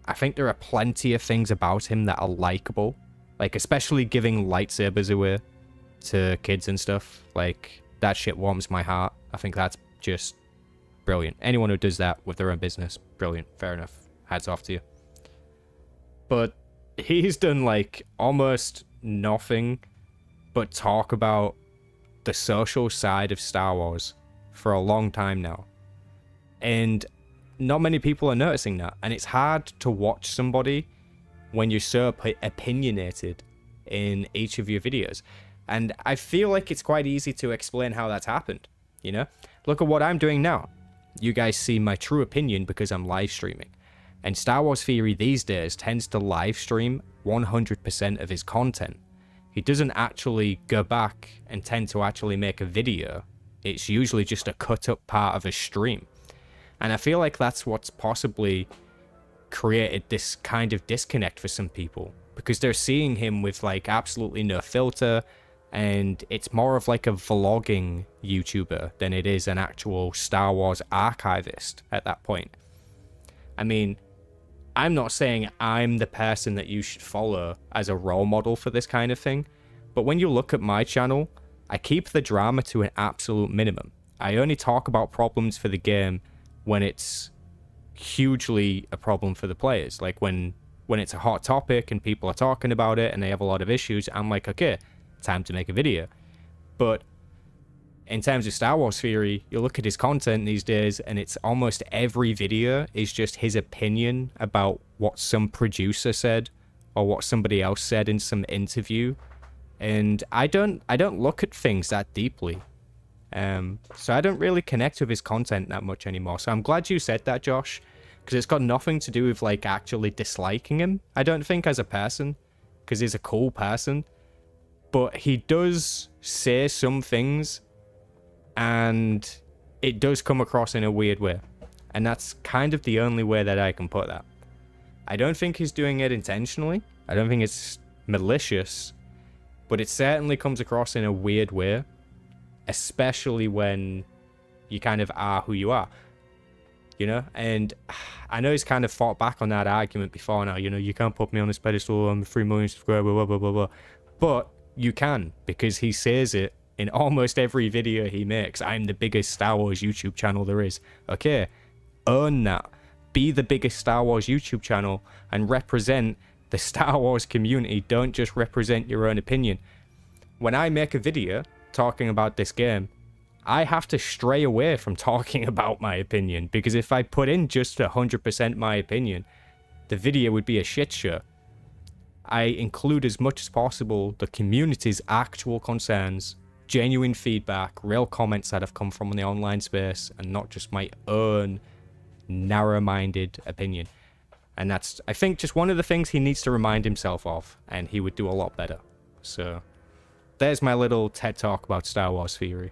I think there are plenty of things about him that are likable. Like, especially giving lightsabers away to kids and stuff. Like, that shit warms my heart. I think that's just brilliant. Anyone who does that with their own business, brilliant. Fair enough. Hats off to you. But he's done, like, almost nothing but talk about the social side of Star Wars for a long time now. And not many people are noticing that. And it's hard to watch somebody when you're so opinionated in each of your videos. And I feel like it's quite easy to explain how that's happened, you know? Look at what I'm doing now. You guys see my true opinion because I'm live streaming. And Star Wars Theory these days tends to live stream 100% of his content. He doesn't actually go back and tend to actually make a video. It's usually just a cut up part of a stream. And I feel like that's what's possibly created this kind of disconnect for some people, because they're seeing him with like absolutely no filter, and it's more of like a vlogging YouTuber than it is an actual Star Wars archivist at that point. I mean, I'm not saying I'm the person that you should follow as a role model for this kind of thing, but when you look at my channel, I keep the drama to an absolute minimum. I only talk about problems for the game when it's hugely a problem for the players. Like when it's a hot topic and people are talking about it and they have a lot of issues, I'm like, okay, time to make a video. But in terms of Star Wars Theory, you look at his content these days and it's almost every video is just his opinion about what some producer said or what somebody else said in some interview. And I don't look at things that deeply. So I don't really connect with his content that much anymore. So I'm glad you said that, Josh, because it's got nothing to do with like actually disliking him, I don't think, as a person, because he's a cool person. But he does say some things and it does come across in a weird way. And that's kind of the only way that I can put that. I don't think he's doing it intentionally. I don't think it's malicious, but it certainly comes across in a weird way, especially when you kind of are who you are, you know? And I know he's kind of fought back on that argument before now, you know, you can't put me on this pedestal, I'm 3 million subscribers, blah, blah, blah, blah. But you can, because he says it in almost every video he makes. I'm the biggest Star Wars YouTube channel there is. Okay, own that. Be the biggest Star Wars YouTube channel and represent the Star Wars community. Don't just represent your own opinion. When I make a video talking about this game, I have to stray away from talking about my opinion, because if I put in just 100% my opinion, the video would be a shit show. I include as much as possible the community's actual concerns, genuine feedback, real comments that have come from the online space, and not just my own narrow-minded opinion. And that's, I think, just one of the things he needs to remind himself of, and he would do a lot better. So there's my little TED Talk about Star Wars Theory.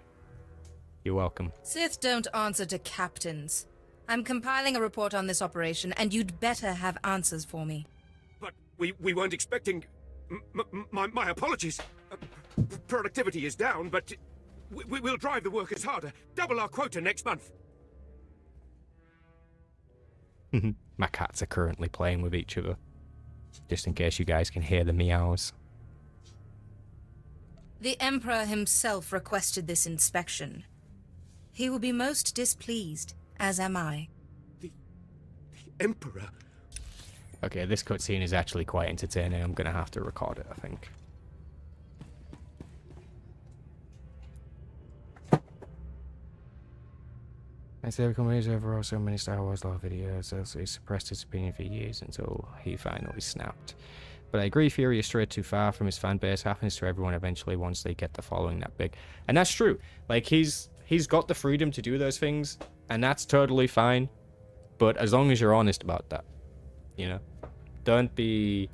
You're welcome. Sith don't answer to captains. I'm compiling a report on this operation, and you'd better have answers for me. But we weren't expecting... My apologies. Productivity is down, but we'll drive the workers harder. Double our quota next month. My cats are currently playing with each other, just in case you guys can hear the meows. The Emperor himself requested this inspection. He will be most displeased, as am I. The Emperor? Okay, this cutscene is actually quite entertaining. I'm gonna have to record it, I think. I say companies overall so many Star Wars lore videos, also he suppressed his opinion for years until he finally snapped. But I agree, Fury is straight too far from his fan base. Happens to everyone eventually once they get the following that big. And that's true. Like, he's got the freedom to do those things, and that's totally fine. But as long as you're honest about that, you know? Don't be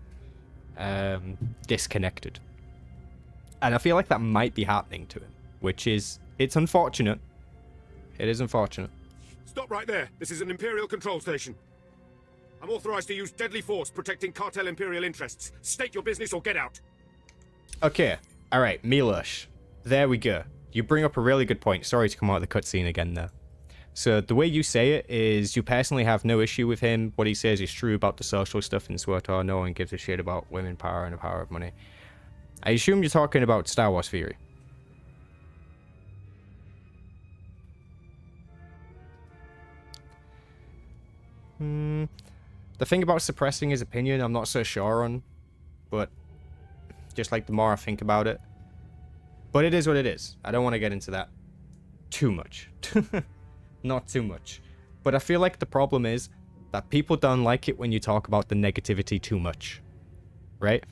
disconnected. And I feel like that might be happening to him, which is, it's unfortunate. It is unfortunate. Stop right there. This is an Imperial control station. I'm authorized to use deadly force protecting cartel Imperial interests. State your business or get out. Okay. Alright, Milosh. There we go. You bring up a really good point. Sorry to come out of the cutscene again there. So the way you say it is you personally have no issue with him. What he says is true about the social stuff in SWTOR. No one gives a shit about women power and the power of money. I assume you're talking about Star Wars Theory. The thing about suppressing his opinion, I'm not so sure on. But just like the more I think about it. But it is what it is. I don't want to get into that too much. Not too much. But I feel like the problem is that people don't like it when you talk about the negativity too much. Right?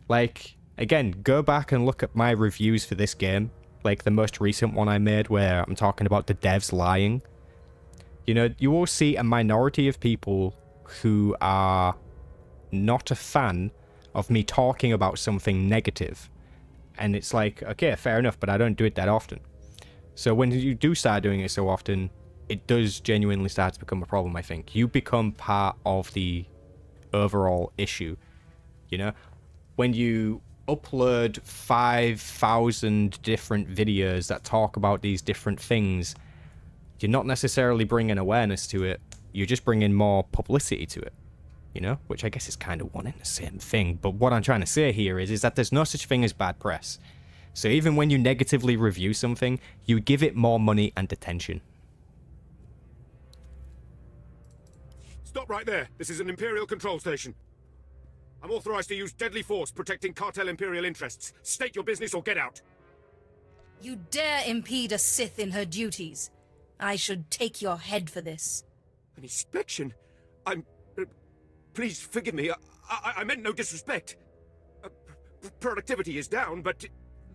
Like, Again, go back and look at my reviews for this game. Like the most recent one I made where I'm talking about the devs lying. You know, you will see a minority of people who are not a fan of me talking about something negative. And it's like, okay, fair enough, but I don't do it that often. So when you do start doing it so often, it does genuinely start to become a problem, I think. You become part of the overall issue, you know? When you upload 5,000 different videos that talk about these different things, you're not necessarily bringing awareness to it, you're just bringing more publicity to it, you know? Which I guess is kind of one and the same thing, but what I'm trying to say here is that there's no such thing as bad press. So even when you negatively review something, you give it more money and attention. Stop right there. This is an Imperial control station. I'm authorized to use deadly force protecting cartel Imperial interests. State your business or get out. You dare impede a Sith in her duties. I should take your head for this. An inspection? Please forgive me. I meant no disrespect. Productivity is down, but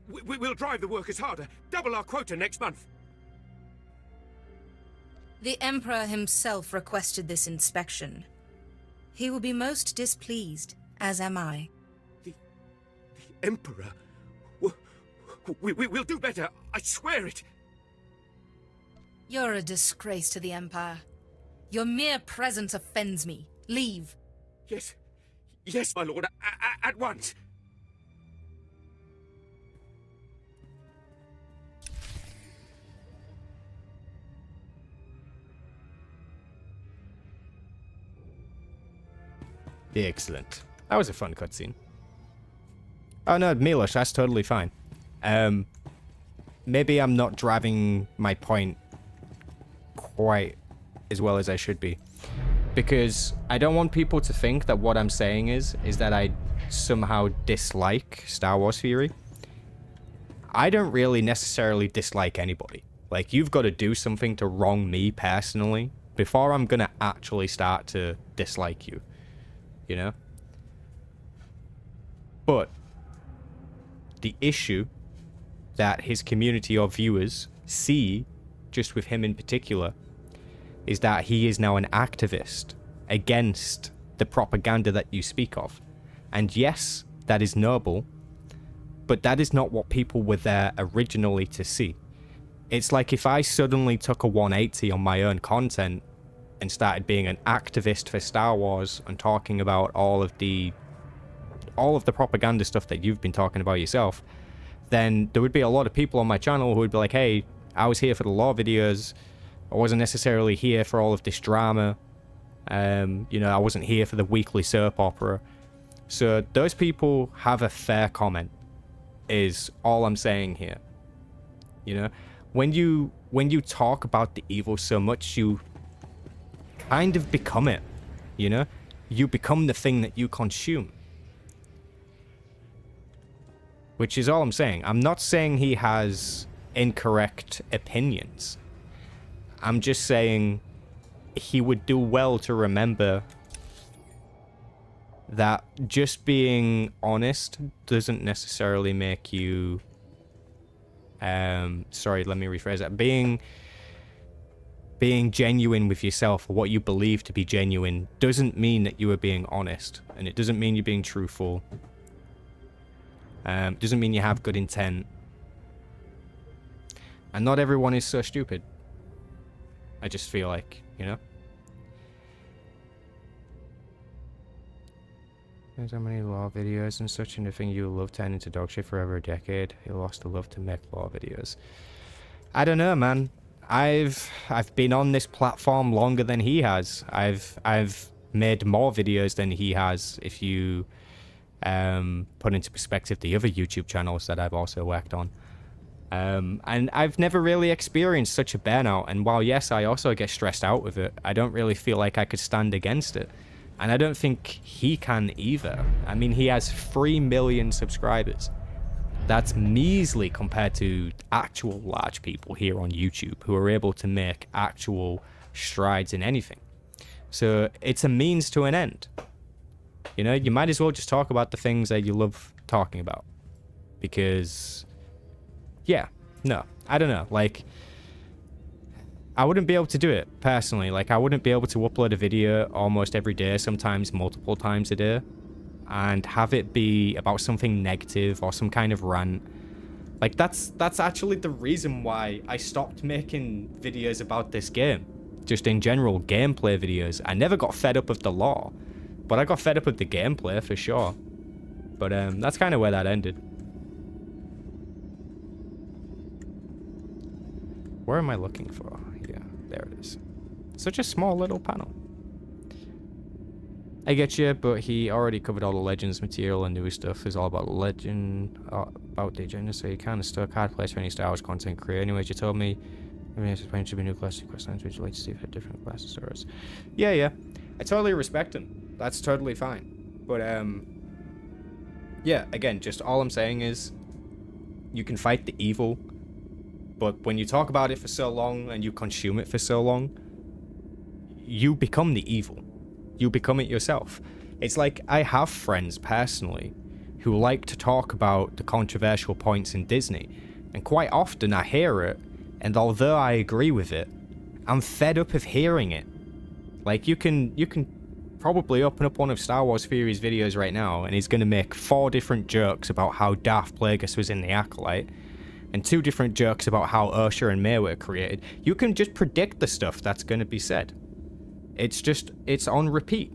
we'll drive the workers harder. Double our quota next month. The Emperor himself requested this inspection. He will be most displeased, as am I. The Emperor? We'll do better. I swear it. You're a disgrace to the Empire. Your mere presence offends me. Leave. Yes. Yes, my lord. At once. Excellent. That was a fun cutscene. Oh no, Milos, that's totally fine. Maybe I'm not driving my point quite as well as I should be. Because I don't want people to think that what I'm saying is that I somehow dislike Star Wars theory. I don't really necessarily dislike anybody. Like, you've got to do something to wrong me personally before I'm gonna actually start to dislike you. You know? But the issue that his community of viewers see, just with him in particular, is that he is now an activist against the propaganda that you speak of. And yes, that is noble, but that is not what people were there originally to see. It's like if I suddenly took a 180 on my own content and started being an activist for Star Wars and talking about all of the propaganda stuff that you've been talking about yourself, then there would be a lot of people on my channel who would be like, hey, I was here for the lore videos. I wasn't necessarily here for all of this drama. You know, I wasn't here for the weekly soap opera. So those people have a fair comment, is all I'm saying here. You know, when you talk about the evil so much, you kind of become it. You know, you become the thing that you consume. Which is all I'm saying. I'm not saying he has incorrect opinions. I'm just saying he would do well to remember that just being honest doesn't necessarily make you... sorry, let me rephrase that. Being genuine with yourself, or what you believe to be genuine, doesn't mean that you are being honest. And it doesn't mean you're being truthful. Doesn't mean you have good intent. And not everyone is so stupid. I just feel like, you know? There's so many law videos and such, and the thing you love turned into dog shit for over a decade. He lost the love to make law videos. I don't know, man. I've been on this platform longer than he has. I've made more videos than he has, if you put into perspective the other YouTube channels that I've also worked on. And I've never really experienced such a burnout, and while yes, I also get stressed out with it, I don't really feel like I could stand against it. And I don't think he can either. I mean, he has 3 million subscribers. That's measly compared to actual large people here on YouTube who are able to make actual strides in anything. So it's a means to an end. You know, you might as well just talk about the things that you love talking about. Because, yeah, no, I don't know. Like, I wouldn't be able to do it, personally. Like, I wouldn't be able to upload a video almost every day, sometimes multiple times a day, and have it be about something negative or some kind of rant. Like, that's actually the reason why I stopped making videos about this game. Just in general, gameplay videos. I never got fed up of the lore, but I got fed up with the gameplay for sure. But that's kind of where that ended. Where am I looking for? Yeah, there it is. Such a small little panel. I get you, but he already covered all the Legends material, and new stuff is all about Legend, about the agenda, so you kind of stuck. Hard place for any Star Wars content creator. Anyways, you told me, I mean, it's going to be new classes, quest lines. Would you like to see if had different classes or us? Yeah. I totally respect him. That's totally fine. But, yeah, again, just all I'm saying is, you can fight the evil, but when you talk about it for so long and you consume it for so long, you become the evil. You become it yourself. It's like I have friends personally who like to talk about the controversial points in Disney, and quite often I hear it, and although I agree with it, I'm fed up of hearing it. Like, you can probably open up one of Star Wars Theory's videos right now, and he's going to make 4 different jokes about how Darth Plagueis was in the Acolyte, and 2 different jokes about how Ursha and May were created. You can just predict the stuff that's going to be said. It's on repeat.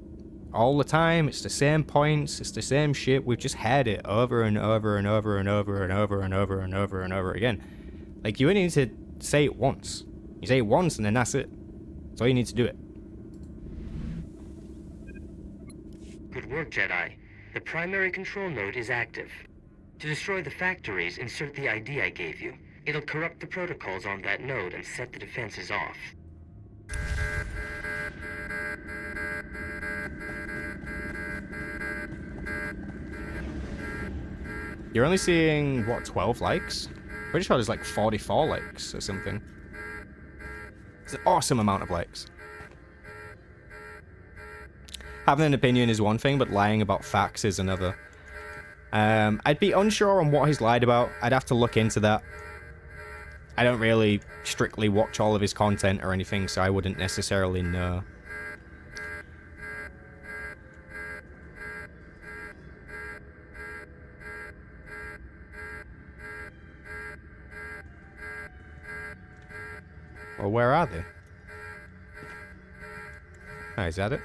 All the time, it's the same points, it's the same shit. We've just had it over and over and over and over and over and over and over and over again. Like, you only need to say it once. You say it once and then that's it. That's all you need to do it. Good work, Jedi. The primary control node is active. To destroy the factories, insert the ID I gave you. It'll corrupt the protocols on that node and set the defenses off. You're only seeing, what, 12 likes? Pretty sure there's like 44 likes or something. It's an awesome amount of likes. Having an opinion is one thing, but lying about facts is another. I'd be unsure on what he's lied about. I'd have to look into that. I don't really strictly watch all of his content or anything, so I wouldn't necessarily know. Well, where are they? Oh, is that it?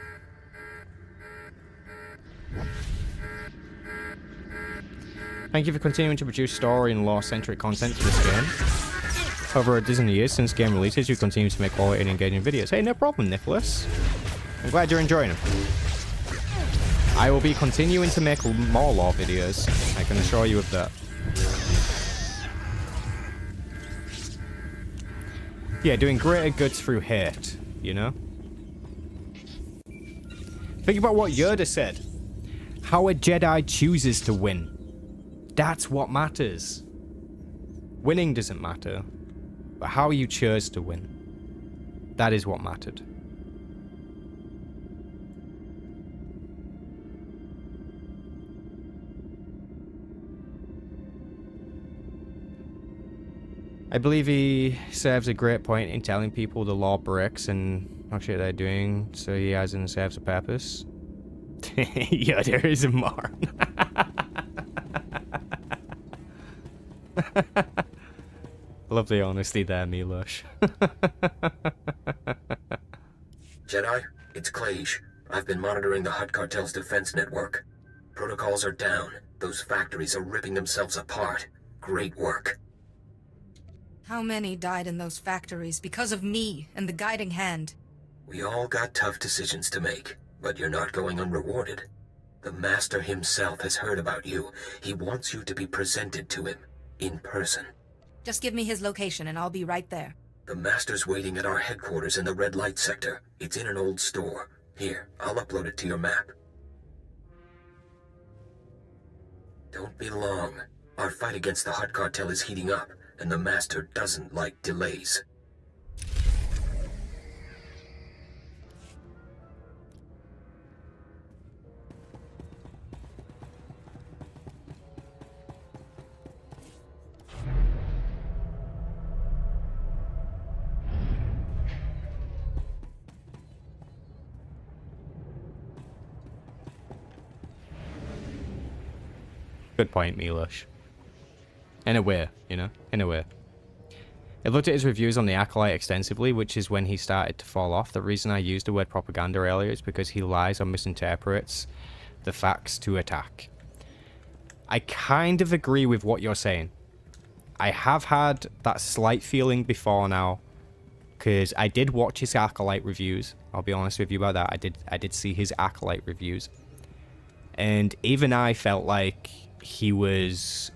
Thank you for continuing to produce story and lore-centric content to this game. Over a dozen years since game releases, you continue to make quality and engaging videos. Hey, no problem, Nicholas. I'm glad you're enjoying them. I will be continuing to make more lore videos. I can assure you of that. Yeah, doing greater goods through hate, you know? Think about what Yoda said. How a Jedi chooses to win. That's what matters. Winning doesn't matter, but how you chose to win. That is what mattered. I believe he serves a great point in telling people the law breaks and what shit they're doing, so he has and serves a purpose. Yoda is a moron. Love the honesty there, Milosh. Jedi, it's Klage. I've been monitoring the Hutt Cartel's defense network. Protocols are down. Those factories are ripping themselves apart. Great work. How many died in those factories because of me and the guiding hand? We all got tough decisions to make, but you're not going unrewarded. The Master himself has heard about you. He wants you to be presented to him, in person. Just give me his location and I'll be right there. The Master's waiting at our headquarters in the red light sector. It's in an old store. Here, I'll upload it to your map. Don't be long. Our fight against the Hutt Cartel is heating up, and the Master doesn't like delays. Good point, Milosh. In a way, you know? In a way. I looked at his reviews on the Acolyte extensively, which is when he started to fall off. The reason I used the word propaganda earlier is because he lies or misinterprets the facts to attack. I kind of agree with what you're saying. I have had that slight feeling before now, because I did watch his Acolyte reviews. I'll be honest with you about that. I did see his Acolyte reviews. And even I felt like he was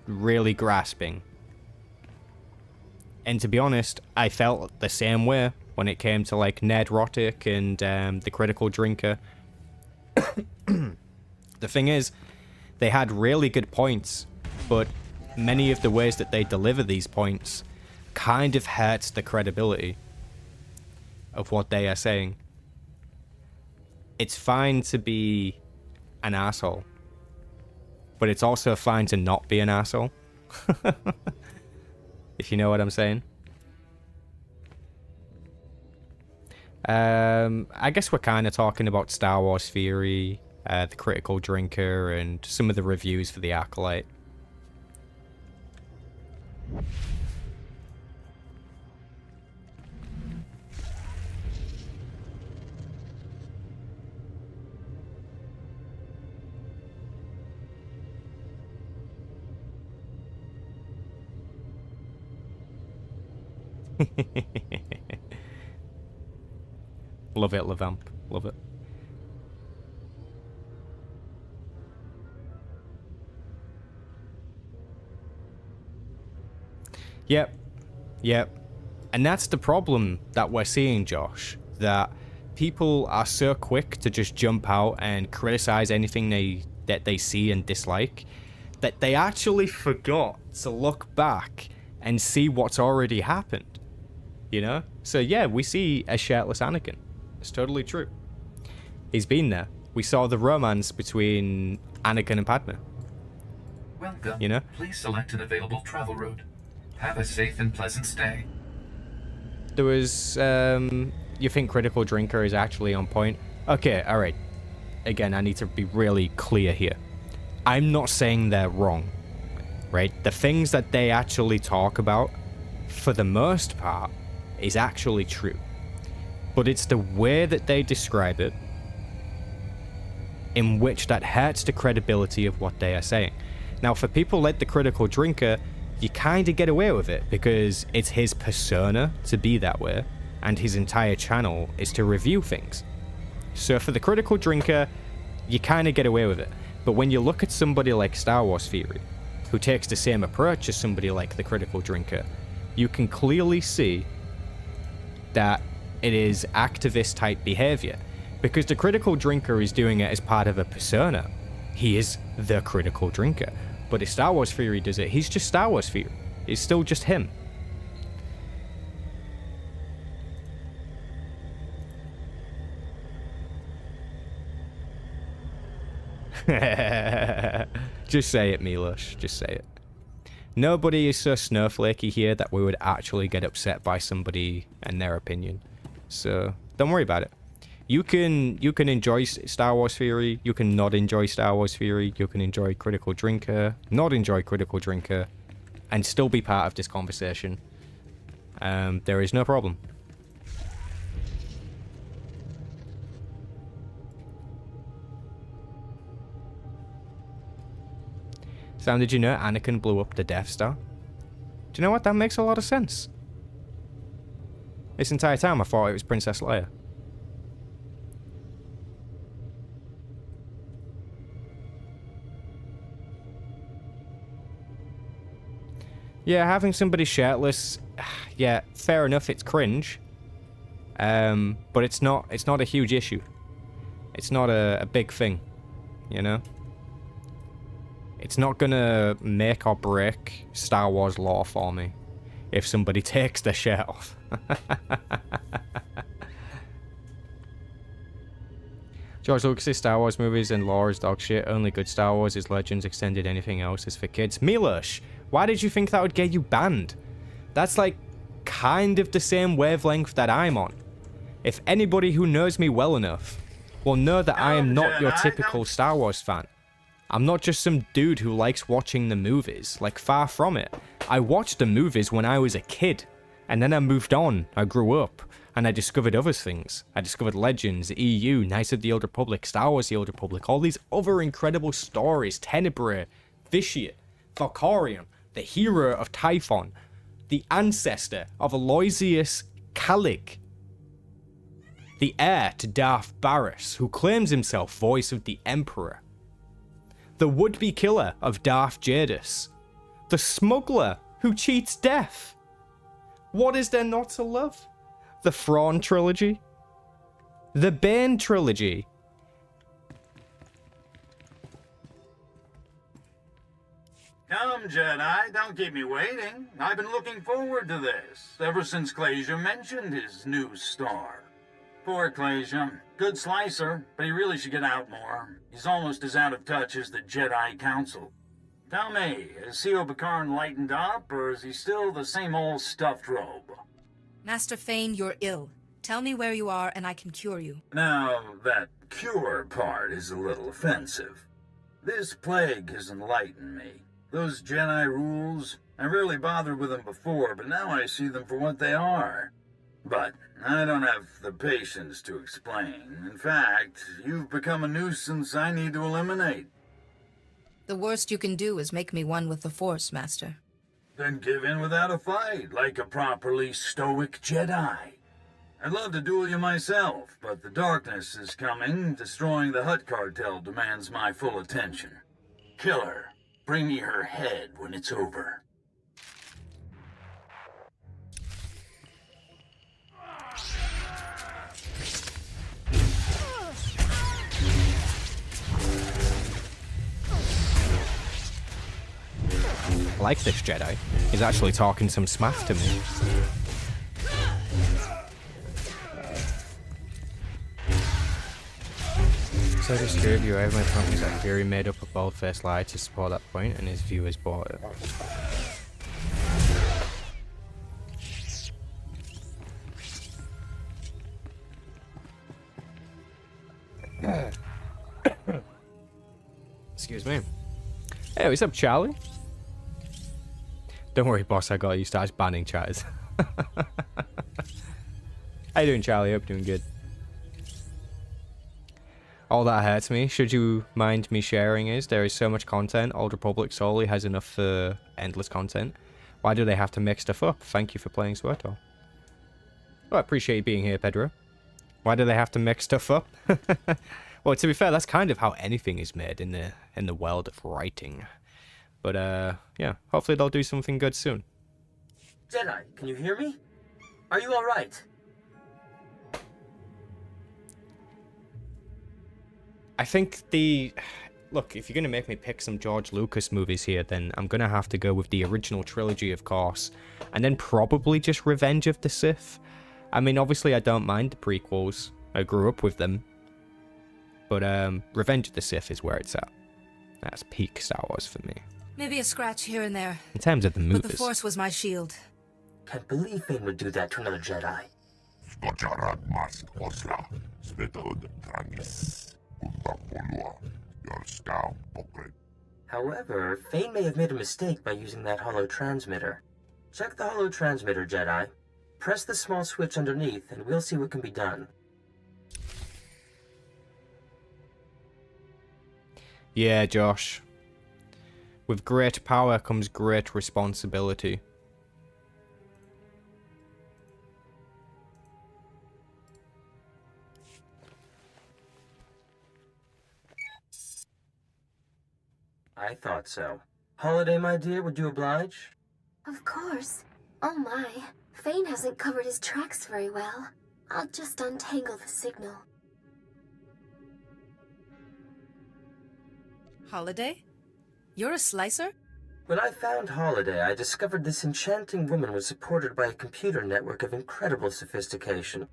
really grasping. And to be honest, I felt the same way when it came to like Ned Roddick and the Critical Drinker. The thing is, they had really good points, but many of the ways that they deliver these points kind of hurts the credibility of what they are saying. It's fine to be an asshole, but it's also fine to not be an asshole. If you know what I'm saying. I guess we're kind of talking about Star Wars Theory, the Critical Drinker, and some of the reviews for the Acolyte. Love it, Levamp. Love it. Yep. Yep. And that's the problem that we're seeing, Josh. That people are so quick to just jump out and criticize anything that they see and dislike that they actually forgot to look back and see what's already happened. You know? So yeah, we see a shirtless Anakin. It's totally true. He's been there. We saw the romance between Anakin and Padme. Welcome. You know? Please select an available travel route. Have a safe and pleasant stay. There was, you think Critical Drinker is actually on point? Okay, alright. Again, I need to be really clear here. I'm not saying they're wrong. Right? The things that they actually talk about, for the most part, is actually true. But it's the way that they describe it in which that hurts the credibility of what they are saying. Now, for people like the Critical Drinker, you kind of get away with it because it's his persona to be that way, and his entire channel is to review things. So for the Critical Drinker, you kind of get away with it. But when you look at somebody like Star Wars Theory, who takes the same approach as somebody like the Critical Drinker, you can clearly see that it is activist type behavior, because the Critical Drinker is doing it as part of a persona. He is the Critical Drinker. But if Star Wars Theory does it, he's just Star Wars Theory. It's still just him. Just say it, Milosh. Just say it. Nobody is so snowflakey here that we would actually get upset by somebody and their opinion. So don't worry about it. You can enjoy Star Wars Theory. You can not enjoy Star Wars Theory. You can enjoy Critical Drinker, not enjoy Critical Drinker, and still be part of this conversation. There is no problem. Sam, did you know Anakin blew up the Death Star? Do you know what? That makes a lot of sense. This entire time I thought it was Princess Leia. Yeah, having somebody shirtless, yeah, fair enough, it's cringe. But it's not a huge issue. It's not a big thing, you know? It's not gonna make or break Star Wars lore for me if somebody takes their shirt off. George Lucas' Star Wars movies and lore is dog shit. Only good Star Wars is Legends Extended. Anything else is for kids. Milosh, why did you think that would get you banned? That's like kind of the same wavelength that I'm on. If anybody who knows me well enough will know that I am not your typical Star Wars fan. I'm not just some dude who likes watching the movies. Like, far from it. I watched the movies when I was a kid. And then I moved on. I grew up. And I discovered other things. I discovered Legends, EU, Knights of the Old Republic, Star Wars The Old Republic, all these other incredible stories. Tenebrae, Vitiate, Valkorion, the hero of Typhon, the ancestor of Aloysius Calig, the heir to Darth Barris, who claims himself voice of the Emperor, the would-be killer of Darth Jadis, the smuggler who cheats death. What is there not to love? The Thrawn trilogy, the Bane trilogy. Come, Jedi, don't keep me waiting. I've been looking forward to this, ever since Clasia mentioned his new star. Poor Clasia. Good slicer, but he really should get out more. He's almost as out of touch as the Jedi Council. Tell me, has C.O. Bakarn lightened up, or is he still the same old stuffed robe? Master Fane, you're ill. Tell me where you are and I can cure you. Now, that cure part is a little offensive. This plague has enlightened me. Those Jedi rules, I rarely bothered with them before, but now I see them for what they are. But I don't have the patience to explain. In fact, you've become a nuisance I need to eliminate. The worst you can do is make me one with the Force, Master. Then give in without a fight, like a properly stoic Jedi. I'd love to duel you myself, but the darkness is coming. Destroying the Hutt cartel demands my full attention. Killer, bring me her head when it's over. I like this Jedi. He's actually talking some smack to me. So just to review, I have my companies that Fury made up a bold-faced lie to support that point, and his viewers bought it. Excuse me. Hey, what's up, Charlie? Don't worry, boss, I got you. Starts banning chatters. How you doing, Charlie? Hope you're doing good. All that hurts me. Should you mind me sharing is, there is so much content. Old Republic solely has enough for endless content. Why do they have to mix stuff up? Thank you for playing SWTOR. Well, I appreciate you being here, Pedro. Why do they have to mix stuff up? Well, to be fair, that's kind of how anything is made in the world of writing. But, yeah, hopefully they'll do something good soon. Jedi, can you hear me? Are you alright? I think look, if you're going to make me pick some George Lucas movies here, then I'm going to have to go with the original trilogy, of course. And then probably just Revenge of the Sith. I mean, obviously I don't mind the prequels. I grew up with them. But, Revenge of the Sith is where it's at. That's peak Star Wars for me. Maybe a scratch here and there. In terms of the movies. But the Force was my shield. Can't believe Fane would do that to another Jedi. However, Fane may have made a mistake by using that holo transmitter. Check the holo transmitter, Jedi. Press the small switch underneath, and we'll see what can be done. Yeah, Josh. With great power comes great responsibility. I thought so. Holiday, my dear, would you oblige? Of course. Oh my, Fane hasn't covered his tracks very well. I'll just untangle the signal. Holiday? You're a slicer? When I found Holiday, I discovered this enchanting woman was supported by a computer network of incredible sophistication.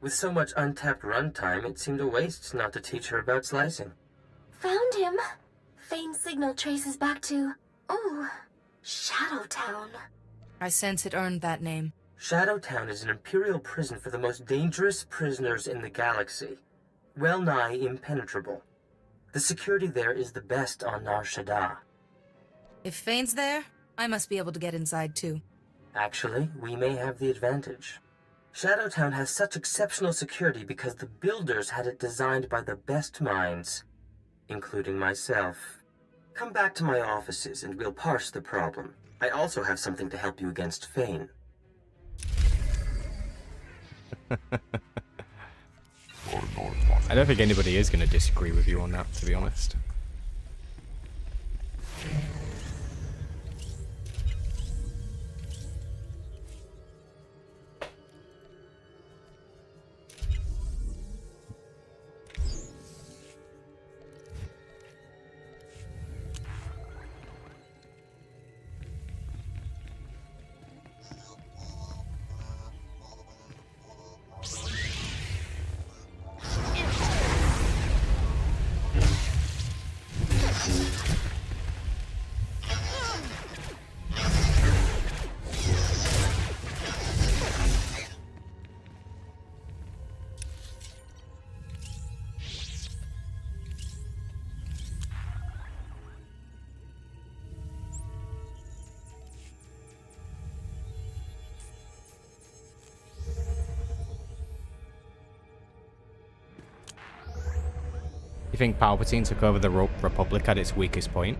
With so much untapped runtime, it seemed a waste not to teach her about slicing. Found him! Fane's signal traces back to... ooh, Shadowtown. I sense it earned that name. Shadowtown is an imperial prison for the most dangerous prisoners in the galaxy. Well nigh impenetrable. The security there is the best on Nar Shaddaa. If Fane's there, I must be able to get inside too. Actually, we may have the advantage. Shadowtown has such exceptional security because the builders had it designed by the best minds, including myself. Come back to my offices and we'll parse the problem. I also have something to help you against Fane. I don't think anybody is going to disagree with you on that, to be honest. You think Palpatine took over the Republic at its weakest point?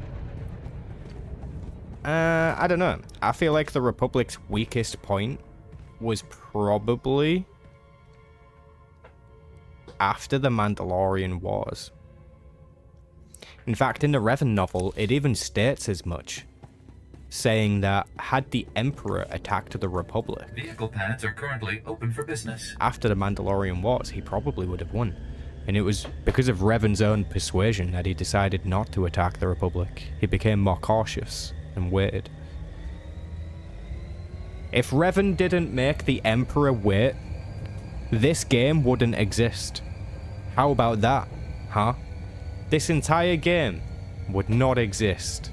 I don't know. I feel like the Republic's weakest point was probably after the Mandalorian Wars. In fact, in the Revan novel, it even states as much, saying that had the Emperor attacked the Republic, Vehicle pads are currently open for business. after the Mandalorian Wars, he probably would have won. And it was because of Revan's own persuasion that he decided not to attack the Republic. He became more cautious and waited. If Revan didn't make the Emperor wait, this game wouldn't exist. How about that, huh? This entire game would not exist.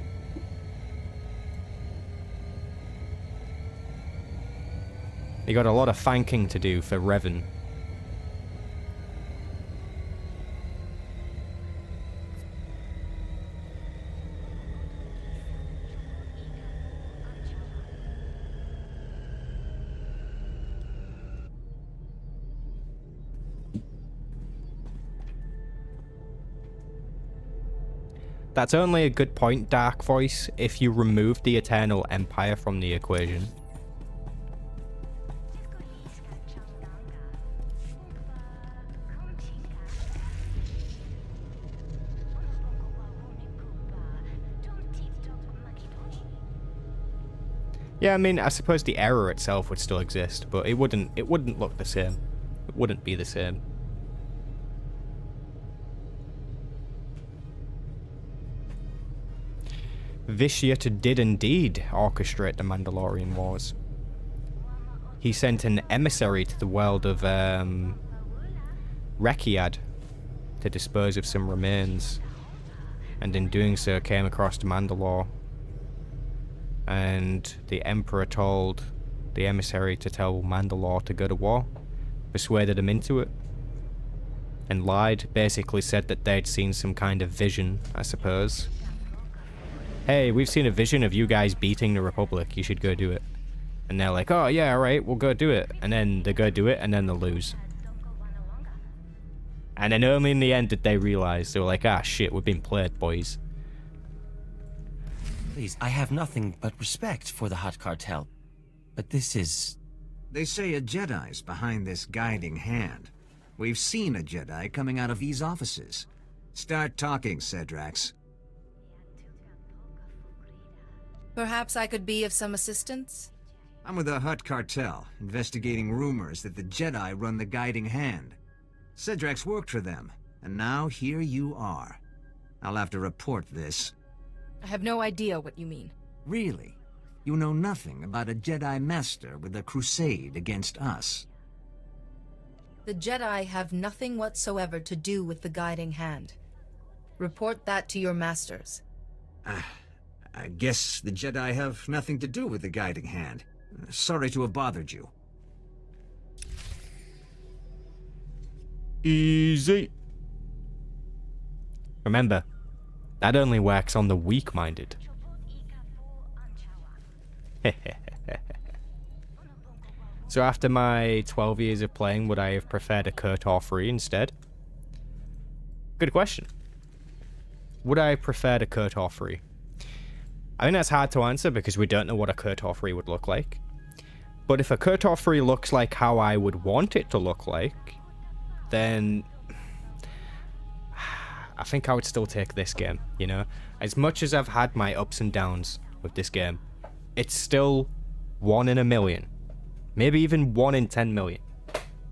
You got a lot of thanking to do for Revan. That's only a good point, Dark Voice, if you remove the Eternal Empire from the equation. Yeah, I mean, I suppose the error itself would still exist, but it wouldn't look the same. It wouldn't be the same. Vitiate did indeed orchestrate the Mandalorian Wars. He sent an emissary to the world of Rekiad to dispose of some remains, and in doing so came across Mandalore. And the Emperor told the emissary to tell Mandalore to go to war, persuaded him into it, and lied, basically said that they'd seen some kind of vision, I suppose. Hey, we've seen a vision of you guys beating the Republic, you should go do it. And they're like, oh yeah, alright, we'll go do it. And then they go do it, and then they lose. And then only in the end did they realize, they were like, ah shit, we've been played, boys. Please, I have nothing but respect for the Hutt Cartel. But this is... They say a Jedi's behind this guiding hand. We've seen a Jedi coming out of these offices. Start talking, Cedrax. Perhaps I could be of some assistance? I'm with the Hutt Cartel, investigating rumors that the Jedi run the guiding hand. Cedrax worked for them, and now here you are. I'll have to report this. I have no idea what you mean. Really? You know nothing about a Jedi Master with a crusade against us? The Jedi have nothing whatsoever to do with the guiding hand. Report that to your masters. I guess the Jedi have nothing to do with the guiding hand. Sorry to have bothered you. Easy. Remember, that only works on the weak-minded. So after my 12 years of playing, would I have preferred a KOTOR 3 instead? Good question. Would I have preferred a KOTOR 3? I think that's hard to answer because we don't know what a KOTOR 3 would look like. But if a KOTOR 3 looks like how I would want it to look like, then I think I would still take this game, you know? As much as I've had my ups and downs with this game, it's still 1 in a million. Maybe even 1 in 10 million,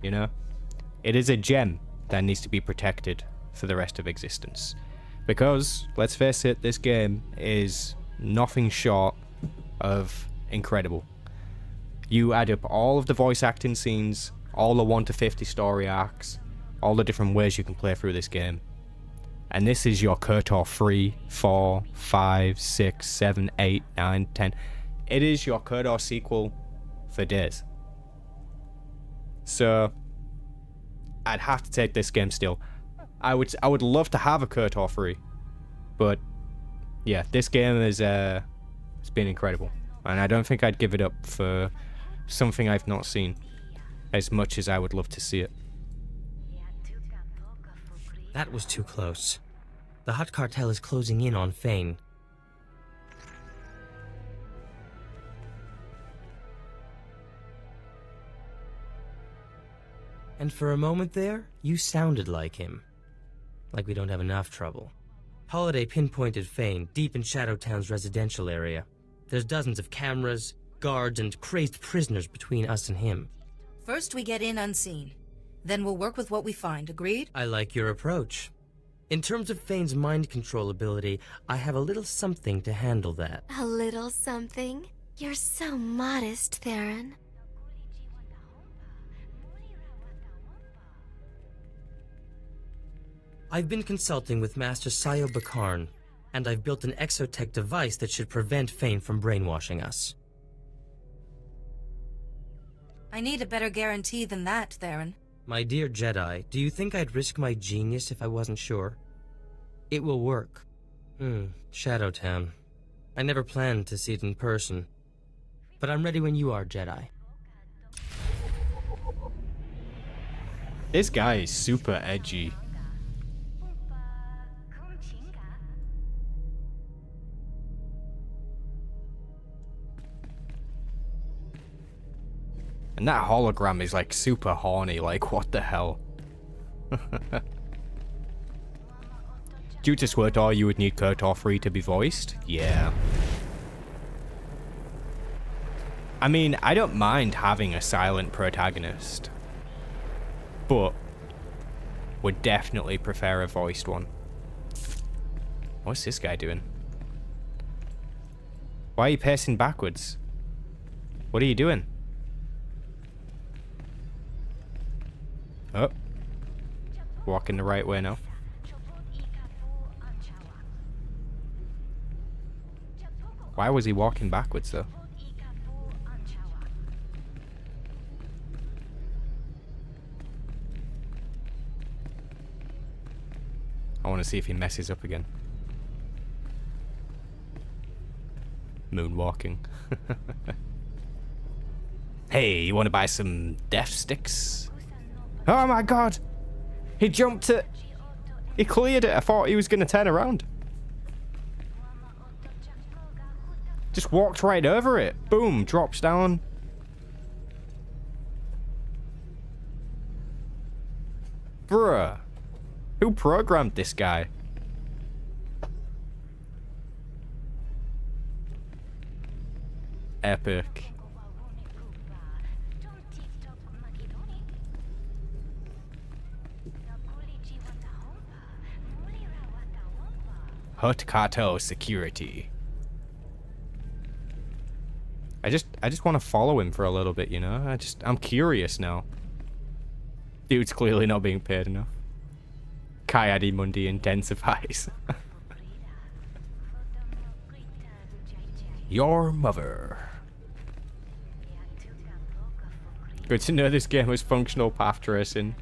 you know? It is a gem that needs to be protected for the rest of existence. Because, let's face it, this game is nothing short of incredible. You add up all of the voice acting scenes, all the 1 to 50 story arcs, all the different ways you can play through this game. And this is your KOTOR 3, 4, 5, 6, 7, 8, 9, 10. It is your KOTOR sequel for days. So, I'd have to take this game still. I would love to have a KOTOR 3, but yeah, this game is it's been incredible, and I don't think I'd give it up for something I've not seen as much as I would love to see it. That was too close. The Hut Cartel is closing in on Fane. And for a moment there, you sounded like him. Like we don't have enough trouble. Holiday pinpointed Fane deep in Shadowtown's residential area. There's dozens of cameras, guards, and crazed prisoners between us and him. First we get in unseen. Then we'll work with what we find, agreed? I like your approach. In terms of Fane's mind control ability, I have a little something to handle that. A little something? You're so modest, Theron. I've been consulting with Master Sayo Bakarn, and I've built an exotech device that should prevent Fane from brainwashing us. I need a better guarantee than that, Theron. My dear Jedi, do you think I'd risk my genius if I wasn't sure? It will work. Shadowtown. I never planned to see it in person. But I'm ready when you are, Jedi. This guy is super edgy. And that hologram is like super horny, like what the hell? Due to SWTOR, you would need KOTOR 3 to be voiced? Yeah. I mean, I don't mind having a silent protagonist, but would definitely prefer a voiced one. What's this guy doing? Why are you pacing backwards? What are you doing? Oh. Walking the right way now. Why was he walking backwards though? I want to see if he messes up again. Moonwalking. Hey, you want to buy some death sticks? Oh my god! He jumped it! He cleared it! I thought he was going to turn around. Just walked right over it. Boom, drops down. Bruh. Who programmed this guy? Epic. Hut Cartel security. I just want to follow him for a little bit, you know? I'm curious now. Dude's clearly not being paid enough. Kayadi Mundi intensifies. Your mother. Good to know this game was functional path tracing.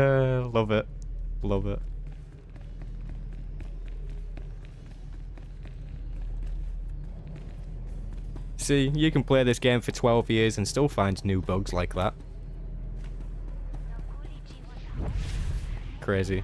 Love it. Love it. See, you can play this game for 12 years and still find new bugs like that. Crazy.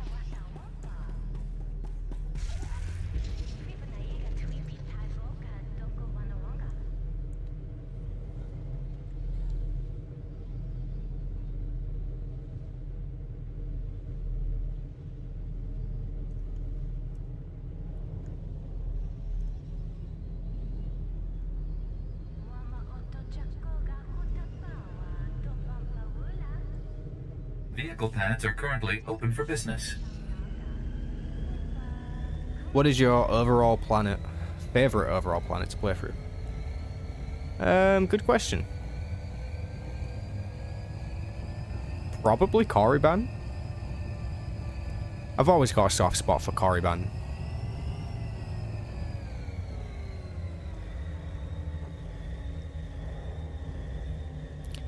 Vehicle pads are currently open for business. What is your overall planet, favorite overall planet to play through? Good question. Probably Korriban. I've always got a soft spot for Korriban.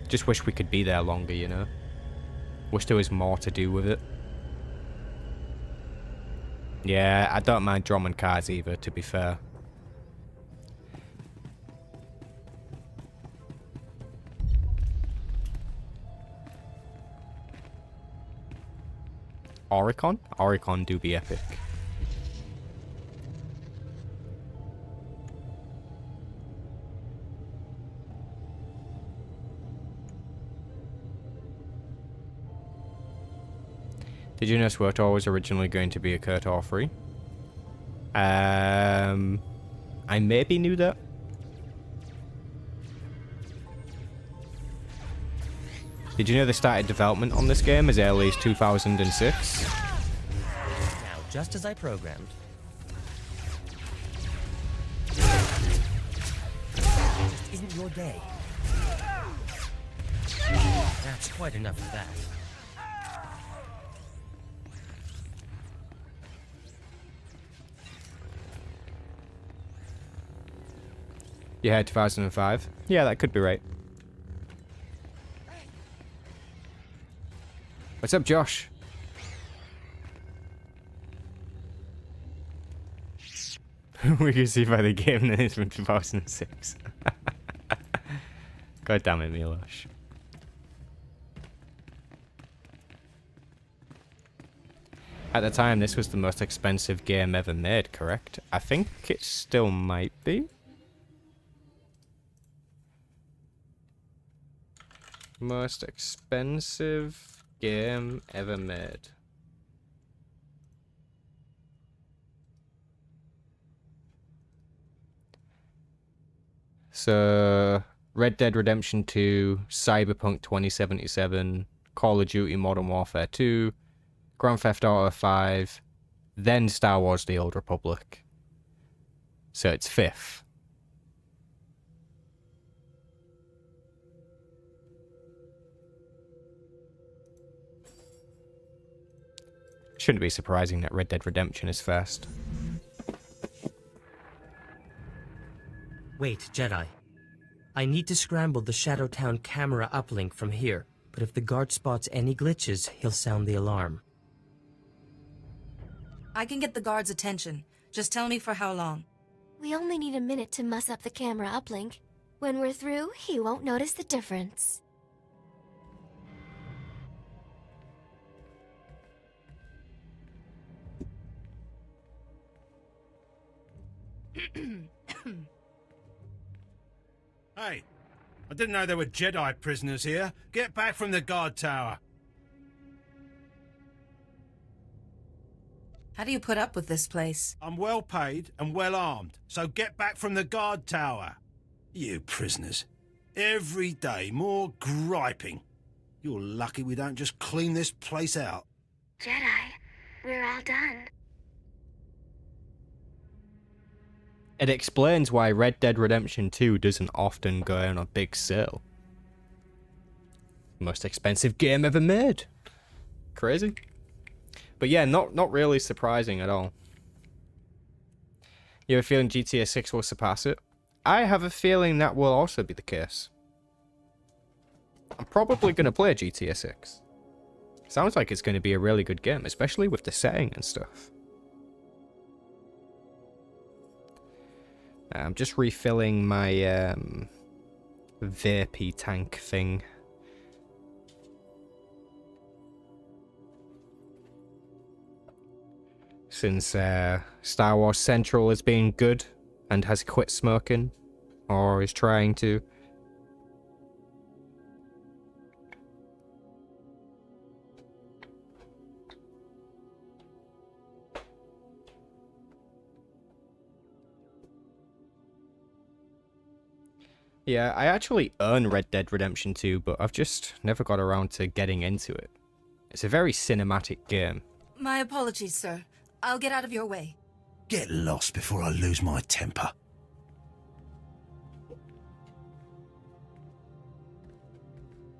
Just wish we could be there longer, you know? Wish there was more to do with it. Yeah, I don't mind Drummond cars either, to be fair. Oricon? Oricon do be epic. Did you know SWTOR was originally going to be a KOTOR 3? I maybe knew that. Did you know they started development on this game as early as 2006? Now, just as I programmed. Just isn't your day. That's quite enough of that. Yeah, 2005. Yeah, that could be right. What's up, Josh? We can see by the game that it's from 2006. God damn it, Milosh. At the time, this was the most expensive game ever made, correct? I think it still might be. Most expensive game ever made. So, Red Dead Redemption 2, Cyberpunk 2077, Call of Duty Modern Warfare 2, Grand Theft Auto 5, then Star Wars The Old Republic. So it's fifth. Shouldn't be surprising that Red Dead Redemption is first. Wait, Jedi. I need to scramble the Shadowtown camera uplink from here, but if the guard spots any glitches, he'll sound the alarm. I can get the guard's attention. Just tell me for how long. We only need a minute to muss up the camera uplink. When we're through, he won't notice the difference. Hey, I didn't know there were Jedi prisoners here. Get back from the guard tower. How do you put up with this place? I'm well paid and well armed, so get back from the guard tower. You prisoners. Every day more griping. You're lucky we don't just clean this place out. Jedi, we're all done. It explains why Red Dead Redemption 2 doesn't often go on a big sale. Most expensive game ever made. Crazy. But yeah, not really surprising at all. You have a feeling GTA 6 will surpass it? I have a feeling that will also be the case. I'm probably going to play GTA 6. Sounds like it's going to be a really good game, especially with the setting and stuff. I'm just refilling my vapey tank thing. Since Star Wars Central has been good and has quit smoking, or is trying to. Yeah, I actually own Red Dead Redemption 2, but I've just never got around to getting into it. It's a very cinematic game. My apologies, sir. I'll get out of your way. Get lost before I lose my temper.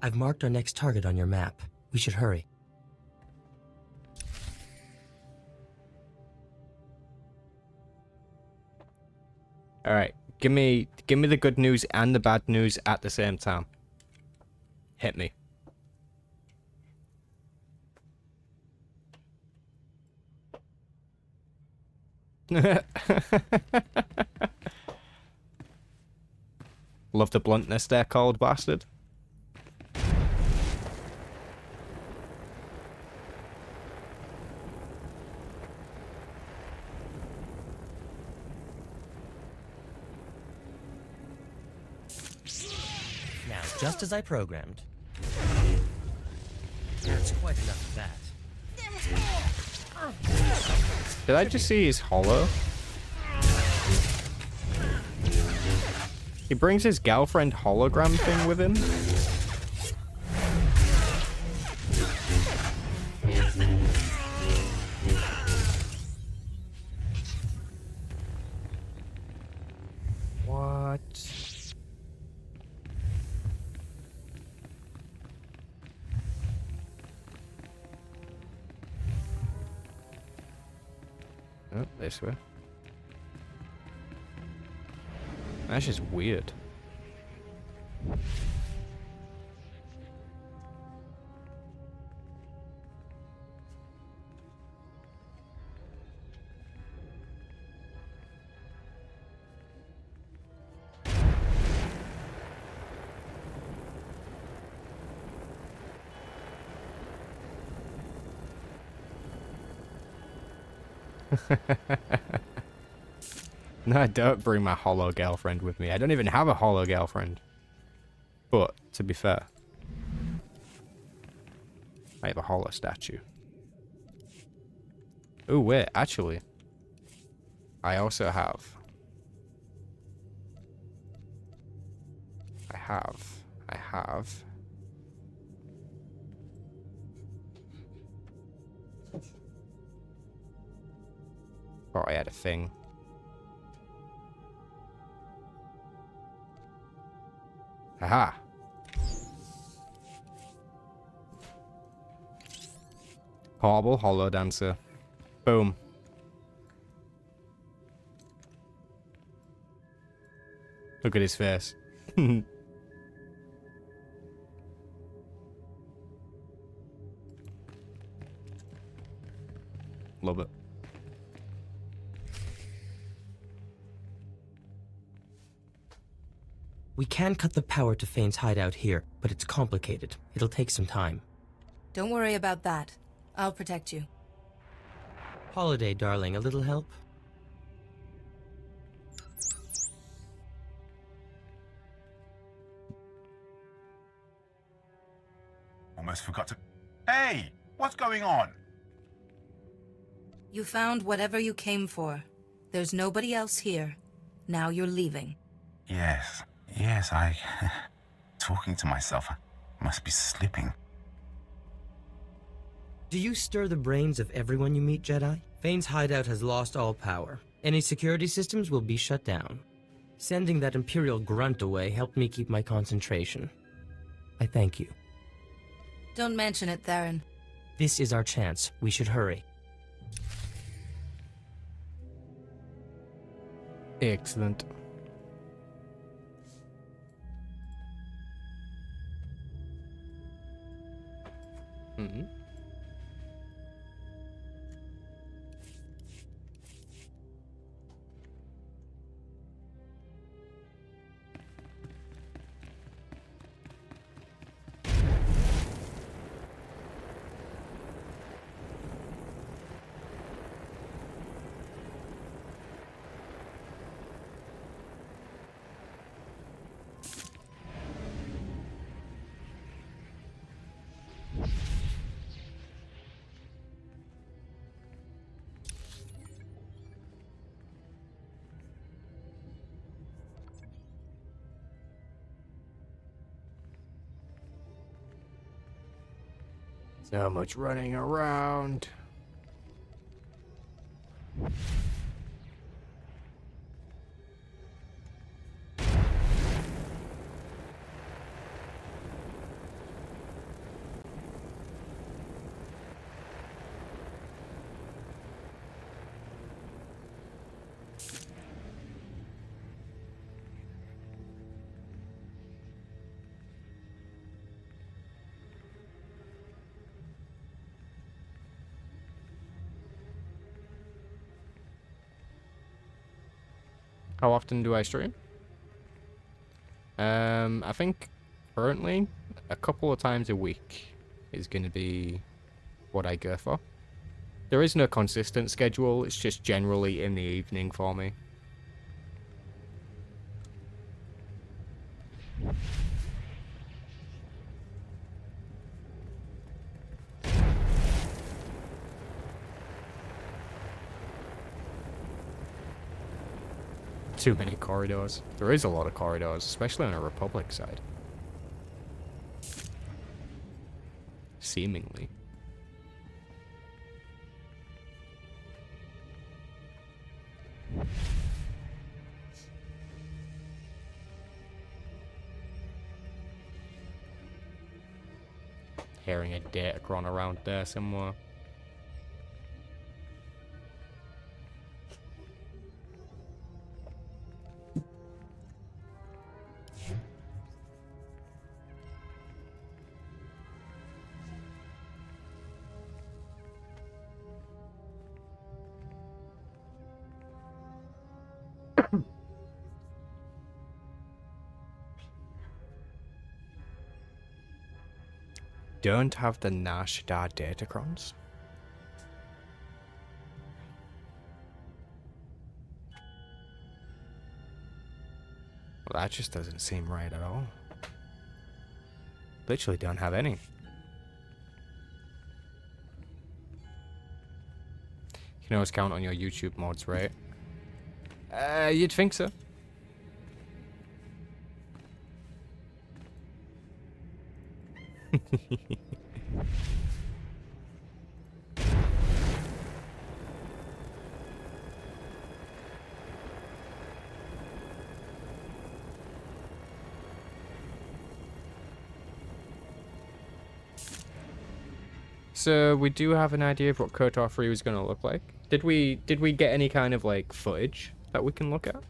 I've marked our next target on your map. We should hurry. Alright, give me the good news and the bad news at the same time. Hit me. Love the bluntness there, cold bastard. Now, just as I programmed. That's quite enough of that. Did I just see his hollow? He brings his girlfriend hologram thing with him? What? Oh, this way. That's just weird. No, I don't bring my hollow girlfriend with me. I don't even have a hollow girlfriend. But, to be fair, I have a hollow statue. Oh, wait, actually, I also have. I have. Oh, I had a thing. Aha! Horrible hollow dancer. Boom. Look at his face. Love it. We can cut the power to Fane's hideout here, but it's complicated. It'll take some time. Don't worry about that. I'll protect you. Holiday, darling, a little help? Almost forgot to... Hey! What's going on? You found whatever you came for. There's nobody else here. Now you're leaving. Yes, I... Talking to myself. I must be slipping. Do you stir the brains of everyone you meet, Jedi? Fane's hideout has lost all power. Any security systems will be shut down. Sending that Imperial grunt away helped me keep my concentration. I thank you. Don't mention it, Theron. This is our chance. We should hurry. Excellent. So much running around. How often do I stream? I think currently a couple of times a week is going to be what I go for. There is no consistent schedule, it's just generally in the evening for me. Too many corridors. There is a lot of corridors, especially on a Republic side. Seemingly. Hearing a Datacron around there somewhere. Don't have the Nashda Datacrons. Well, that just doesn't seem right at all. Literally don't have any. You can always count on your YouTube mods, right? You'd think so. So we do have an idea of what KOTOR 3 was going to look like. Did we get any kind of like footage that we can look at?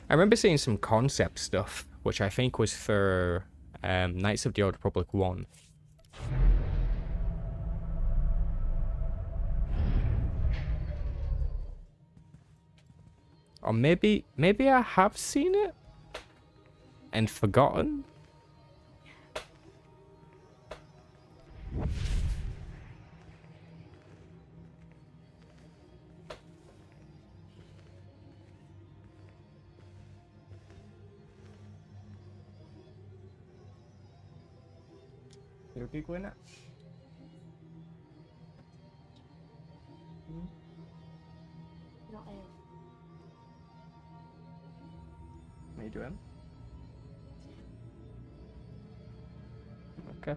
I remember seeing some concept stuff, which I think was for Knights of the Old Republic 1. Or maybe I have seen it and forgotten. There are people in it? Not ill. What are you doing? Okay.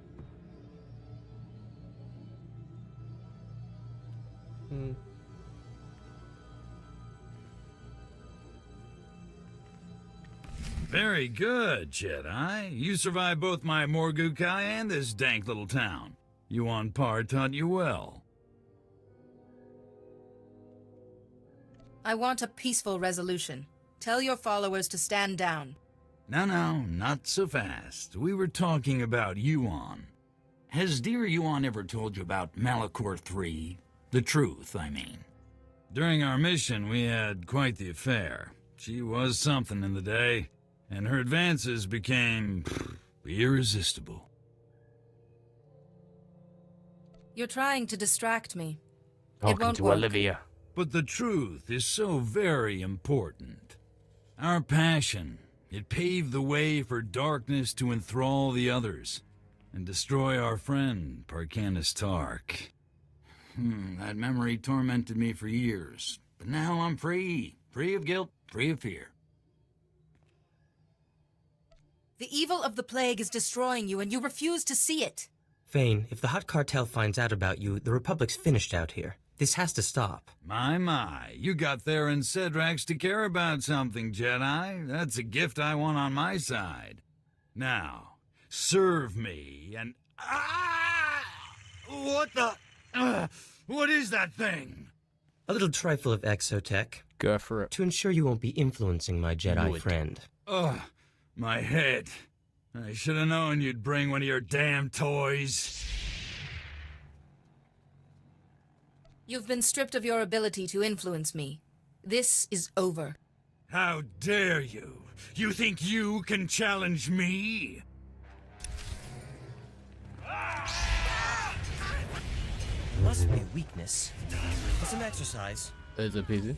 Very good, Jedi. You survived both my Morgukai and this dank little town. Yuan Par taught you well. I want a peaceful resolution. Tell your followers to stand down. No, not so fast. We were talking about Yuan. Has dear Yuan ever told you about Malachor III? The truth, I mean. During our mission, we had quite the affair. She was something in the day, and her advances became irresistible. You're trying to distract me. Talking it won't to work. Olivia. But the truth is so very important. Our passion, it paved the way for darkness to enthrall the others and destroy our friend, Parkanis Tark. That memory tormented me for years, but now I'm free. Free of guilt, free of fear. The evil of the plague is destroying you, and you refuse to see it. Fane, if the Hutt Cartel finds out about you, the Republic's finished out here. This has to stop. My, you got Theron Cedrax to care about something, Jedi. That's a gift I want on my side. Now, serve me and... What the... what is that thing? A little trifle of exotech. Go for it. To ensure you won't be influencing my Jedi friend. Ugh, my head. I should have known you'd bring one of your damn toys. You've been stripped of your ability to influence me. This is over. How dare you? You think you can challenge me? Must be weakness. Get some exercise. Is it busy?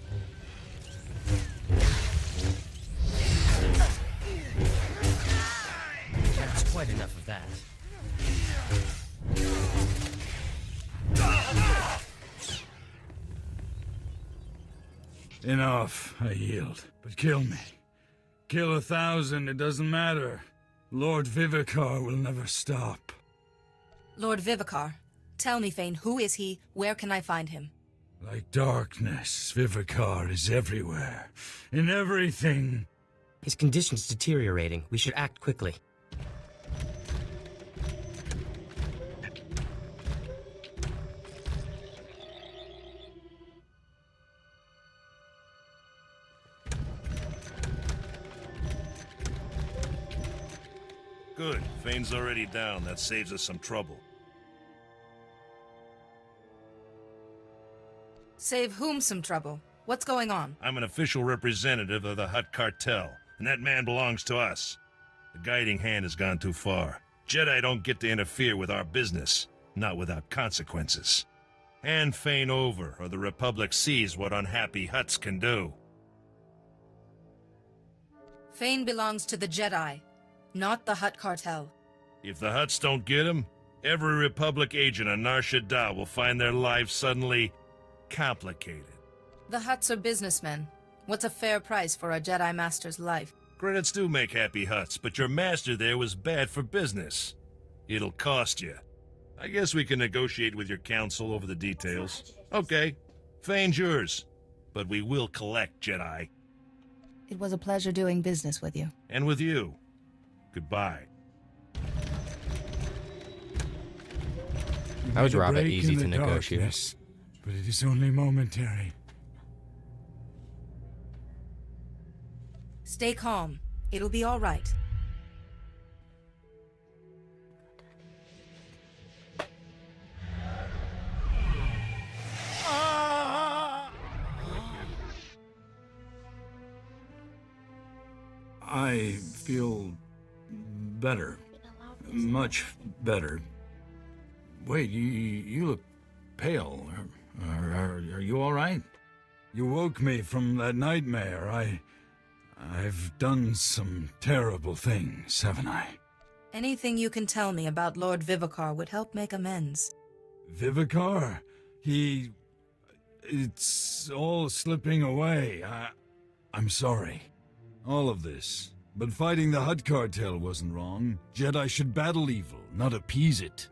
That's quite enough of that. Enough, I yield. But kill me. Kill 1,000, it doesn't matter. Lord Vivicar will never stop. Lord Vivicar, tell me, Fane, who is he? Where can I find him? Like darkness, Vivicar is everywhere. In everything. His condition's deteriorating. We should act quickly. Good. Fane's already down. That saves us some trouble. Save whom some trouble? What's going on? I'm an official representative of the Hutt Cartel, and that man belongs to us. The guiding hand has gone too far. Jedi don't get to interfere with our business, not without consequences. Hand Fane over, or the Republic sees what unhappy Hutts can do. Fane belongs to the Jedi, not the Hutt Cartel. If the Hutts don't get him, every Republic agent on Nar Shaddaa will find their lives suddenly complicated. The Hutts are businessmen. What's a fair price for a Jedi Master's life? Credits do make happy Hutts, but your master there was bad for business. It'll cost you. I guess we can negotiate with your council over the details. Okay, Fane's yours, but we will collect, Jedi. It was a pleasure doing business with you. And with you. Goodbye. That was rather Break easy in to the negotiate. darkness, but it is only momentary. Stay calm. It'll be all right. I feel better. Much better. Wait, you look pale. Are you all right? You woke me from that nightmare. I've done some terrible things, haven't I? Anything you can tell me about Lord Vivicar would help make amends. Vivicar? It's all slipping away. I'm sorry. All of this. But fighting the Hutt Cartel wasn't wrong. Jedi should battle evil, not appease it.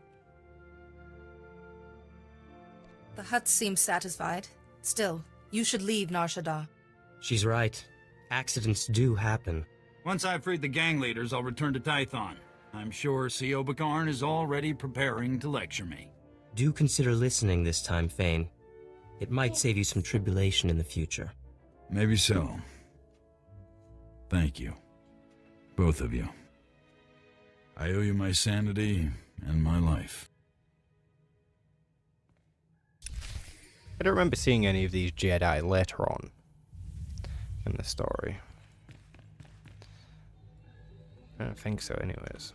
The Hutts seem satisfied. Still, you should leave Nar Shaddaa. She's right. Accidents do happen. Once I've freed the gang leaders, I'll return to Tython. I'm sure C.O. Bakarn is already preparing to lecture me. Do consider listening this time, Fane. It might save you some tribulation in the future. Maybe so. Thank you. Both of you. I owe you my sanity and my life. I don't remember seeing any of these Jedi later on in the story. I don't think so, anyways.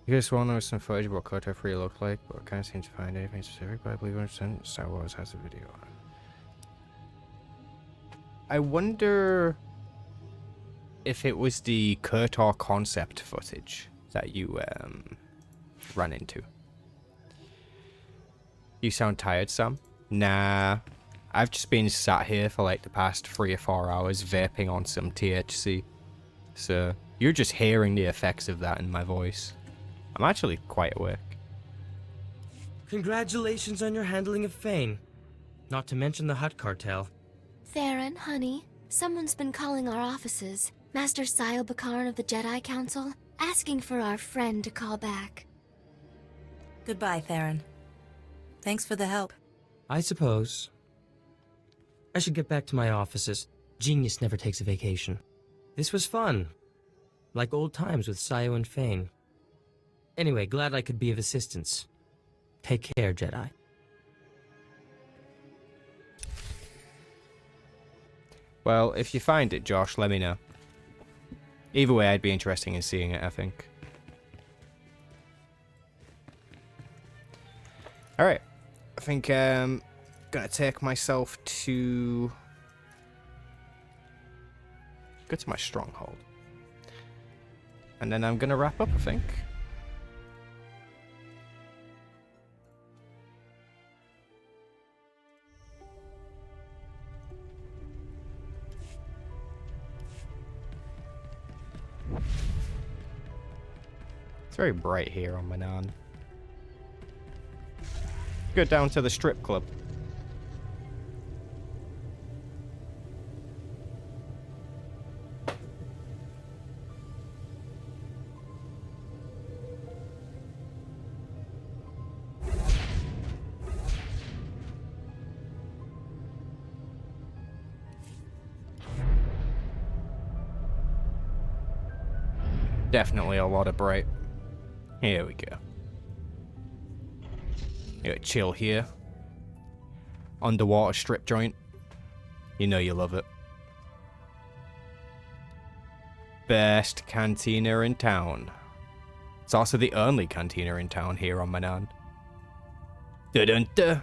You guys want to know some footage of what Kotor 3 looked like, but I can't seem to find anything specific, but I believe 100% Star Wars has a video on it. I wonder if it was the KOTOR concept footage that you ran into. You sound tired, Sam? Nah. I've just been sat here for like the past 3 or 4 hours vaping on some THC. So, You're just hearing the effects of that in my voice. I'm actually quite awake. Congratulations on your handling of Fane. Not to mention the Hutt cartel. Theron, honey, someone's been calling our offices. Master Sile Bakaran of the Jedi Council, asking for our friend to call back. Goodbye, Theron. Thanks for the help. I suppose. I should get back to my offices. Genius never takes a vacation. This was fun. Like old times with Sayo and Fane. Anyway, glad I could be of assistance. Take care, Jedi. Well, if you find it, Josh, let me know. Either way, I'd be interested in seeing it, I think. Alright. I think I'm gonna take myself to... go to my stronghold. And then I'm gonna wrap up, I think. It's very bright here on Manan. Go down to the strip club. Definitely a lot of bright. Here we go. You gotta chill here. Underwater strip joint. You know you love it. Best cantina in town. It's also the only cantina in town here on Manan. Dun-dun-dun.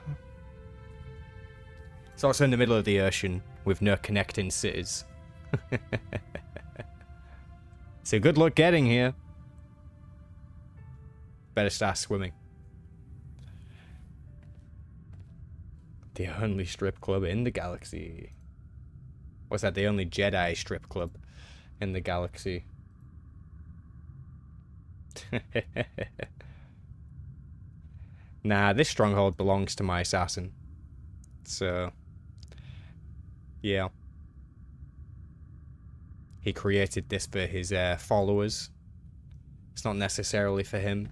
It's also in the middle of the ocean with no connecting cities. So good luck getting here. Better start swimming. The only strip club in the galaxy. What's that? The only Jedi strip club in the galaxy. Nah, this stronghold belongs to my assassin. So, yeah. He created this for his followers. It's not necessarily for him.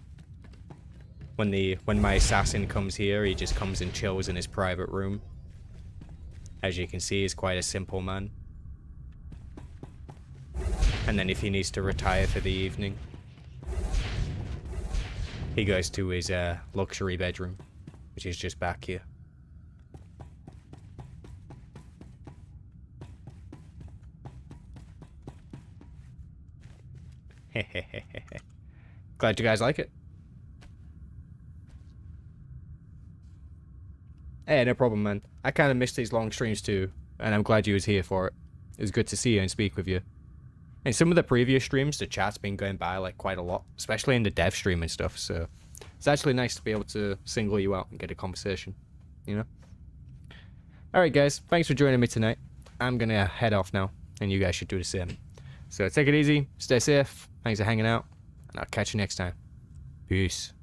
When my assassin comes here, he just comes and chills in his private room. As you can see, he's quite a simple man. And then if he needs to retire for the evening, he goes to his luxury bedroom, which is just back here. Glad you guys like it. Hey, no problem, man. I kind of missed these long streams too, and I'm glad you was here for it. It was good to see you and speak with you. In some of the previous streams, the chat's been going by like quite a lot, especially in the dev stream and stuff, so it's actually nice to be able to single you out and get a conversation, you know? Alright guys, thanks for joining me tonight. I'm gonna head off now, and you guys should do the same. So take it easy, stay safe, thanks for hanging out, and I'll catch you next time. Peace.